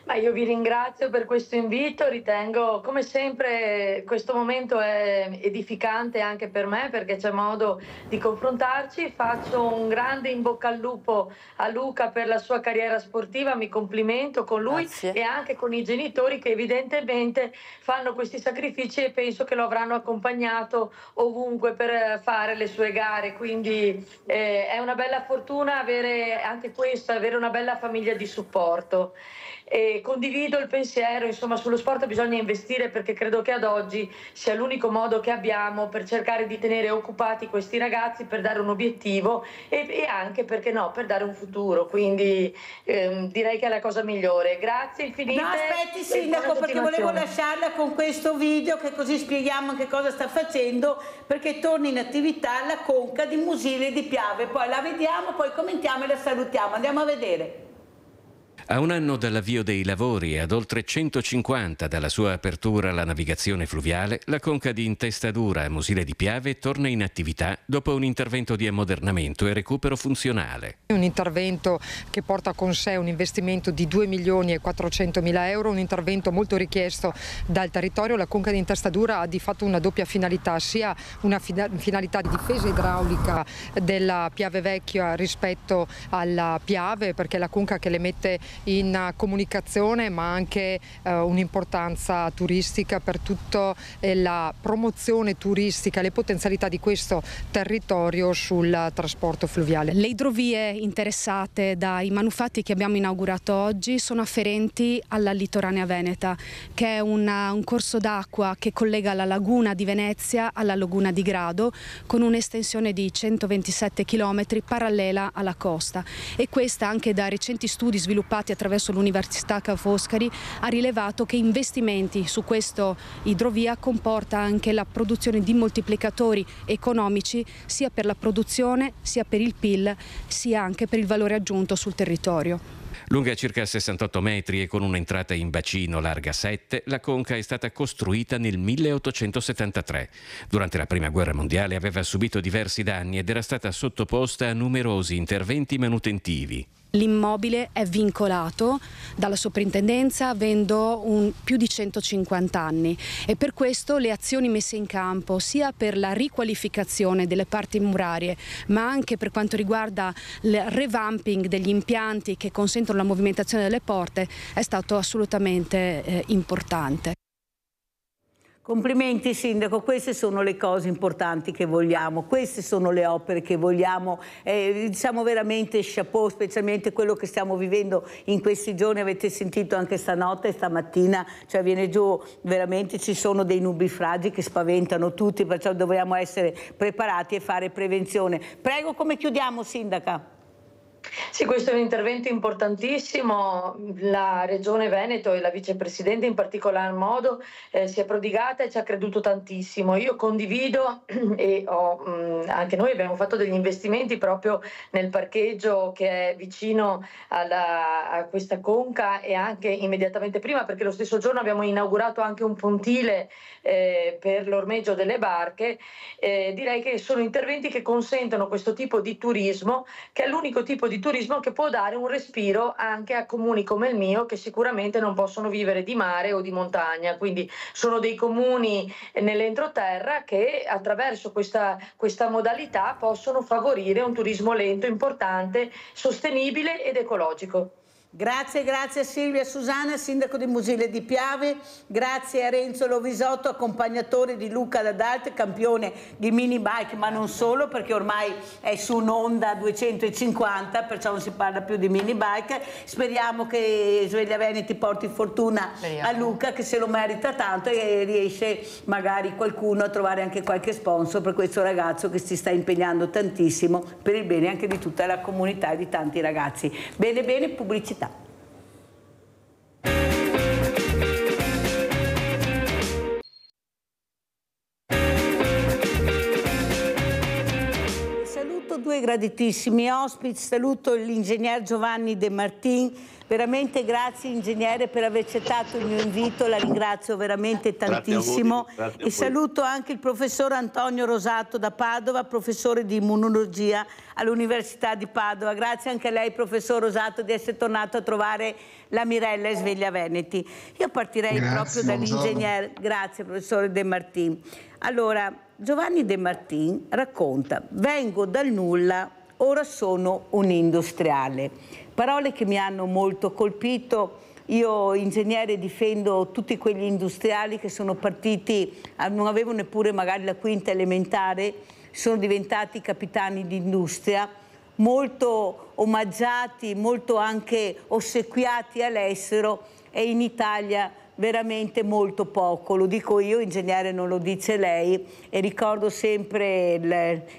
Speaker 5: Ma io vi ringrazio per questo invito, ritengo come sempre questo momento è edificante anche per me, perché c'è modo di confrontarci. Faccio un grande in bocca al lupo a Luca per la sua carriera sportiva, mi complimento con lui. Grazie. E anche con i genitori che evidentemente fanno questi sacrifici, e penso che lo avranno accompagnato ovunque per fare le sue gare, quindi è una bella fortuna avere anche questo, avere una bella famiglia di supporto. E condivido il pensiero, insomma, sullo sport bisogna investire, perché credo che ad oggi sia l'unico modo che abbiamo per cercare di tenere occupati questi ragazzi, per dare un obiettivo e anche, perché no, per dare un futuro, quindi direi che è la cosa migliore. Grazie infinite.
Speaker 1: No, aspetti Sindaco, perché volevo lasciarla con questo video, che così spieghiamo che cosa sta facendo, perché torna in attività la conca di Musile di Piave, poi la vediamo, poi commentiamo e la salutiamo. Andiamo a vedere.
Speaker 3: A un anno dall'avvio dei lavori e ad oltre 150 dalla sua apertura alla navigazione fluviale, la conca di Intestadura a Musile di Piave torna in attività dopo un intervento di ammodernamento e recupero funzionale.
Speaker 15: Un intervento che porta con sé un investimento di 2.400.000 euro, un intervento molto richiesto dal territorio. La conca di Intestadura ha di fatto una doppia finalità, sia una finalità di difesa idraulica della Piave Vecchia rispetto alla Piave, perché è la conca che le mette in comunicazione, ma anche un'importanza turistica per tutta la promozione turistica, le potenzialità di questo territorio sul trasporto fluviale.
Speaker 8: Le idrovie interessate dai manufatti che abbiamo inaugurato oggi sono afferenti alla litoranea veneta, che è un corso d'acqua che collega la laguna di Venezia alla laguna di Grado, con un'estensione di 127 km parallela alla costa, e questa, anche da recenti studi sviluppati attraverso l'Università Ca' Foscari, ha rilevato che investimenti su questa idrovia comporta anche la produzione di moltiplicatori economici sia per la produzione, sia per il PIL, sia anche per il valore aggiunto sul territorio.
Speaker 3: Lunga circa 68 metri e con un'entrata in bacino larga 7, la conca è stata costruita nel 1873. Durante la Prima Guerra Mondiale aveva subito diversi danni ed era stata sottoposta a numerosi interventi manutentivi.
Speaker 8: L'immobile è vincolato dalla soprintendenza avendo più di 150 anni, e per questo le azioni messe in campo sia per la riqualificazione delle parti murarie, ma anche per quanto riguarda il revamping degli impianti che consentono la movimentazione delle porte, è stato assolutamente importante.
Speaker 1: Complimenti Sindaco, queste sono le cose importanti che vogliamo, queste sono le opere che vogliamo, diciamo veramente chapeau, specialmente quello che stiamo vivendo in questi giorni. Avete sentito anche stanotte e stamattina, cioè viene giù veramente, ci sono dei nubifragi che spaventano tutti, perciò dobbiamo essere preparati e fare prevenzione. Prego, come chiudiamo Sindaca?
Speaker 5: Sì, questo è un intervento importantissimo. La Regione Veneto e la Vicepresidente in particolar modo si è prodigata e ci ha creduto tantissimo. Io condivido e anche noi abbiamo fatto degli investimenti proprio nel parcheggio che è vicino a questa conca, e anche immediatamente prima, perché lo stesso giorno abbiamo inaugurato anche un pontile per l'ormeggio delle barche. Direi che sono interventi che consentono questo tipo di turismo, che è l'unico tipo di turismo che può dare un respiro anche a comuni come il mio, che sicuramente non possono vivere di mare o di montagna. Quindi sono dei comuni nell'entroterra che attraverso questa modalità possono favorire un turismo lento, importante, sostenibile ed ecologico.
Speaker 1: Grazie a Silvia Susana, Sindaco di Musile di Piave, grazie a Renzo Lovisotto, accompagnatore di Luca D'Adalt, campione di mini bike, ma non solo, perché ormai è su un'onda 250, perciò non si parla più di mini bike. Speriamo che Sveglia Veneti porti fortuna a Luca, che se lo merita tanto, e riesce magari qualcuno a trovare anche qualche sponsor per questo ragazzo che si sta impegnando tantissimo per il bene anche di tutta la comunità e di tanti ragazzi. Bene, pubblicità. Saluto due graditissimi ospiti, saluto l'ingegner Giovanni De Martin. Veramente grazie ingegnere per aver accettato il mio invito, la ringrazio veramente tantissimo. Grazie a voi. Saluto anche il professor Antonio Rosato da Padova, professore di immunologia all'Università di Padova. Grazie anche a lei professor Rosato di essere tornato a trovare la Mirella e Sveglia Veneti. Io partirei proprio dall'ingegnere, grazie professore De Martin. Allora, Giovanni De Martin racconta: vengo dal nulla, ora sono un industriale. Parole che mi hanno molto colpito. Io, ingegnere, difendo tutti quegli industriali che sono partiti, non avevano neppure magari la quinta elementare, sono diventati capitani d'industria, molto omaggiati, molto anche ossequiati all'estero, e in Italia veramente molto poco. Lo dico io, ingegnere, non lo dice lei, e ricordo sempre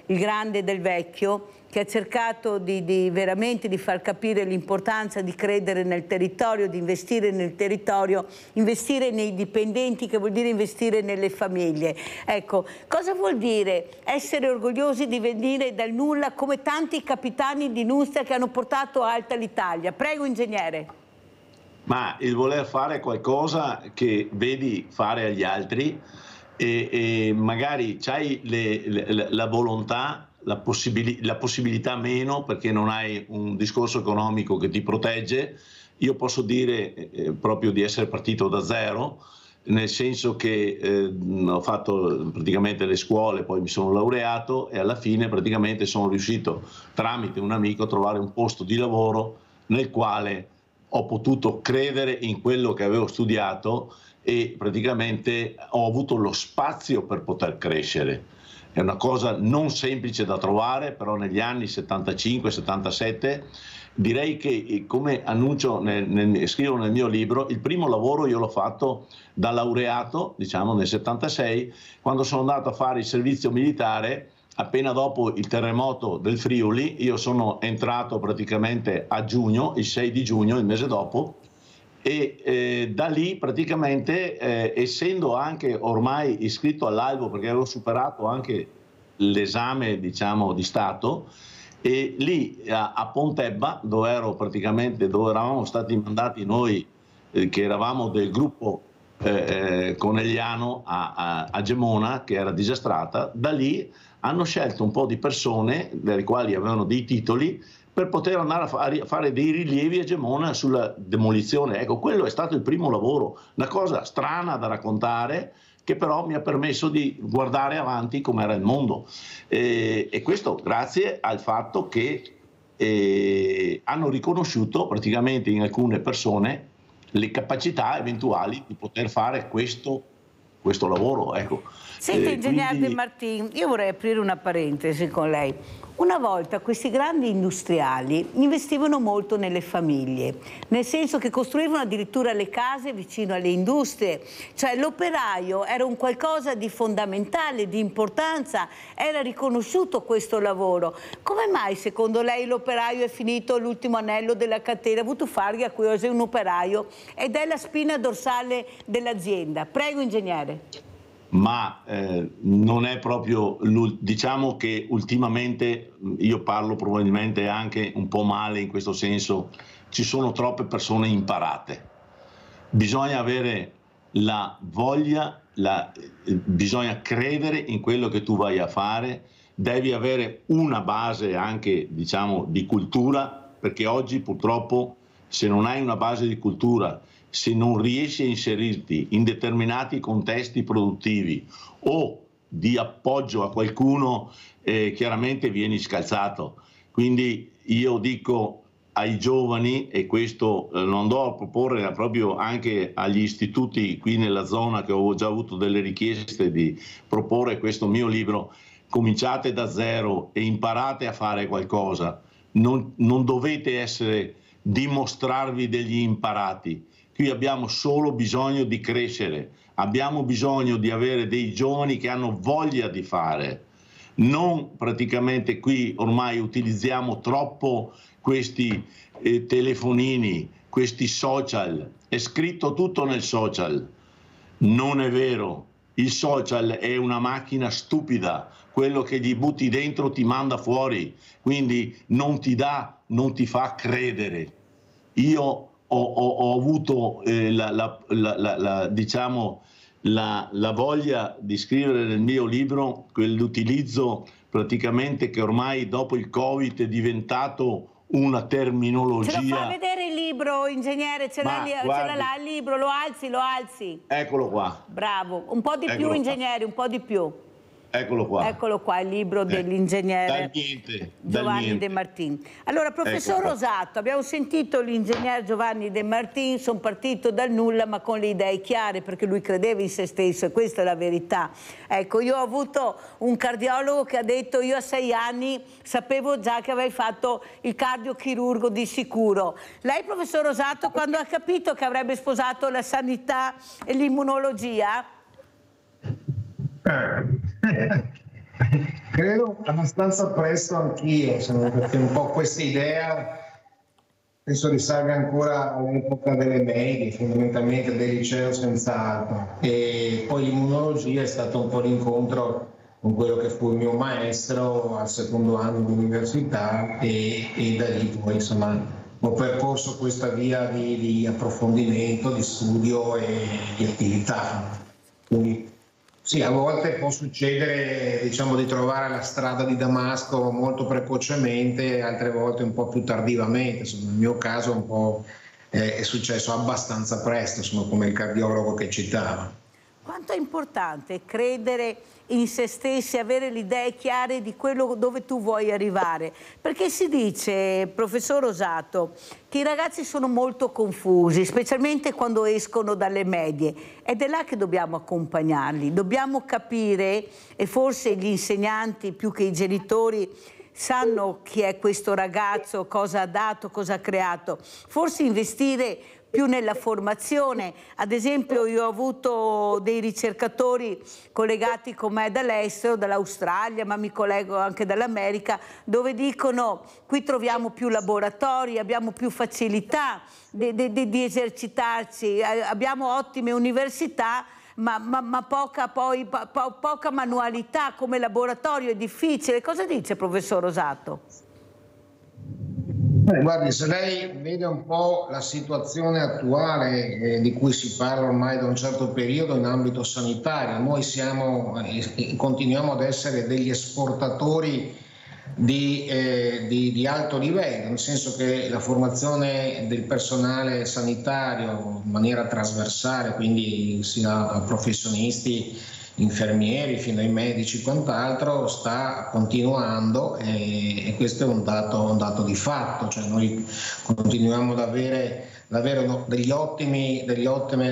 Speaker 1: il grande Del Vecchio, che ha cercato veramente di far capire l'importanza di credere nel territorio, di investire nel territorio, investire nei dipendenti, che vuol dire investire nelle famiglie. Ecco, cosa vuol dire essere orgogliosi di venire dal nulla come tanti capitani di industria che hanno portato alta l'Italia? Prego, ingegnere.
Speaker 17: Ma il voler fare qualcosa che vedi fare agli altri e magari c'hai la volontà, la possibilità meno, perché non hai un discorso economico che ti protegge. Io posso dire proprio di essere partito da zero, nel senso che ho fatto praticamente le scuole, poi mi sono laureato e alla fine praticamente sono riuscito tramite un amico a trovare un posto di lavoro nel quale ho potuto credere in quello che avevo studiato e praticamente ho avuto lo spazio per poter crescere. È una cosa non semplice da trovare, però negli anni 75-77 direi che, come annuncio, scrivo nel mio libro, il primo lavoro io l'ho fatto da laureato, diciamo nel 76, quando sono andato a fare il servizio militare. Appena dopo il terremoto del Friuli, io sono entrato praticamente a giugno, il 6 di giugno, il mese dopo, e da lì praticamente, essendo anche ormai iscritto all'albo, perché avevo superato anche l'esame, diciamo, di Stato, e lì a Pontebba, dove eravamo stati mandati noi, che eravamo del gruppo conegliano a Gemona, che era disastrata, da lì hanno scelto un po' di persone, delle quali avevano dei titoli, per poter andare a fare dei rilievi a Gemona sulla demolizione. Ecco, quello è stato il primo lavoro, una cosa strana da raccontare, che però mi ha permesso di guardare avanti com'era il mondo. E questo grazie al fatto che hanno riconosciuto praticamente in alcune persone le capacità eventuali di poter fare questo lavoro. Ecco.
Speaker 1: Senti, ingegner De Martin, io vorrei aprire una parentesi con lei. Una volta questi grandi industriali investivano molto nelle famiglie, nel senso che costruivano addirittura le case vicino alle industrie, cioè l'operaio era un qualcosa di fondamentale, di importanza, era riconosciuto questo lavoro. Come mai secondo lei l'operaio è finito l'ultimo anello della catena? Vutufarghi a cui è un operaio ed è la spina dorsale dell'azienda. Prego, ingegnere.
Speaker 17: Ma non è proprio, diciamo che ultimamente, io parlo probabilmente anche un po' male in questo senso, ci sono troppe persone imparate. Bisogna avere la voglia, bisogna credere in quello che tu vai a fare, devi avere una base anche, diciamo, di cultura, perché oggi purtroppo se non hai una base di cultura, se non riesci a inserirti in determinati contesti produttivi o di appoggio a qualcuno, chiaramente vieni scalzato. Quindi io dico ai giovani, e questo lo andò a proporre proprio anche agli istituti qui nella zona, che ho già avuto delle richieste di proporre questo mio libro: cominciate da zero e imparate a fare qualcosa, non dovete dimostrarvi degli imparati. Qui abbiamo solo bisogno di crescere, abbiamo bisogno di avere dei giovani che hanno voglia di fare. Non praticamente qui ormai utilizziamo troppo questi telefonini, questi social, è scritto tutto nel social. Non è vero, il social è una macchina stupida, quello che gli butti dentro ti manda fuori, quindi non ti fa credere. Io ho avuto diciamo, la voglia di scrivere nel mio libro quell'utilizzo praticamente che ormai dopo il Covid è diventato una terminologia.
Speaker 1: Ce lo fa vedere il libro, ingegnere? Ce l'ha là il libro, lo alzi.
Speaker 17: Eccolo qua.
Speaker 1: Bravo, un po' di più, ingegnere, un po' di più.
Speaker 17: Eccolo qua.
Speaker 1: Eccolo qua, il libro dell'ingegnere Giovanni De Martin. Allora, professor Rosato, abbiamo sentito l'ingegnere Giovanni De Martin, sono partito dal nulla ma con le idee chiare, perché lui credeva in se stesso e questa è la verità. Ecco, io ho avuto un cardiologo che ha detto: io a 6 anni sapevo già che avevi fatto il cardiochirurgo di sicuro. Lei, professor Rosato, quando ha capito che avrebbe sposato la sanità e l'immunologia?
Speaker 7: Credo abbastanza presto anch'io, perché un po' questa idea penso risalga ancora all'epoca delle medie, fondamentalmente del liceo senz'altro, e poi l'immunologia è stato un po' l'incontro con quello che fu il mio maestro al secondo anno di università e da lì poi insomma ho percorso questa via di approfondimento, di studio e di attività. Quindi, sì, a volte può succedere, diciamo, di trovare la strada di Damasco molto precocemente, altre volte un po' più tardivamente. Insomma, nel mio caso un po' è successo abbastanza presto, insomma, come il cardiologo che citava.
Speaker 1: quanto è importante credere in se stessi, avere le idee chiare di quello dove tu vuoi arrivare. Perché si dice, professor Rosato, che i ragazzi sono molto confusi, specialmente quando escono dalle medie, ed è là che dobbiamo accompagnarli, dobbiamo capire, e forse gli insegnanti più che i genitori sanno chi è questo ragazzo, cosa ha dato, cosa ha creato, forse investire più nella formazione. Ad esempio io ho avuto dei ricercatori collegati con me dall'estero, dall'Australia, ma mi collego anche dall'America, dove dicono qui troviamo più laboratori, abbiamo più facilità di esercitarci, abbiamo ottime università, ma poca manualità, come laboratorio è difficile. Cosa dice professor Rosato?
Speaker 7: Guardi, se lei vede un po' la situazione attuale di cui si parla ormai da un certo periodo in ambito sanitario, noi continuiamo ad essere degli esportatori di alto livello, nel senso che la formazione del personale sanitario in maniera trasversale, quindi sia professionisti, infermieri fino ai medici, quant'altro, sta continuando e questo è un dato di fatto, cioè noi continuiamo ad avere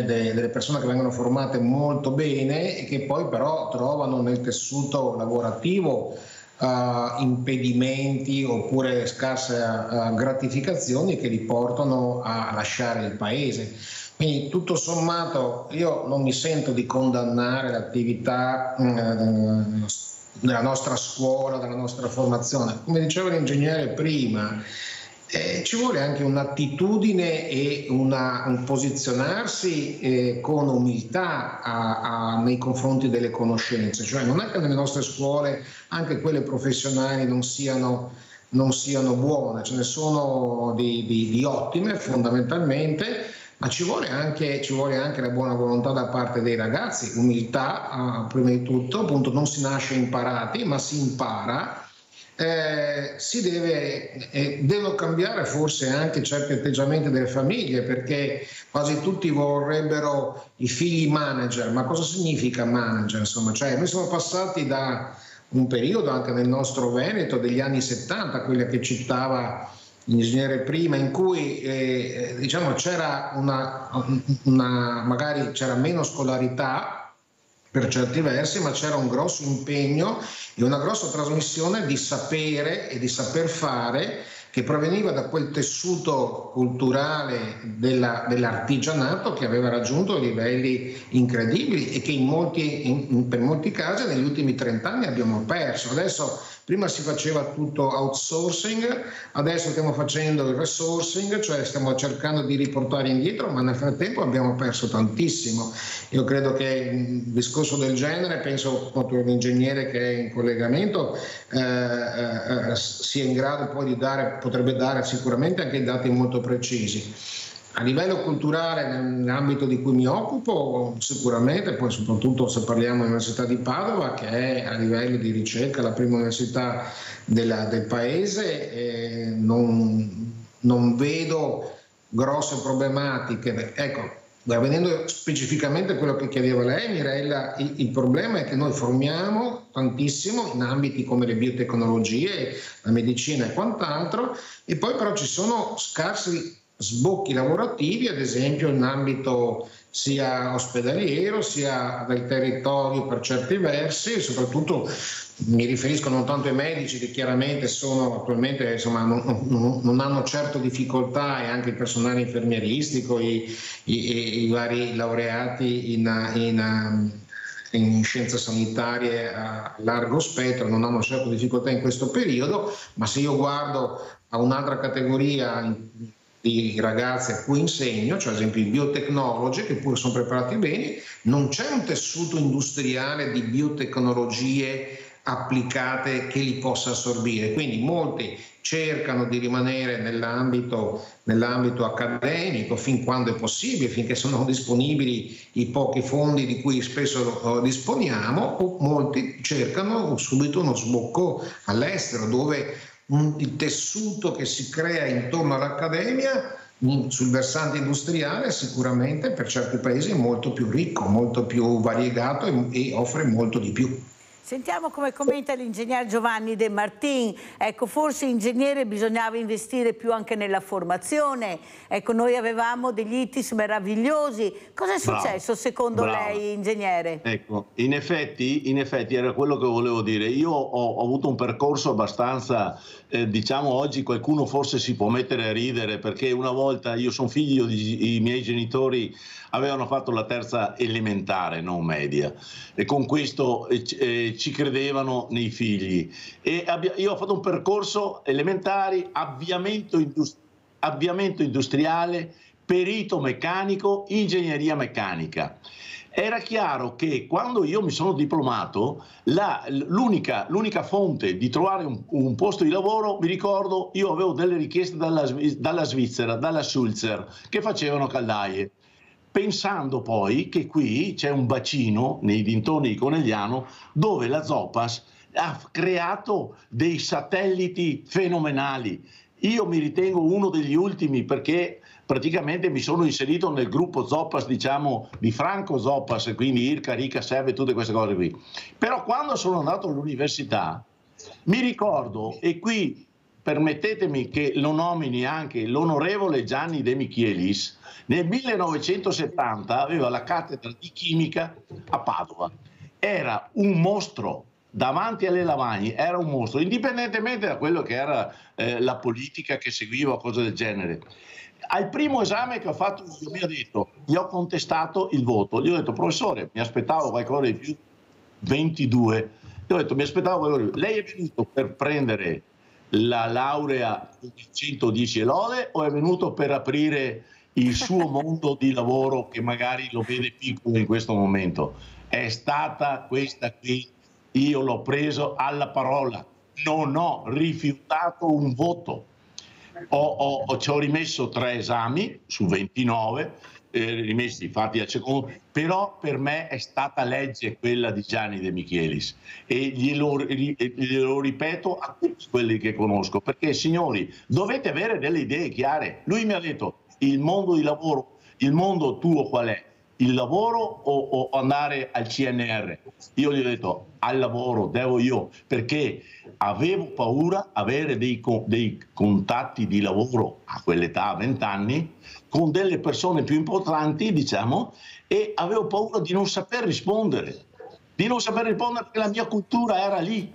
Speaker 7: delle persone che vengono formate molto bene e che poi però trovano nel tessuto lavorativo impedimenti oppure scarse gratificazioni che li portano a lasciare il paese. Quindi tutto sommato io non mi sento di condannare l'attività della nostra scuola, della nostra formazione. Come diceva l'ingegnere prima, ci vuole anche un'attitudine e un posizionarsi con umiltà nei confronti delle conoscenze. Cioè non è che nelle nostre scuole anche quelle professionali non siano buone, ce ne sono di ottime fondamentalmente, ma ci vuole anche la buona volontà da parte dei ragazzi, umiltà prima di tutto, appunto non si nasce imparati ma si impara. Devono cambiare forse anche certi atteggiamenti delle famiglie, perché quasi tutti vorrebbero i figli manager, ma cosa significa manager? Insomma, cioè, noi siamo passati da un periodo anche nel nostro Veneto degli anni 70, quella che citava l'ingegnere prima, in cui c'era magari c'era meno scolarità per certi versi, ma c'era un grosso impegno e una grossa trasmissione di sapere e di saper fare che proveniva da quel tessuto culturale dell'artigianato che aveva raggiunto livelli incredibili e che per molti casi negli ultimi 30 anni abbiamo perso. Adesso prima si faceva tutto outsourcing, adesso stiamo facendo il resourcing, cioè stiamo cercando di riportare indietro, ma nel frattempo abbiamo perso tantissimo. Io credo che un discorso del genere, penso proprio l'ingegnere che è in collegamento, sia in grado poi potrebbe dare sicuramente anche dati molto precisi. A livello culturale, nell'ambito di cui mi occupo, sicuramente, poi soprattutto se parliamo dell'Università di Padova, che è a livello di ricerca la prima università del paese, non vedo grosse problematiche. Ecco, venendo specificamente a quello che chiedeva lei, Mirella, il problema è che noi formiamo tantissimo in ambiti come le biotecnologie, la medicina e quant'altro, e poi però ci sono scarsi sbocchi lavorativi, ad esempio in ambito sia ospedaliero sia del territorio per certi versi, e soprattutto mi riferisco non tanto ai medici che chiaramente sono attualmente, insomma, non hanno certo difficoltà, e anche il personale infermieristico, i vari laureati in scienze sanitarie a largo spettro non hanno certo difficoltà in questo periodo, ma se io guardo a un'altra categoria di ragazzi a cui insegno, cioè ad esempio i biotecnologi, che pure sono preparati bene, non c'è un tessuto industriale di biotecnologie applicate che li possa assorbire, quindi molti cercano di rimanere nell'ambito accademico fin quando è possibile, finché sono disponibili i pochi fondi di cui spesso disponiamo, o molti cercano subito uno sbocco all'estero, dove il tessuto che si crea intorno all'accademia sul versante industriale sicuramente per certi paesi è molto più ricco, molto più variegato e offre molto di più.
Speaker 1: Sentiamo come commenta l'ingegnere Giovanni De Martin. Ecco, forse ingegnere bisognava investire più anche nella formazione. Ecco, noi avevamo degli ITIS meravigliosi. Cosa è successo secondo lei, ingegnere?
Speaker 17: Ecco, in effetti era quello che volevo dire. Io ho avuto un percorso abbastanza, diciamo, oggi qualcuno forse si può mettere a ridere, perché una volta io sono figlio i miei genitori avevano fatto la terza elementare, non media, e con questo ci credevano nei figli. E io ho fatto un percorso elementari, avviamento industriale, perito meccanico, ingegneria meccanica. Era chiaro che quando io mi sono diplomato, l'unica fonte di trovare un posto di lavoro, mi ricordo, io avevo delle richieste dalla Svizzera, dalla Sulzer, che facevano caldaie, pensando poi che qui c'è un bacino nei dintorni di Conegliano dove la Zopas ha creato dei satelliti fenomenali. Io mi ritengo uno degli ultimi, perché praticamente mi sono inserito nel gruppo Zopas, diciamo, di Franco Zopas, quindi Irca, Rica, Seve e tutte queste cose qui. Però quando sono andato all'università mi ricordo, e qui permettetemi che lo nomini anche l'onorevole Gianni De Michelis, nel 1970 aveva la cattedra di chimica a Padova. Era un mostro, davanti alle lavagne era un mostro, indipendentemente da quello che era la politica che seguiva o cose del genere. Al primo esame che ho fatto mi ha detto, gli ho contestato il voto, gli ho detto professore, mi aspettavo qualcosa di più, 22, gli ho detto mi aspettavo qualcosa di più, lei è venuto per prendere la laurea di 110 lode o è venuto per aprire il suo mondo di lavoro che magari lo vede piccolo in questo momento? È stata questa qui, io l'ho preso alla parola, non ho rifiutato un voto, ci ho rimesso 3 esami su 29, rimessi fatti al secondo, però per me è stata legge quella di Gianni De Michelis e glielo ripeto a tutti quelli che conosco, perché signori dovete avere delle idee chiare. Lui mi ha detto il mondo di lavoro, il mondo tuo qual è? Il lavoro o andare al CNR? Io gli ho detto al lavoro devo io, perché avevo paura avere dei contatti di lavoro a quell'età, 20 anni, con delle persone più importanti, diciamo, e avevo paura di non saper rispondere. Perché la mia cultura era lì,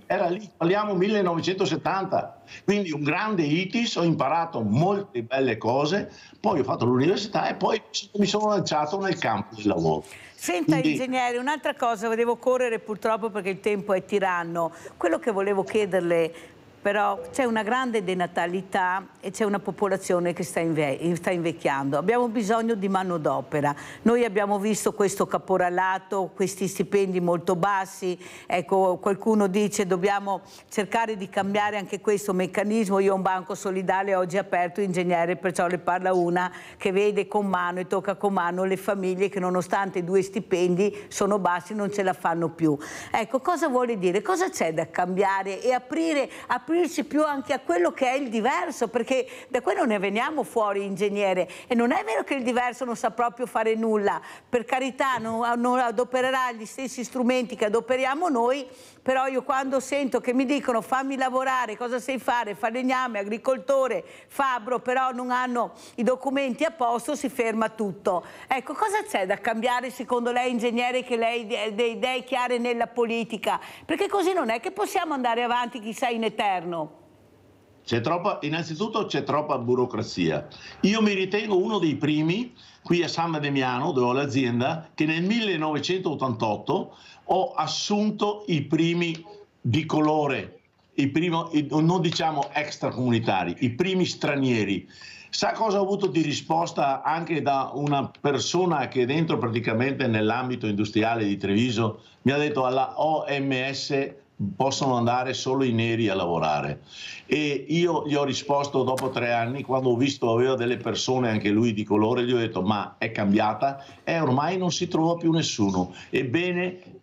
Speaker 17: parliamo 1970, quindi un grande ITIS, ho imparato molte belle cose, poi ho fatto l'università e poi mi sono lanciato nel campo del lavoro.
Speaker 1: Senta ingegnere, un'altra cosa, devo correre purtroppo perché il tempo è tiranno, quello che volevo chiederle però c'è una grande denatalità e c'è una popolazione che sta invecchiando. Abbiamo bisogno di manodopera. Noi abbiamo visto questo caporalato, questi stipendi molto bassi. Ecco, qualcuno dice dobbiamo cercare di cambiare anche questo meccanismo. Io ho un banco solidale oggi aperto, ingegnere, perciò le parla una che vede con mano e tocca con mano le famiglie che nonostante 2 stipendi sono bassi non ce la fanno più. Ecco, cosa vuole dire? Cosa c'è da cambiare e aprirsi più anche a quello che è il diverso, perché da quello ne veniamo fuori, ingegnere, e non è vero che il diverso non sa proprio fare nulla, per carità non adopererà gli stessi strumenti che adoperiamo noi, però io quando sento che mi dicono fammi lavorare, cosa sai fare, falegname, agricoltore, fabbro, però non hanno i documenti a posto, si ferma tutto. Ecco, cosa c'è da cambiare secondo lei, ingegnere, che lei ha delle idee chiare nella politica? Perché così non è che possiamo andare avanti chissà in eterno.
Speaker 17: Innanzitutto c'è troppa burocrazia. Io mi ritengo uno dei primi, qui a San Damiano, dove ho l'azienda, che nel 1988 ho assunto i primi di colore, non diciamo extracomunitari, i primi stranieri. Sa cosa ho avuto di risposta anche da una persona che è dentro praticamente nell'ambito industriale di Treviso? Mi ha detto alla OMS possono andare solo i neri a lavorare, e io gli ho risposto dopo 3 anni, quando ho visto aveva delle persone anche lui di colore, gli ho detto ma è cambiata e ormai non si trova più nessuno. Ebbene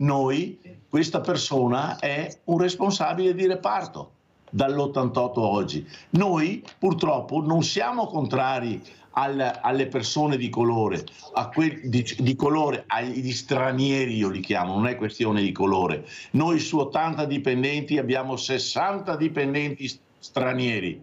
Speaker 17: questa persona è un responsabile di reparto dall'88 oggi. Noi purtroppo non siamo contrari alle persone di colore, di colore, agli stranieri io li chiamo, non è questione di colore. Noi su 80 dipendenti abbiamo 60 dipendenti stranieri.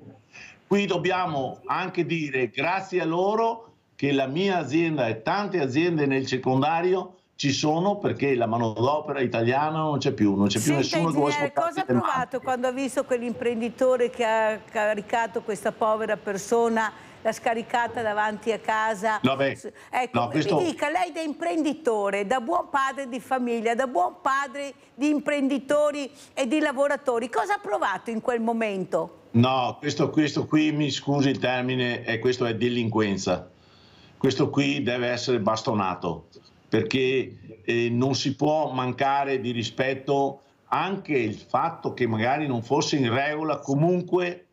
Speaker 17: Qui dobbiamo anche dire grazie a loro che la mia azienda e tante aziende nel secondario ci sono, perché la manodopera italiana non c'è più, non c'è più nessuno che vuole spostarsi.
Speaker 1: Cosa ha provato quando ha visto quell'imprenditore che ha caricato questa povera persona, l'ha scaricata davanti a casa? Ecco, mi dica, lei da imprenditore, da buon padre di famiglia, da buon padre di imprenditori e di lavoratori, cosa ha provato in quel momento?
Speaker 17: No, questo qui, mi scusi il termine, questo è delinquenza. Questo qui deve essere bastonato, perché non si può mancare di rispetto anche il fatto che magari non fosse in regola, comunque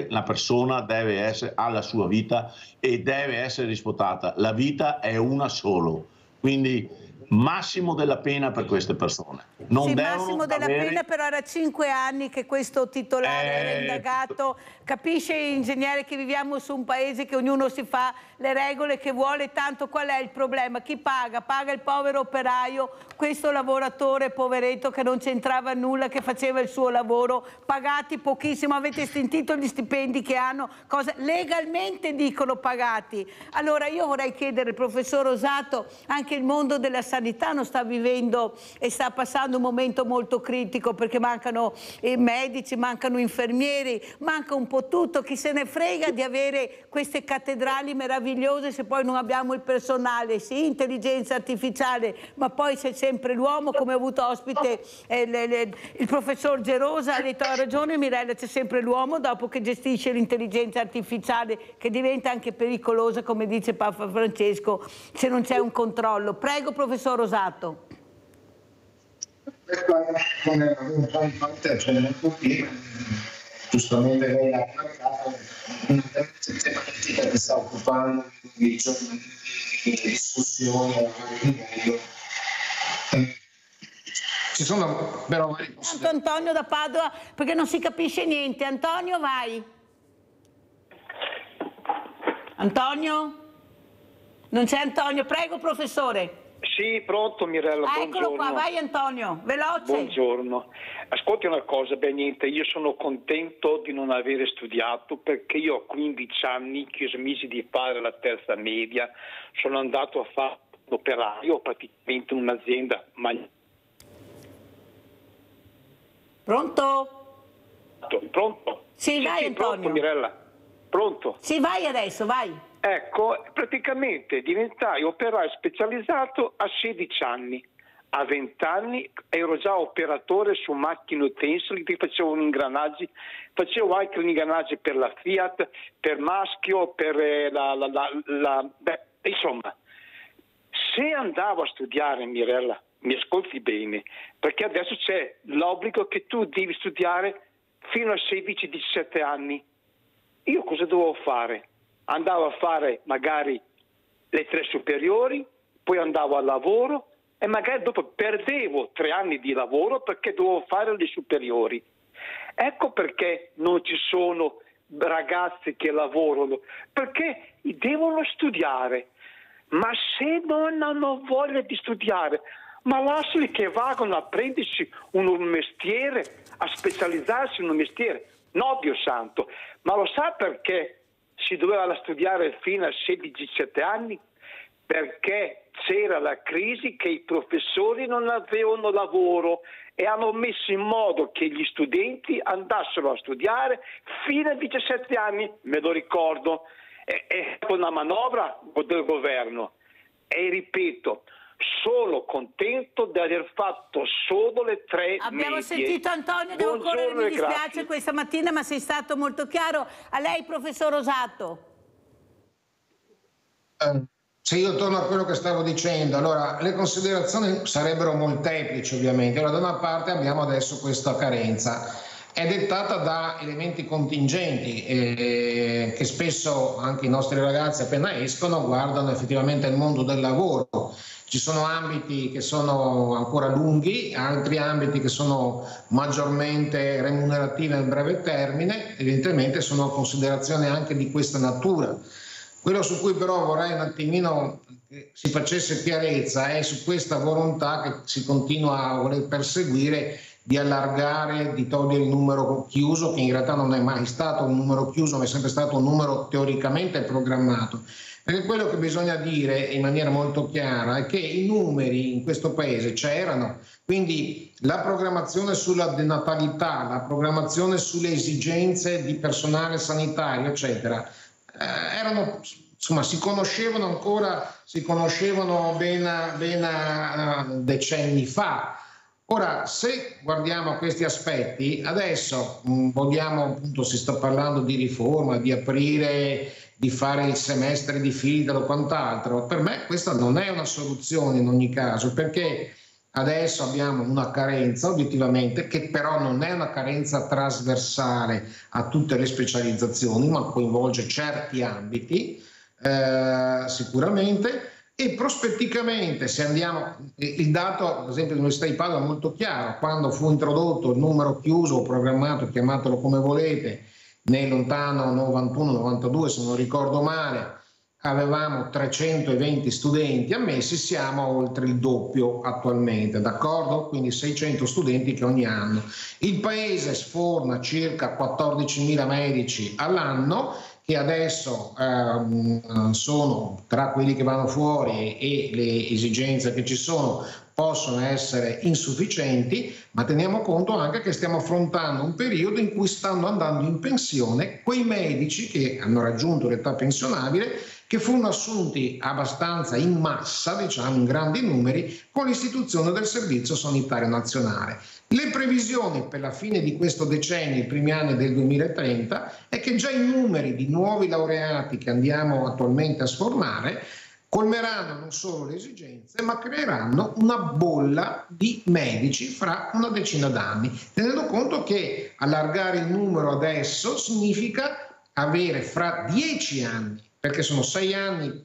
Speaker 17: la persona deve essere, ha la sua vita e deve essere rispettata. La vita è una solo, quindi massimo della pena per queste persone. Non
Speaker 1: massimo della pena, però era 5 anni che questo titolare era indagato. Capisce, ingegnere, che viviamo su un paese che ognuno si fa le regole che vuole, tanto qual è il problema? Chi paga? Paga il povero operaio, questo lavoratore poveretto che non c'entrava nulla, che faceva il suo lavoro, pagati pochissimo. Avete sentito gli stipendi che hanno? Legalmente dicono pagati. Allora io vorrei chiedere al professor Rosato, anche il mondo della sanità non sta vivendo e sta passando un momento molto critico, perché mancano medici, mancano infermieri, manca un po' tutto. Chi se ne frega di avere queste cattedrali meravigliose se poi non abbiamo il personale? Sì, intelligenza artificiale, ma poi c'è sempre l'uomo, come ho avuto ospite il professor Gerosa. Ha detto, ha ragione Mirella, c'è sempre l'uomo dopo che gestisce l'intelligenza artificiale, che diventa anche pericolosa, come dice Papa Francesco, se non c'è un controllo. Prego, professor Rosato.
Speaker 7: Giustamente lei ha parlato una tematica che sta occupando i giorni di discussione a livello. Ci sono però vari
Speaker 1: Antonio da Padova, perché non si capisce niente. Antonio, vai. Antonio? Non c'è Antonio, prego professore.
Speaker 6: Sì, pronto Mirella,
Speaker 1: eccolo qua, vai Antonio, veloce.
Speaker 6: Buongiorno. Ascolti una cosa, niente, io sono contento di non avere studiato, perché io ho 15 anni che ho smesso di fare la terza media, sono andato a fare l'operaio praticamente in un'azienda.
Speaker 1: Pronto?
Speaker 6: Pronto?
Speaker 1: Sì, vai Antonio.
Speaker 6: Pronto Mirella? Pronto?
Speaker 1: Sì, vai adesso, vai.
Speaker 6: Ecco, praticamente diventai operaio specializzato a 16 anni. A 20 anni ero già operatore su macchine utensili che facevano ingranaggi, facevo anche gli ingranaggi per la Fiat, per Maschio, per insomma. Se andavo a studiare, Mirella, mi ascolti bene, perché adesso c'è l'obbligo che tu devi studiare fino a 16-17 anni. Io cosa dovevo fare? Andavo a fare magari le 3 superiori, poi andavo al lavoro e magari dopo perdevo 3 anni di lavoro perché dovevo fare le superiori. Ecco perché non ci sono ragazzi che lavorano, perché devono studiare. Ma se non hanno voglia di studiare, ma lasciali che vadano a prendersi un mestiere, a specializzarsi in un mestiere. No, Dio santo, ma lo sa perché si doveva studiare fino a 16-17 anni? Perché c'era la crisi che i professori non avevano lavoro e hanno messo in modo che gli studenti andassero a studiare fino a 17 anni, me lo ricordo, è una manovra del governo. E ripeto, sono contento di aver fatto solo le 3
Speaker 1: Abbiamo
Speaker 6: medie.
Speaker 1: sentito Antonio, devo correre, mi dispiace questa mattina, ma sei stato molto chiaro. A lei, professor Rosato.
Speaker 7: Se io torno a quello che stavo dicendo, allora le considerazioni sarebbero molteplici ovviamente. Allora, da una parte abbiamo adesso questa carenza, è dettata da elementi contingenti che spesso anche i nostri ragazzi appena escono guardano effettivamente il mondo del lavoro. Ci sono ambiti che sono ancora lunghi, altri ambiti che sono maggiormente remunerativi nel breve termine, evidentemente sono considerazioni anche di questa natura. Quello su cui però vorrei un attimino che si facesse chiarezza è su questa volontà che si continua a voler perseguire di allargare, di togliere il numero chiuso, che in realtà non è mai stato un numero chiuso, ma è sempre stato un numero teoricamente programmato. Perché quello che bisogna dire in maniera molto chiara è che i numeri in questo paese c'erano, quindi la programmazione sulla denatalità, la programmazione sulle esigenze di personale sanitario, eccetera, erano, insomma, si conoscevano ben decenni fa. Ora, se guardiamo a questi aspetti, adesso appunto, si sta parlando di riforma, di aprire, di fare il semestre di fila o quant'altro. Per me questa non è una soluzione in ogni caso, perché adesso abbiamo una carenza obiettivamente, che però non è una carenza trasversale a tutte le specializzazioni, ma coinvolge certi ambiti sicuramente. E prospetticamente, se andiamo, il dato ad esempio dell'Università di Padova è molto chiaro: quando fu introdotto il numero chiuso o programmato, chiamatelo come volete, nel lontano 91-92 se non ricordo male, avevamo 320 studenti ammessi, siamo oltre il doppio attualmente, d'accordo? Quindi 600 studenti che ogni anno. Il paese sforna circa 14.000 medici all'anno, che adesso sono tra quelli che vanno fuori e le esigenze che ci sono possono essere insufficienti, ma teniamo conto anche che stiamo affrontando un periodo in cui stanno andando in pensione quei medici che hanno raggiunto l'età pensionabile, che furono assunti abbastanza in massa, diciamo in grandi numeri, con l'istituzione del Servizio Sanitario Nazionale. Le previsioni per la fine di questo decennio, i primi anni del 2030, è che già i numeri di nuovi laureati che andiamo attualmente a sfornare colmeranno non solo le esigenze, ma creeranno una bolla di medici fra una decina d'anni, tenendo conto che allargare il numero adesso significa avere fra 10 anni, perché sono 6 anni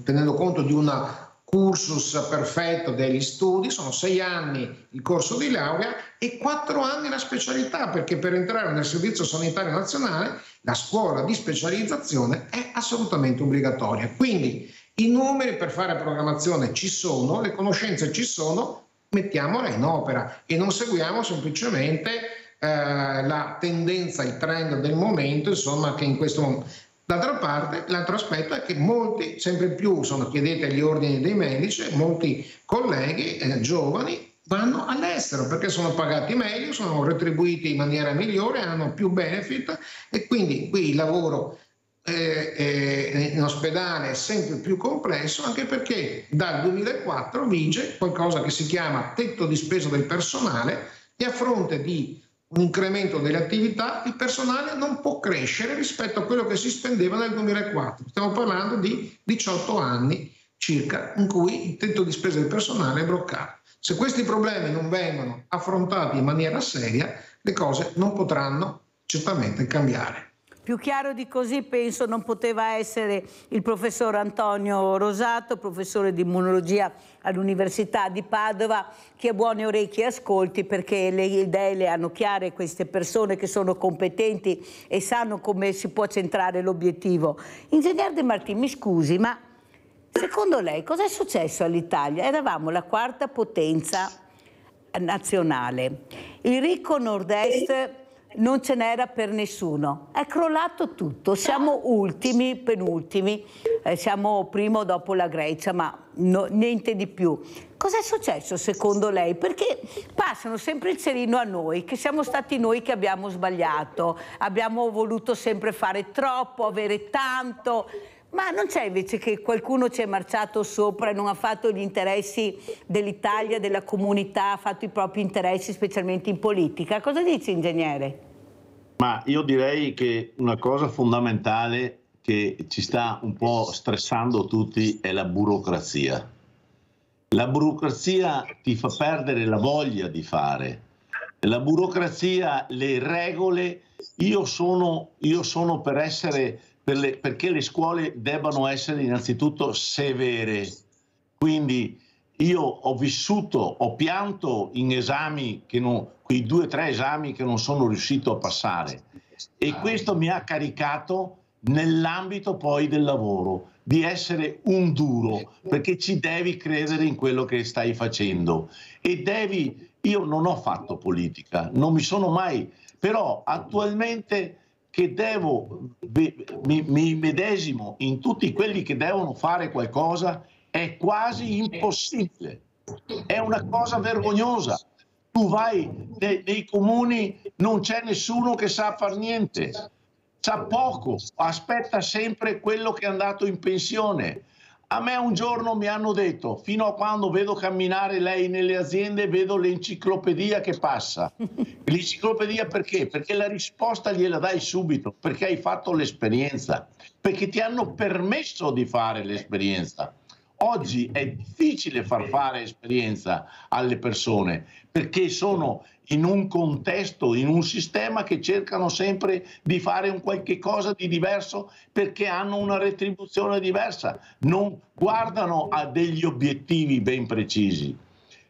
Speaker 7: tenendo conto di una cursus perfetto degli studi, sono 6 anni il corso di laurea e 4 anni la specialità, perché per entrare nel Servizio Sanitario Nazionale la scuola di specializzazione è assolutamente obbligatoria. Quindi i numeri per fare programmazione ci sono, le conoscenze ci sono, mettiamole in opera e non seguiamo semplicemente la tendenza, il trend del momento, insomma, che in questo momento. D'altra parte, l'altro aspetto è che molti, sempre più, chiedete agli ordini dei medici, molti colleghi giovani vanno all'estero perché sono pagati meglio, sono retribuiti in maniera migliore, hanno più benefit e quindi qui il lavoro in ospedale è sempre più complesso, anche perché dal 2004 vige qualcosa che si chiama tetto di spesa del personale e a fronte di un incremento delle attività il personale non può crescere rispetto a quello che si spendeva nel 2004. Stiamo parlando di 18 anni circa in cui il tetto di spesa del personale è bloccato. Se questi problemi non vengono affrontati in maniera seria, le cose non potranno certamente cambiare.
Speaker 1: Più chiaro di così penso non poteva essere il professor Antonio Rosato, professore di immunologia all'Università di Padova, che ha buone orecchie e ascolti, perché le idee le hanno chiare queste persone che sono competenti e sanno come si può centrare l'obiettivo. Ingegner De Martini, mi scusi, ma secondo lei cosa è successo all'Italia? Eravamo la quarta potenza nazionale, il ricco nord-est non ce n'era per nessuno, è crollato tutto, siamo ultimi, penultimi, siamo primo dopo la Grecia, ma niente di più. Cos'è successo secondo lei? Perché passano sempre il cerino a noi, che siamo stati noi che abbiamo sbagliato, abbiamo voluto sempre fare troppo, avere tanto, ma non c'è invece che qualcuno ci è marciato sopra e non ha fatto gli interessi dell'Italia, della comunità, ha fatto i propri interessi, specialmente in politica? Cosa dice, ingegnere?
Speaker 17: Ma io direi che una cosa fondamentale che ci sta un po' stressando tutti è la burocrazia. La burocrazia ti fa perdere la voglia di fare. La burocrazia, le regole, io sono per essere, perché le scuole debbano essere innanzitutto severe. Quindi io ho pianto in esami quei 2 o 3 esami che non sono riuscito a passare, e questo mi ha caricato nell'ambito poi del lavoro, di essere un duro, perché ci devi credere in quello che stai facendo e io non ho fatto politica, non mi sono mai, però attualmente che mi medesimo in tutti quelli che devono fare qualcosa, è quasi impossibile, è una cosa vergognosa. Tu vai nei comuni, non c'è nessuno che sa far niente, sa poco, aspetta sempre quello che è andato in pensione. A me un giorno mi hanno detto, fino a quando vedo camminare lei nelle aziende, vedo l'enciclopedia che passa. L'enciclopedia perché? Perché la risposta gliela dai subito, perché hai fatto l'esperienza, perché ti hanno permesso di fare l'esperienza. Oggi è difficile far fare esperienza alle persone perché sono in un contesto, in un sistema che cercano sempre di fare un qualche cosa di diverso perché hanno una retribuzione diversa, non guardano a degli obiettivi ben precisi.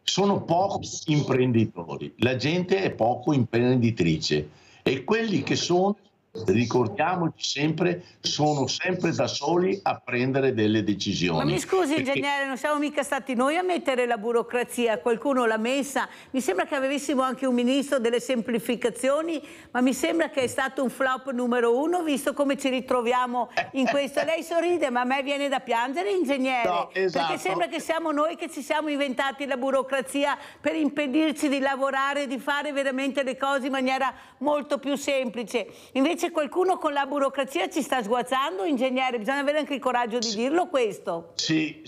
Speaker 17: Sono pochi imprenditori, la gente è poco imprenditrice e quelli che sono, ricordiamoci sempre, sono sempre da soli a prendere delle decisioni.
Speaker 1: Ma mi scusi ingegnere, non siamo mica stati noi a mettere la burocrazia, qualcuno l'ha messa. Mi sembra che avessimo anche un ministro delle semplificazioni, ma mi sembra che è stato un flop numero 1, visto come ci ritroviamo in questo. Lei sorride, ma a me viene da piangere, ingegnere,
Speaker 17: no, esatto.
Speaker 1: Perché sembra che siamo noi che ci siamo inventati la burocrazia per impedirci di lavorare, di fare veramente le cose in maniera molto più semplice. Invece qualcuno con la burocrazia ci sta sguazzando, ingegnere, bisogna avere anche il coraggio di dirlo questo.
Speaker 17: Sì,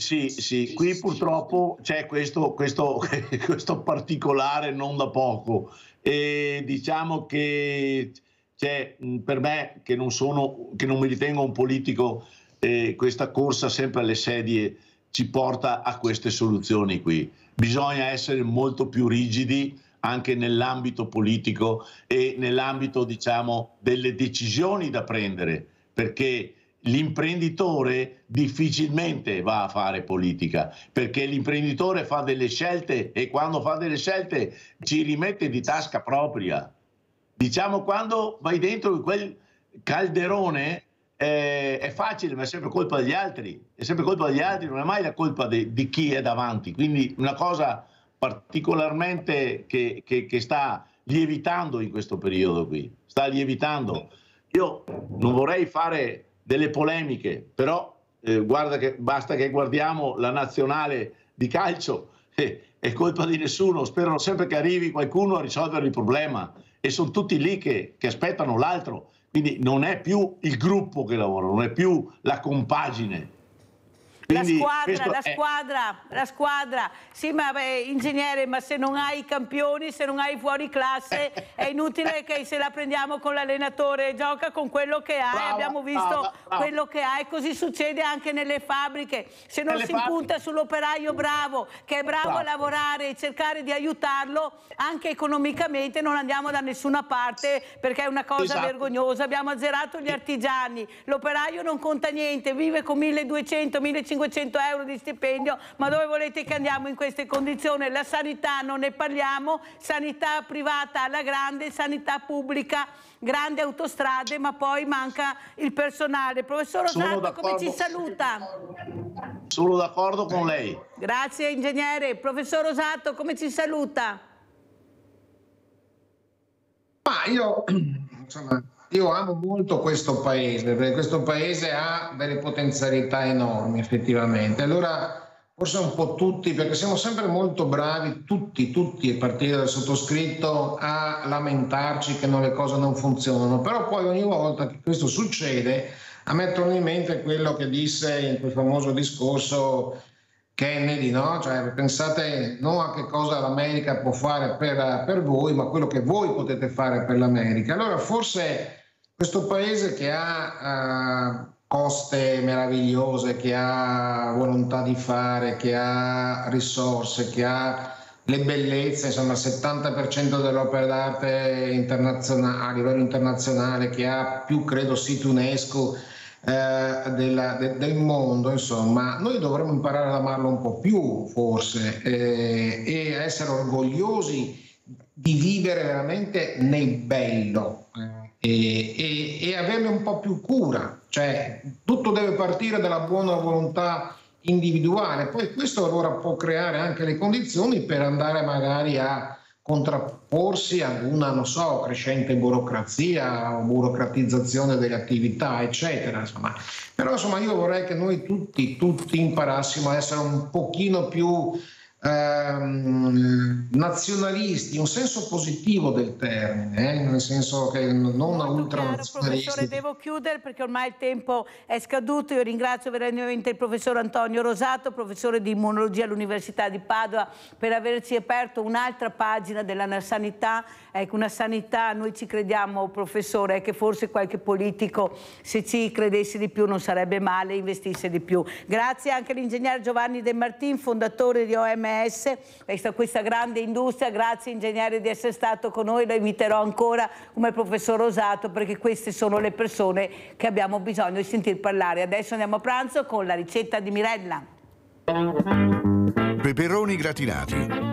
Speaker 17: qui purtroppo c'è questo particolare non da poco e diciamo che c'è, per me che non mi ritengo un politico, questa corsa sempre alle sedie ci porta a queste soluzioni qui. Bisogna essere molto più rigidi anche nell'ambito politico e nell'ambito, diciamo, delle decisioni da prendere, perché l'imprenditore difficilmente va a fare politica, perché l'imprenditore fa delle scelte e quando fa delle scelte ci rimette di tasca propria. Diciamo, quando vai dentro quel calderone è facile, ma è sempre colpa degli altri, non è mai la colpa di chi è davanti, quindi una cosa particolarmente che sta lievitando in questo periodo qui, sta lievitando. Io non vorrei fare delle polemiche, però guarda che basta che guardiamo la nazionale di calcio, è colpa di nessuno, sperano sempre che arrivi qualcuno a risolvere il problema e sono tutti lì che aspettano l'altro, quindi non è più il gruppo che lavora, non è più la compagine.
Speaker 1: Quindi la squadra, sì, ma ingegnere, ma se non hai i campioni, se non hai fuori classe, è inutile che se la prendiamo con l'allenatore, gioca con quello che hai, brava, abbiamo visto quello che hai, così succede anche nelle fabbriche, se non si punta sull'operaio bravo, che è bravo a lavorare e cercare di aiutarlo, anche economicamente non andiamo da nessuna parte perché è una cosa vergognosa, abbiamo azzerato gli artigiani, l'operaio non conta niente, vive con 1.200, 1.500 euro di stipendio, ma dove volete che andiamo in queste condizioni? La sanità non ne parliamo, sanità privata alla grande, sanità pubblica, grandi autostrade, ma poi manca il personale. Professor Rosato, come ci saluta?
Speaker 17: Sono d'accordo con lei.
Speaker 1: Grazie ingegnere. Professor Rosato, come ci saluta?
Speaker 7: Ma io amo molto questo paese, perché questo paese ha delle potenzialità enormi effettivamente. Allora forse un po' tutti, perché siamo sempre molto bravi, tutti, a partire dal sottoscritto, a lamentarci che le cose non funzionano, però poi ogni volta che questo succede a me torna in mente quello che disse in quel famoso discorso Kennedy, no? Cioè, pensate non a che cosa l'America può fare per voi, ma quello che voi potete fare per l'America. Allora forse questo paese che ha coste meravigliose, che ha volontà di fare, che ha risorse, che ha le bellezze, insomma il 70% delle opere d'arte a livello internazionale, che ha più, credo, siti UNESCO del mondo, insomma, noi dovremmo imparare ad amarlo un po' più forse e essere orgogliosi di vivere veramente nel bello. e averne un po' più cura, cioè tutto deve partire dalla buona volontà individuale, poi questo allora può creare anche le condizioni per andare magari a contrapporsi ad una, non so, crescente burocrazia o burocratizzazione delle attività, eccetera. Insomma. Però insomma io vorrei che noi tutti imparassimo a essere un pochino più nazionalisti, in un senso positivo del termine, nel senso che non ultranazionalisti.
Speaker 1: Professore, devo chiudere perché ormai il tempo è scaduto. Io ringrazio veramente il professor Antonio Rosato, professore di immunologia all'Università di Padova, per averci aperto un'altra pagina della sanità. Ecco, una sanità, noi ci crediamo, professore, che forse qualche politico, se ci credesse di più, non sarebbe male, investisse di più. Grazie anche all'ingegner Giovanni De Martin, fondatore di OMS, questa grande industria. Grazie ingegnere di essere stato con noi, lo inviterò ancora come professor Rosato, perché queste sono le persone che abbiamo bisogno di sentir parlare. Adesso andiamo a pranzo con la ricetta di Mirella.
Speaker 9: Peperoni gratinati.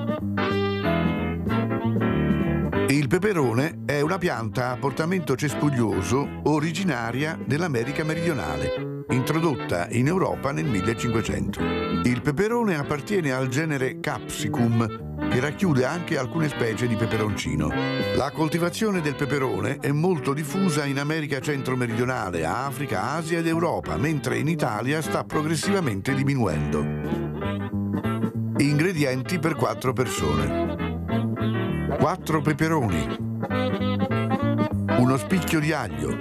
Speaker 9: Il peperone è una pianta a portamento cespuglioso originaria dell'America meridionale, introdotta in Europa nel 1500. Il peperone appartiene al genere Capsicum, che racchiude anche alcune specie di peperoncino. La coltivazione del peperone è molto diffusa in America centro-meridionale, Africa, Asia ed Europa, mentre in Italia sta progressivamente diminuendo. Ingredienti per 4 persone. 4 peperoni, uno spicchio di aglio,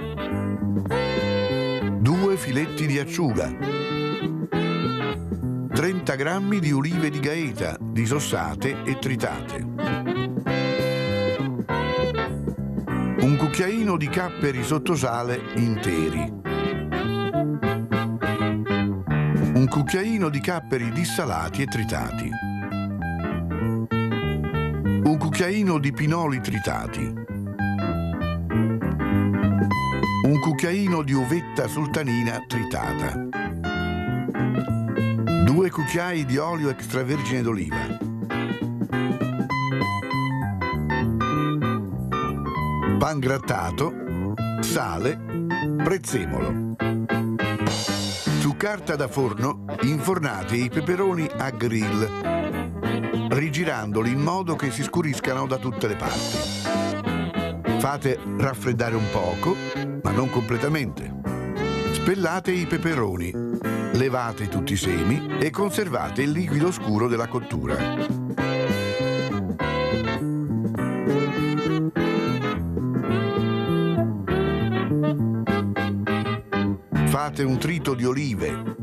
Speaker 9: 2 filetti di acciuga, 30 grammi di olive di Gaeta disossate e tritate, un cucchiaino di capperi sottosale interi, un cucchiaino di capperi dissalati e tritati, un cucchiaino di pinoli tritati, un cucchiaino di uvetta sultanina tritata, 2 cucchiai di olio extravergine d'oliva, pan grattato, sale, prezzemolo. Su carta da forno infornate i peperoni a grill, rigirandoli in modo che si scuriscano da tutte le parti. Fate raffreddare un poco, ma non completamente. Spellate i peperoni, levate tutti i semi e conservate il liquido scuro della cottura. Fate un trito di olive,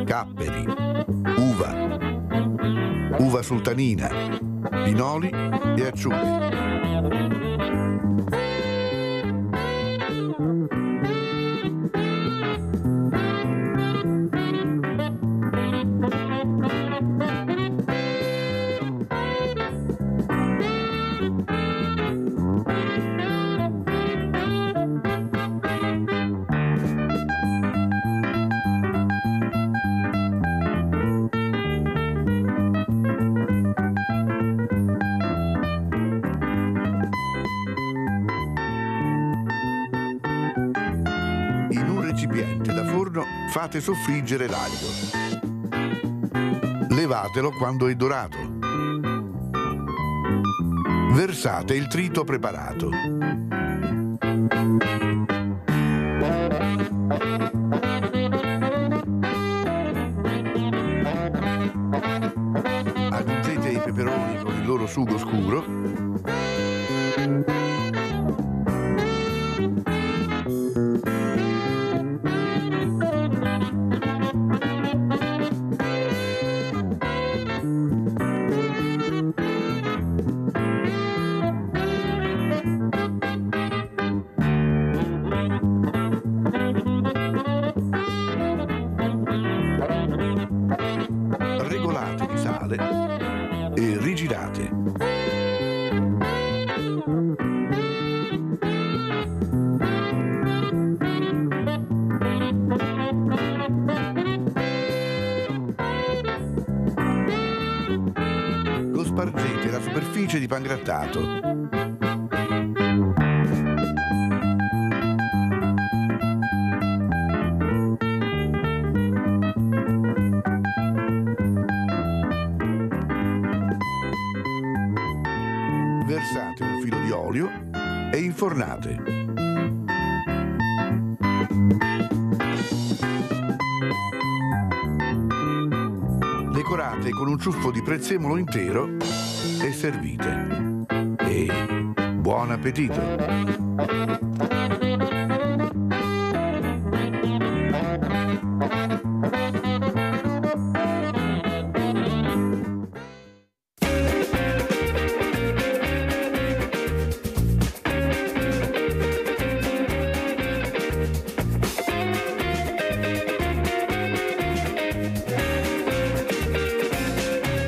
Speaker 9: capperi, uva sultanina, pinoli e acciughe. Fate soffriggere l'aglio. Levatelo quando è dorato. Versate il trito preparato. Aggiungete i peperoni con il loro sugo scuro. E rigirate. Cospargete la superficie di pan grattato. Versate un filo di olio e infornate. Decorate con un ciuffo di prezzemolo intero e servite. E buon appetito!